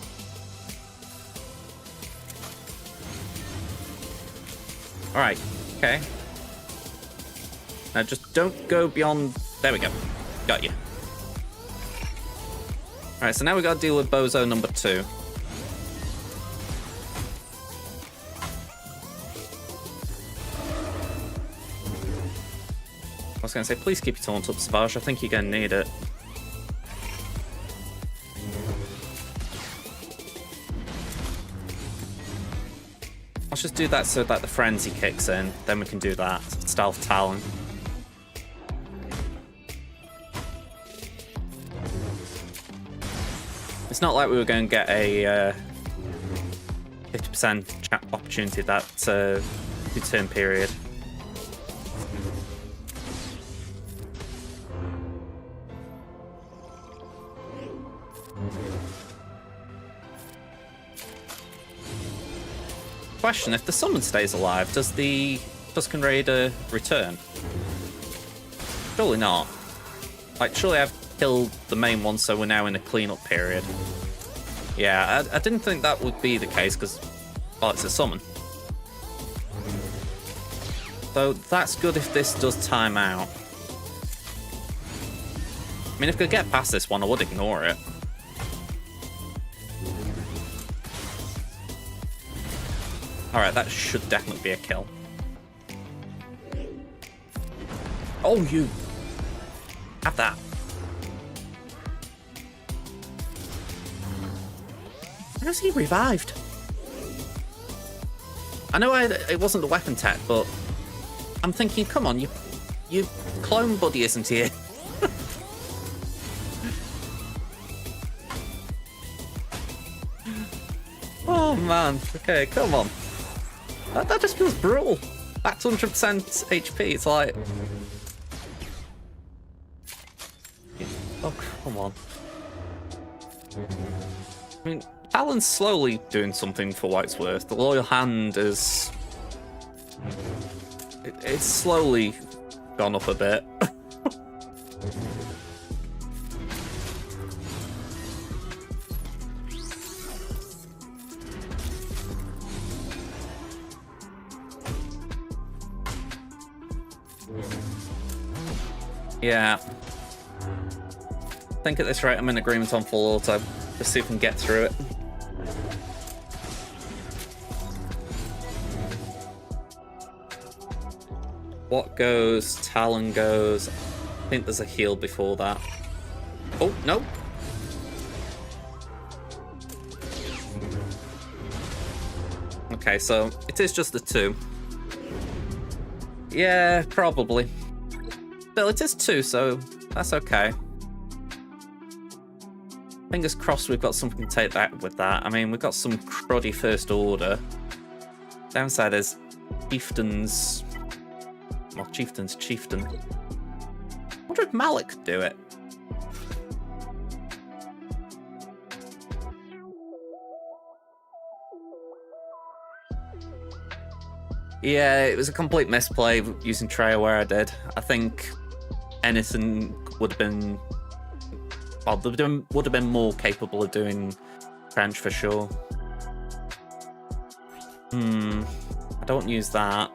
Alright, okay. Now just don't go beyond... There we go. Got you. Alright, so now we gotta deal with Bozo number 2. was going to say, please keep your taunt up, Savage. I think you're going to need it. Let's just do that so that the frenzy kicks in. Then we can do that. Stealth Talon. It's not like we were going to get a 50% opportunity that 2-turn period. Question, if the summon stays alive, does the Tusken Raider return? Surely not. Like, surely I've killed the main one, so we're now in a cleanup period. Yeah, I didn't think that would be the case, because, well, it's a summon. So that's good if this does time out. I mean, if I could get past this one, I would ignore it. Alright, that should definitely be a kill. Oh, you! Have that. How's he revived? I know it wasn't the weapon tech, but I'm thinking, come on, you clone buddy isn't here. Oh man, okay, come on. That just feels brutal. Back to 100% HP, it's like... Oh, come on. I mean, Talon's slowly doing something for what it's worth. The Loyal Hand is... It's slowly gone up a bit. Yeah. I think at this rate I'm in agreement on full auto. Just see if we can get through it. What goes? Talon goes. I think there's a heal before that. Oh, no. Okay, so it is just the 2. Yeah, probably. Still, it is 2, so that's okay. Fingers crossed we've got something to take that with that. I mean, we've got some cruddy First Order. Downside is Chieftains... Well, Chieftain's Chieftain. I wonder if Malak could do it. Yeah, it was a complete misplay using Traya where I did. I think anything would have been... Well, would have been more capable of doing trench for sure. I don't use that.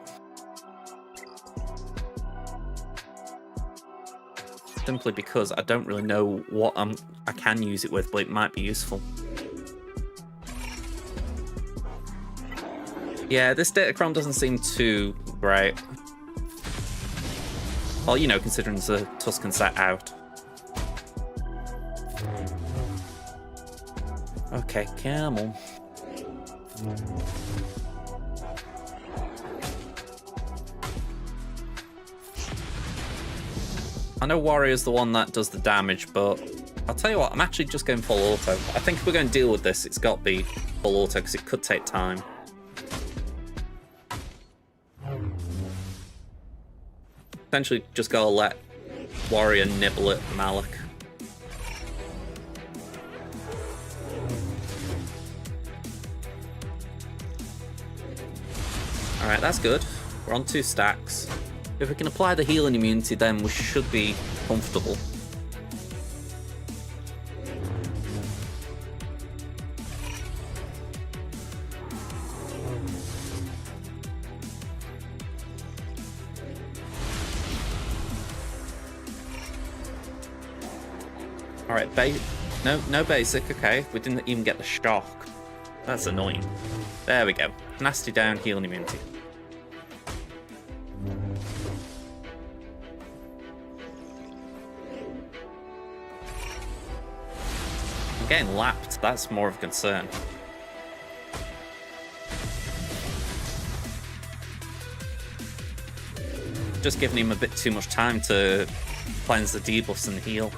Simply because I don't really know what I can use it with, but it might be useful. Yeah, this Datacron doesn't seem too great. Well, you know, considering there's a Tusken set out. Okay, camel. I know Warrior's the one that does the damage, but I'll tell you what, I'm actually just going full auto. I think if we're going to deal with this, it's got to be full auto, because it could take time. Essentially, just gotta let Warrior nibble at Malak. Alright, that's good. We're on 2 stacks. If we can apply the healing immunity, then we should be comfortable. Alright, no basic, okay. We didn't even get the shock. That's annoying. There we go. Nasty down, healing immunity. I'm getting lapped. That's more of a concern. Just giving him a bit too much time to cleanse the debuffs and heal.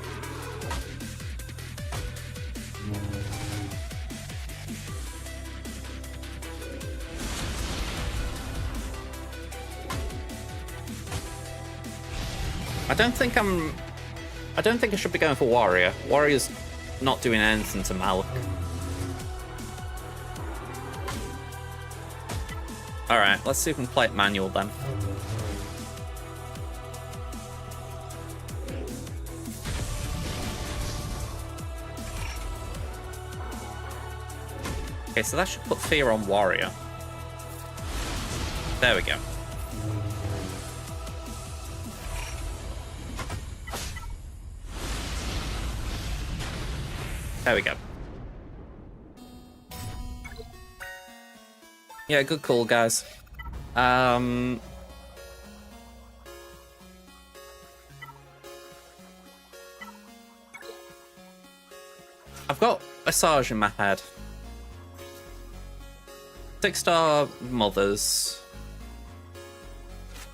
I don't think I should be going for Warrior. Warrior's not doing anything to Malik. Alright, let's see if we can play it manual then. Okay, so that should put fear on Warrior. There we go. There we go. Yeah, good call, guys. I've got Asajj in my head. 6-star mothers.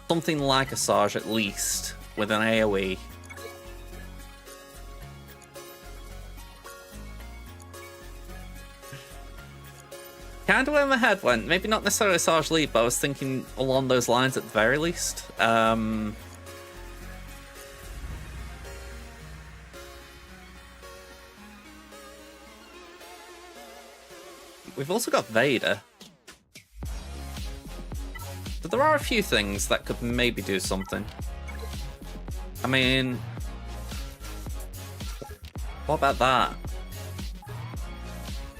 Something like Asajj at least, with an AoE. Kind of where my head went. Maybe not necessarily Asajj lead, but I was thinking along those lines at the very least. We've also got Vader. But there are a few things that could maybe do something. I mean, what about that?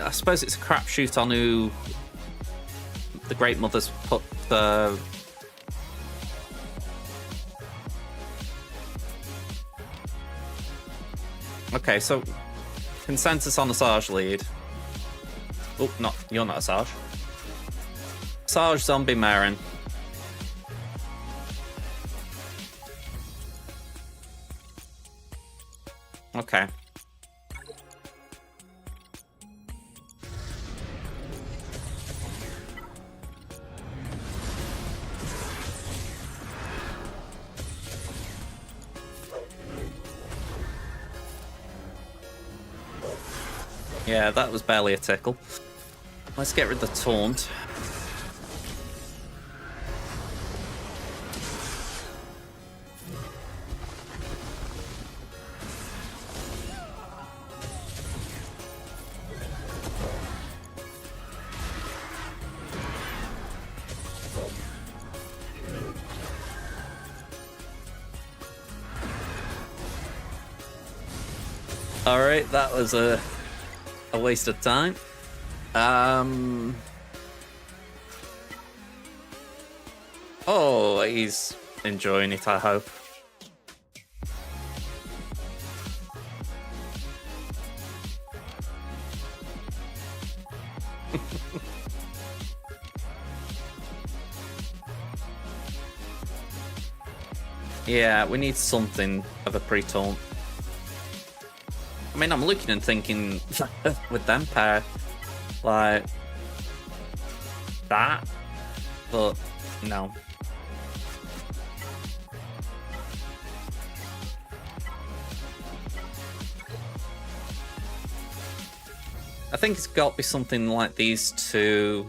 I suppose it's a crapshoot on who the Great Mothers put the... Okay, so consensus on Asajj lead. Oh, you're not Asajj. Asajj, Zombie, Merrin. Okay. Yeah, that was barely a tickle. Let's get rid of the taunt. Alright, that was a waste of time. Oh, he's enjoying it, I hope. Yeah, we need something of a pre-taunt. I mean, I'm looking and thinking with them pair, like that, but no. I think it's got to be something like these two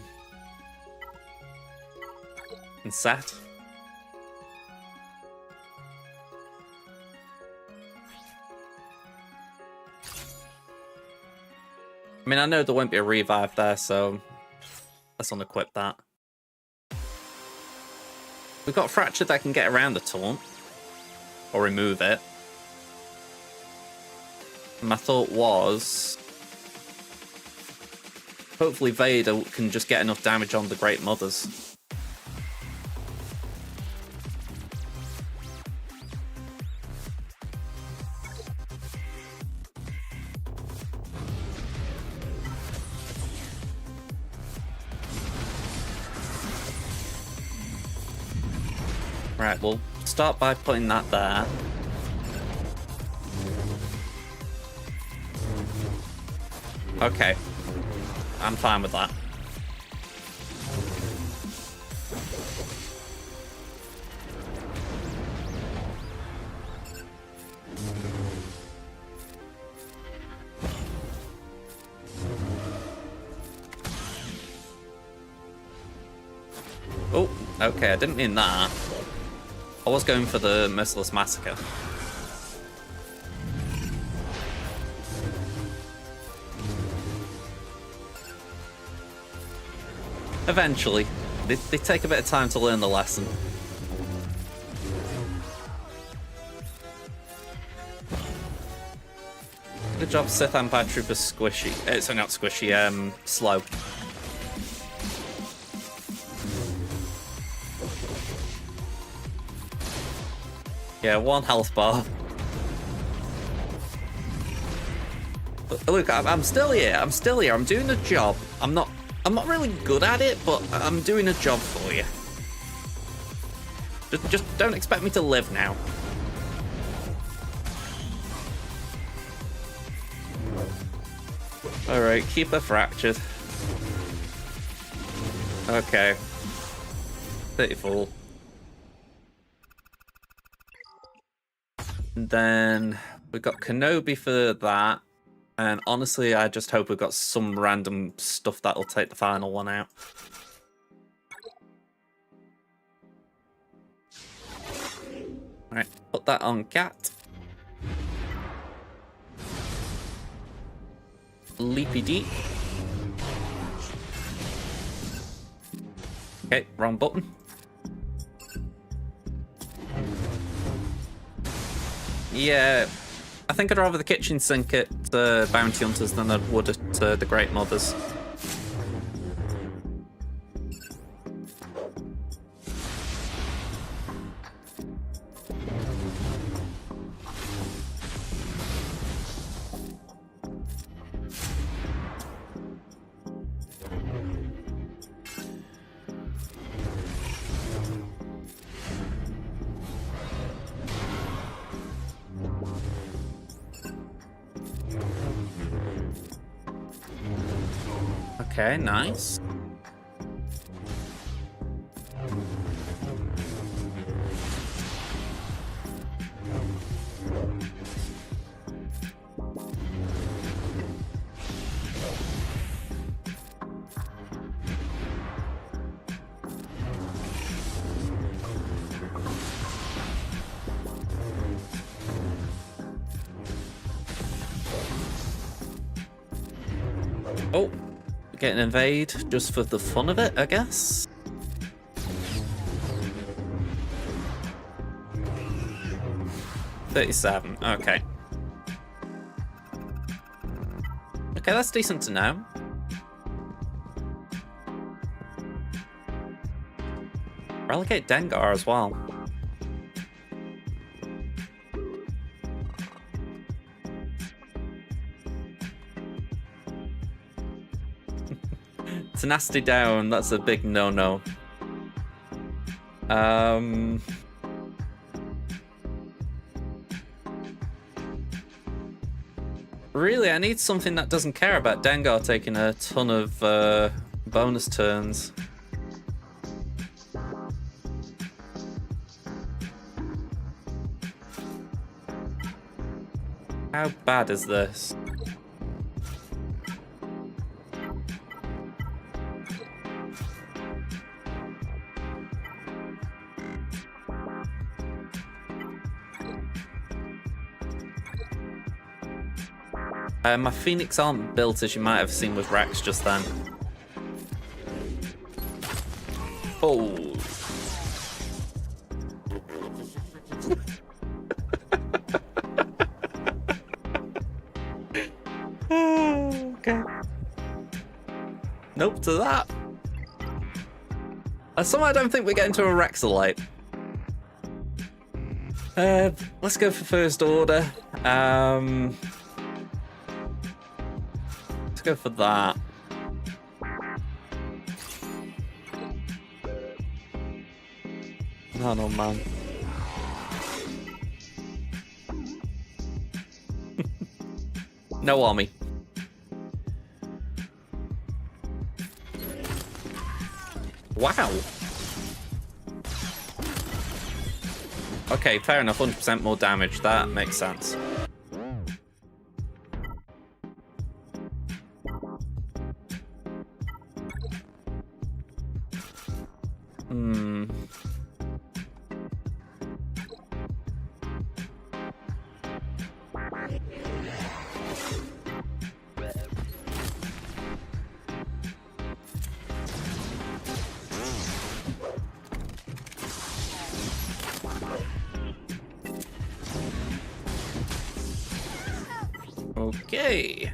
in set. I mean, I know there won't be a revive there, so let's unequip that. We've got Fracture that can get around the taunt, or remove it. And my thought was, hopefully Vader can just get enough damage on the Great Mothers. Right, we'll start by putting that there. Okay. I'm fine with that. Oh, okay, I didn't mean that. I was going for the Merciless Massacre. Eventually. They take a bit of time to learn the lesson. Good job, Sith and Bad Trooper squishy. Sorry, not squishy, slow. Yeah, 1 health bar. Look, I'm still here. I'm still here. I'm doing a job. I'm not really good at it, but I'm doing a job for you. Just don't expect me to live now. Alright, keep her fractured. Okay. Pitiful. And then we've got Kenobi for that. And honestly, I just hope we've got some random stuff that'll take the final one out. Alright, put that on Cat. Leapy Deep. Okay, wrong button. Yeah, I think I'd rather the kitchen sink at Bounty Hunters than I would at the Great Mothers. Okay, nice. Oh. Get an invade just for the fun of it, I guess. $37, okay. Okay, that's decent to know. Relegate Dengar as well. Tenacity down, that's a big no-no. Really, I need something that doesn't care about Dengar taking a ton of bonus turns. How bad is this? My Phoenix aren't built as you might have seen with Rex just then. Oh. Okay. Nope to that. Somehow I don't think we're getting to a Rexolite. Let's go for First Order. Go for that. Oh no, man. No army. Wow. Okay, fair enough. 100% more damage. That makes sense. Okay.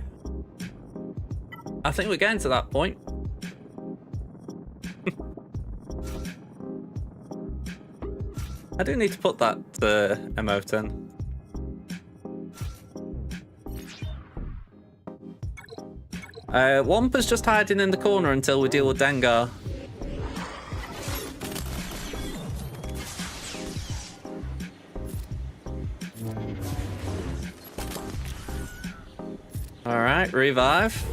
I think we're getting to that point. I do need to put that emote in. Wampa's just hiding in the corner until we deal with Dengar. Alright, revive.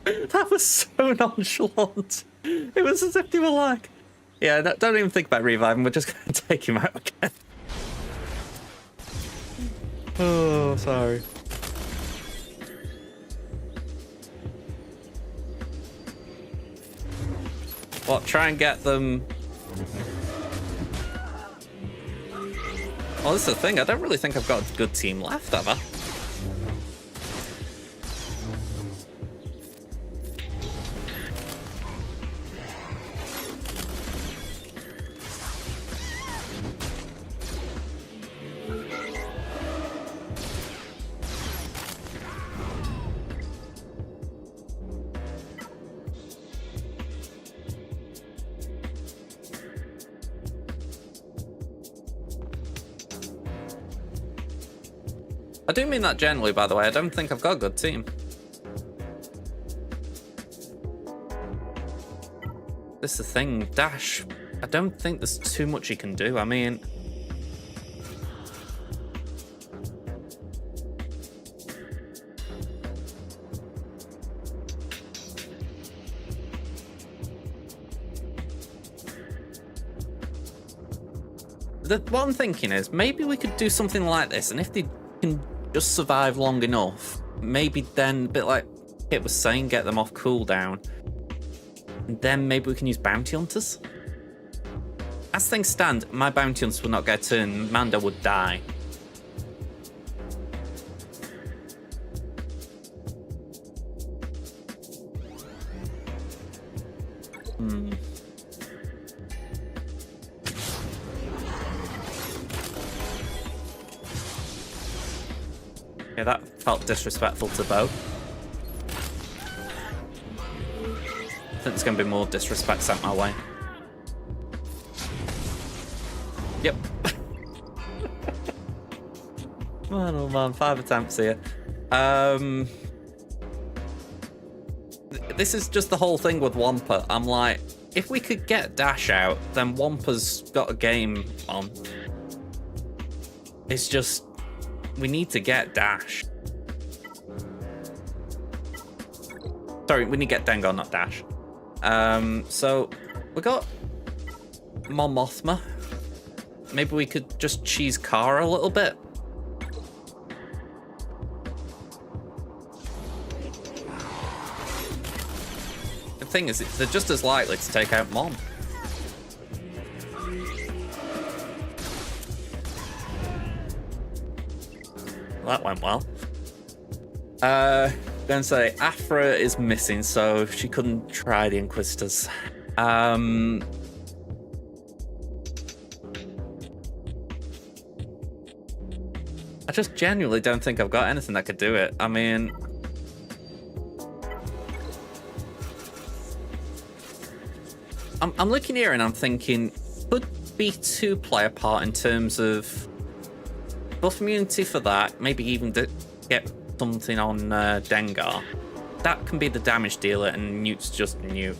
That was so nonchalant. It was as if they were like, yeah, don't even think about reviving, we're just going to take him out again. Oh, sorry. What, try and get them... Well, this is the thing, I don't really think I've got a good team left, have I? I do mean that generally, by the way. I don't think I've got a good team. This is the thing, Dash. I don't think there's too much he can do. I mean... What I'm thinking is, maybe we could do something like this, and if they can just survive long enough, maybe then, a bit like Kit was saying, get them off cooldown. And then maybe we can use bounty hunters. As things stand, my bounty hunters will not get a turn. Mando would die. Yeah, that felt disrespectful to Bo. I think there's going to be more disrespect sent my way. Yep. Man, oh man, 5 attempts here. This is just the whole thing with Wampa. I'm like, if we could get Dash out, then Wampa's got a game on. It's just, we need to get Dash. Sorry, we need to get Dengar, not Dash. So we got Mon Mothma. Maybe we could just cheese Kara a little bit. The thing is, they're just as likely to take out Mon. Well, that went well. Gonna say Aphra is missing, so she couldn't try the Inquisitors. I just genuinely don't think I've got anything that could do it. I mean, I'm looking here and I'm thinking, could B2 play a part in terms of buff immunity for that? Maybe even get something on Dengar. That can be the damage dealer, and Newt's just Newt.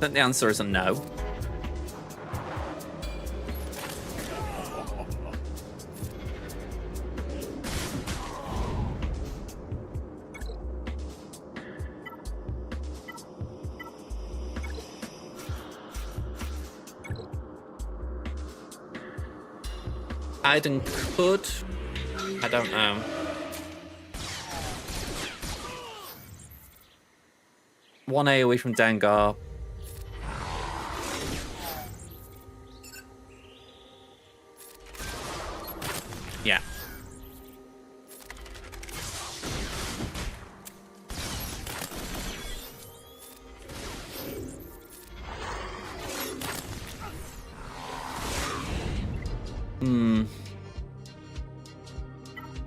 think the answer is a no. Aiden could. I don't know. One AoE from Dengar. Yeah.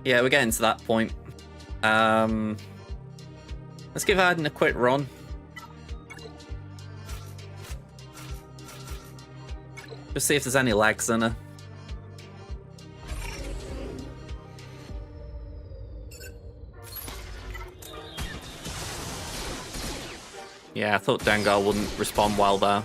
Yeah, we're getting to that point. Let's give Aiden a quick run. Just see if there's any lags in her. Yeah, I thought Dengar wouldn't respond well there.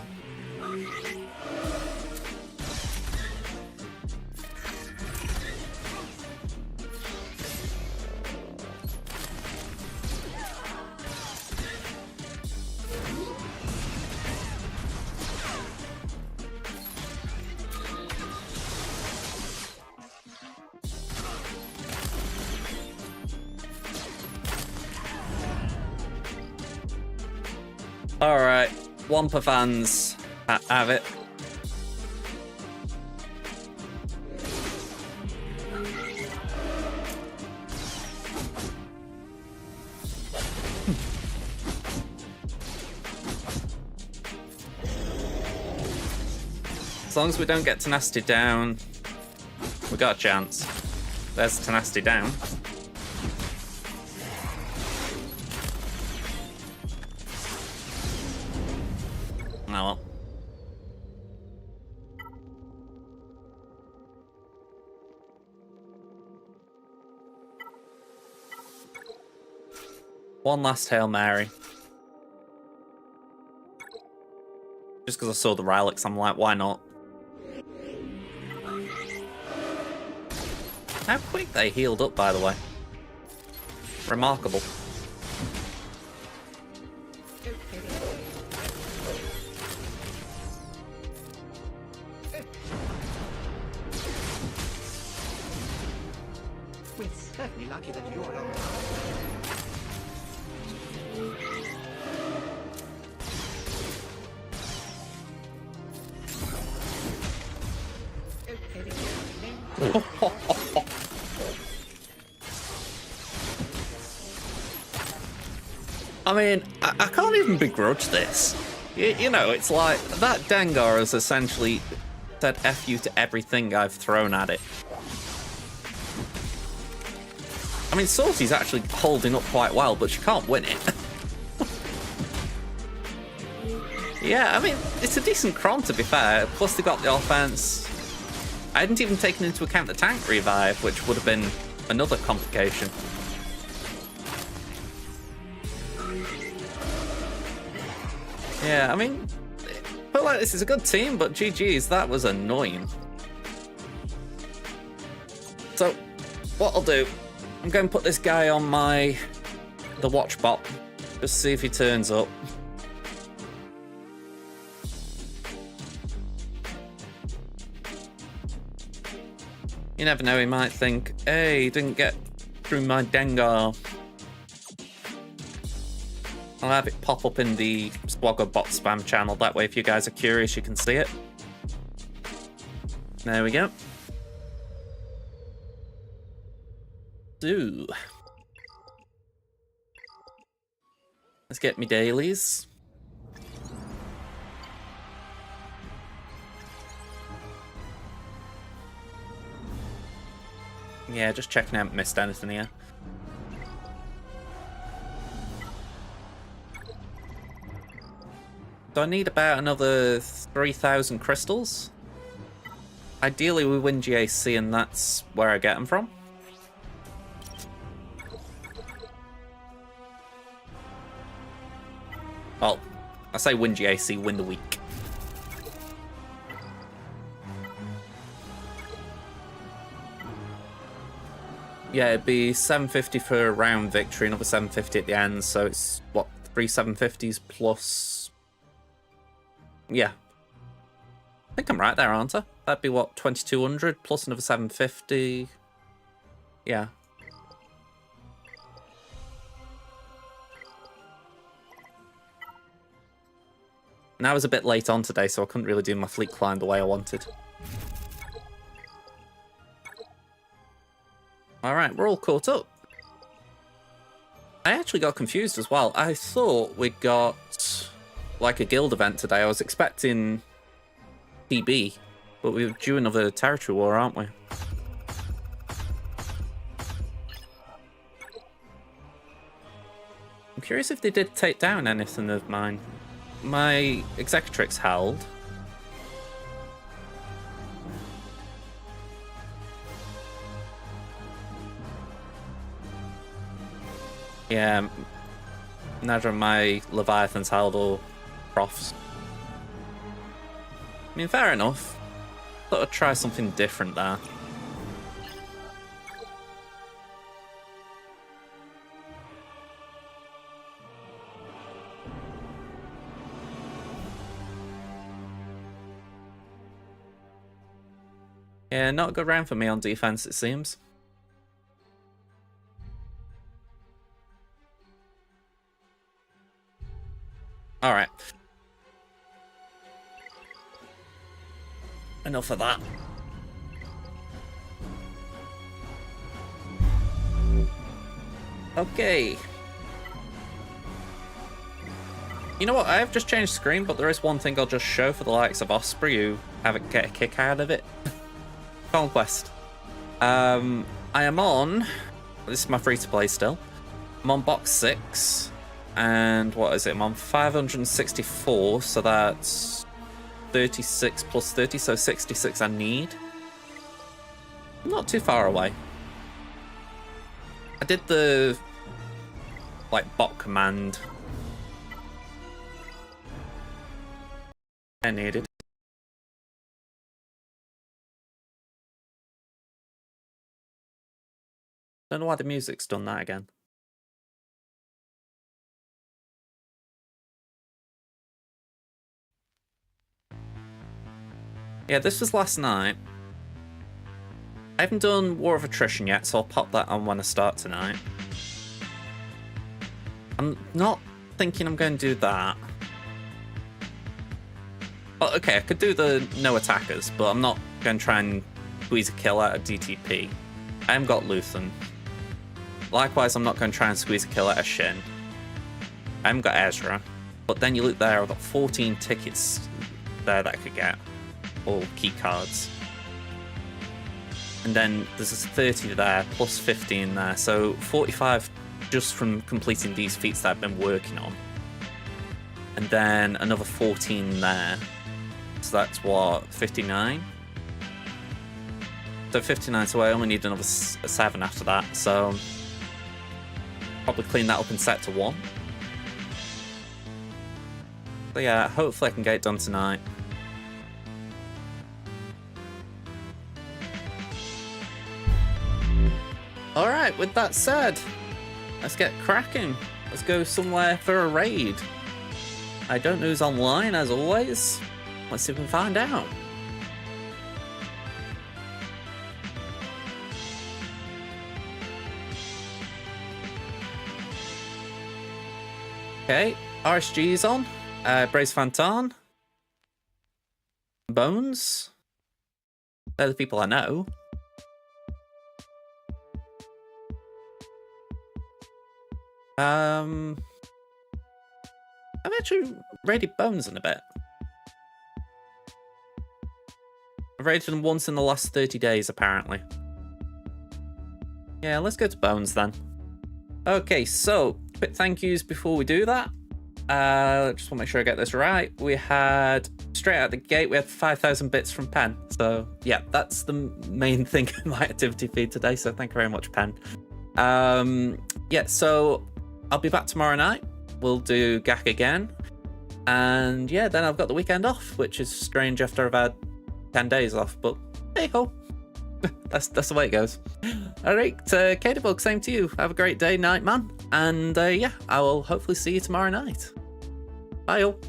Alright, Wampa fans have it. As long as we don't get Tenacity down, we got a chance. There's Tenacity down. Oh well. One last Hail Mary. Just because I saw the relics, I'm like, why not? How quick they healed up, by the way. Remarkable. We're certainly lucky that you're along. I mean, I can't even begrudge this. You know, it's like, that Dengar has essentially said F you to everything I've thrown at it. I mean, Salty's actually holding up quite well, but she can't win it. Yeah, I mean, it's a decent Cron, to be fair. Plus, they got the offense. I hadn't even taken into account the tank revive, which would have been another complication. Yeah, I mean, I feel like this is a good team, but GG's, that was annoying. So, what I'll do, I'm going to put this guy on the watch bot, just see if he turns up. You never know, he might think, hey, he didn't get through my Dengar. I'll have it pop up in the Swagger bot spam channel, that way if you guys are curious you can see it. There we go. So, let's get me dailies. Yeah, just checking I haven't missed anything here. So I need about another 3,000 crystals. Ideally we win GAC and that's where I get them from. Well, I say win GAC, win the week. Yeah, it'd be 750 for a round victory, another 750 at the end, so it's, what, 3 750s plus... Yeah. I think I'm right there, aren't I? That'd be, what, 2200 plus another 750... Yeah. And I was a bit late on today, so I couldn't really do my fleet climb the way I wanted. Alright, we're all caught up. I actually got confused as well. I thought we got like a guild event today. I was expecting PB, but we're due another territory war, aren't we? I'm curious if they did take down anything of mine. My Executrix held. Yeah, neither of my Leviathans held or Profs. I mean, fair enough. Thought I'd try something different there. Yeah, not a good round for me on defense, it seems. Alright. Enough of that. Okay. You know what? I have just changed screen, but there is one thing I'll just show for the likes of Osprey who haven't get a kick out of it. Conquest. I am on... This is my free-to-play still. I'm on box 6. And what is it? I'm on 564, so that's 36 plus 30, so 66 I need. Not too far away. I did the like bot command I needed. Don't know why the music's done that again. Yeah, this was last night. I haven't done War of Attrition yet, so I'll pop that on when I start tonight. I'm not thinking I'm going to do that. Well, okay, I could do the no attackers, but I'm not going to try and squeeze a kill out of DTP. I haven't got Luthen. Likewise, I'm not going to try and squeeze a kill out of Shin. I haven't got Ezra. But then you look there, I've got 14 tickets there that I could get. Or key cards. And then there's a 30 there, plus 15 there. So 45 just from completing these feats that I've been working on. And then another 14 there. So that's what, 59? So 59, so I only need another 7 after that. So probably clean that up and set to 1. So yeah, hopefully I can get it done tonight. Alright, with that said, let's get cracking. Let's go somewhere for a raid. I don't know who's online, as always. Let's see if we can find out. Okay, RSG's on. Brace Fantan. Bones. They're the people I know. I've actually raided Bones in a bit. I've raided them once in the last 30 days, apparently. Yeah, let's go to Bones then. Okay, so, quick thank yous before we do that. Just want to make sure I get this right. We had, straight out the gate, we had 5,000 bits from Pen. So, yeah, that's the main thing in my activity feed today, so thank you very much, Pen. Yeah, so I'll be back tomorrow night. We'll do GAC again. And yeah, then I've got the weekend off, which is strange after I've had 10 days off, but there you go. That's the way it goes. All right, Kadebug, same to you. Have a great day, night, man. And yeah, I will hopefully see you tomorrow night. Bye, all.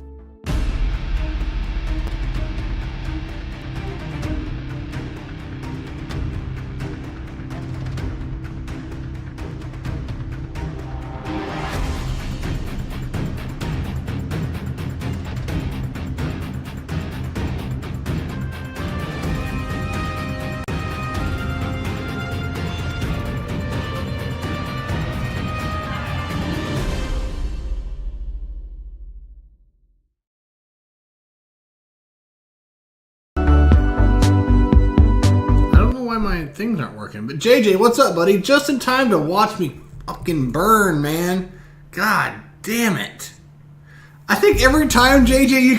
My things aren't working. But JJ, what's up, buddy? Just in time to watch me fucking burn, man. God damn it. I think every time, JJ, you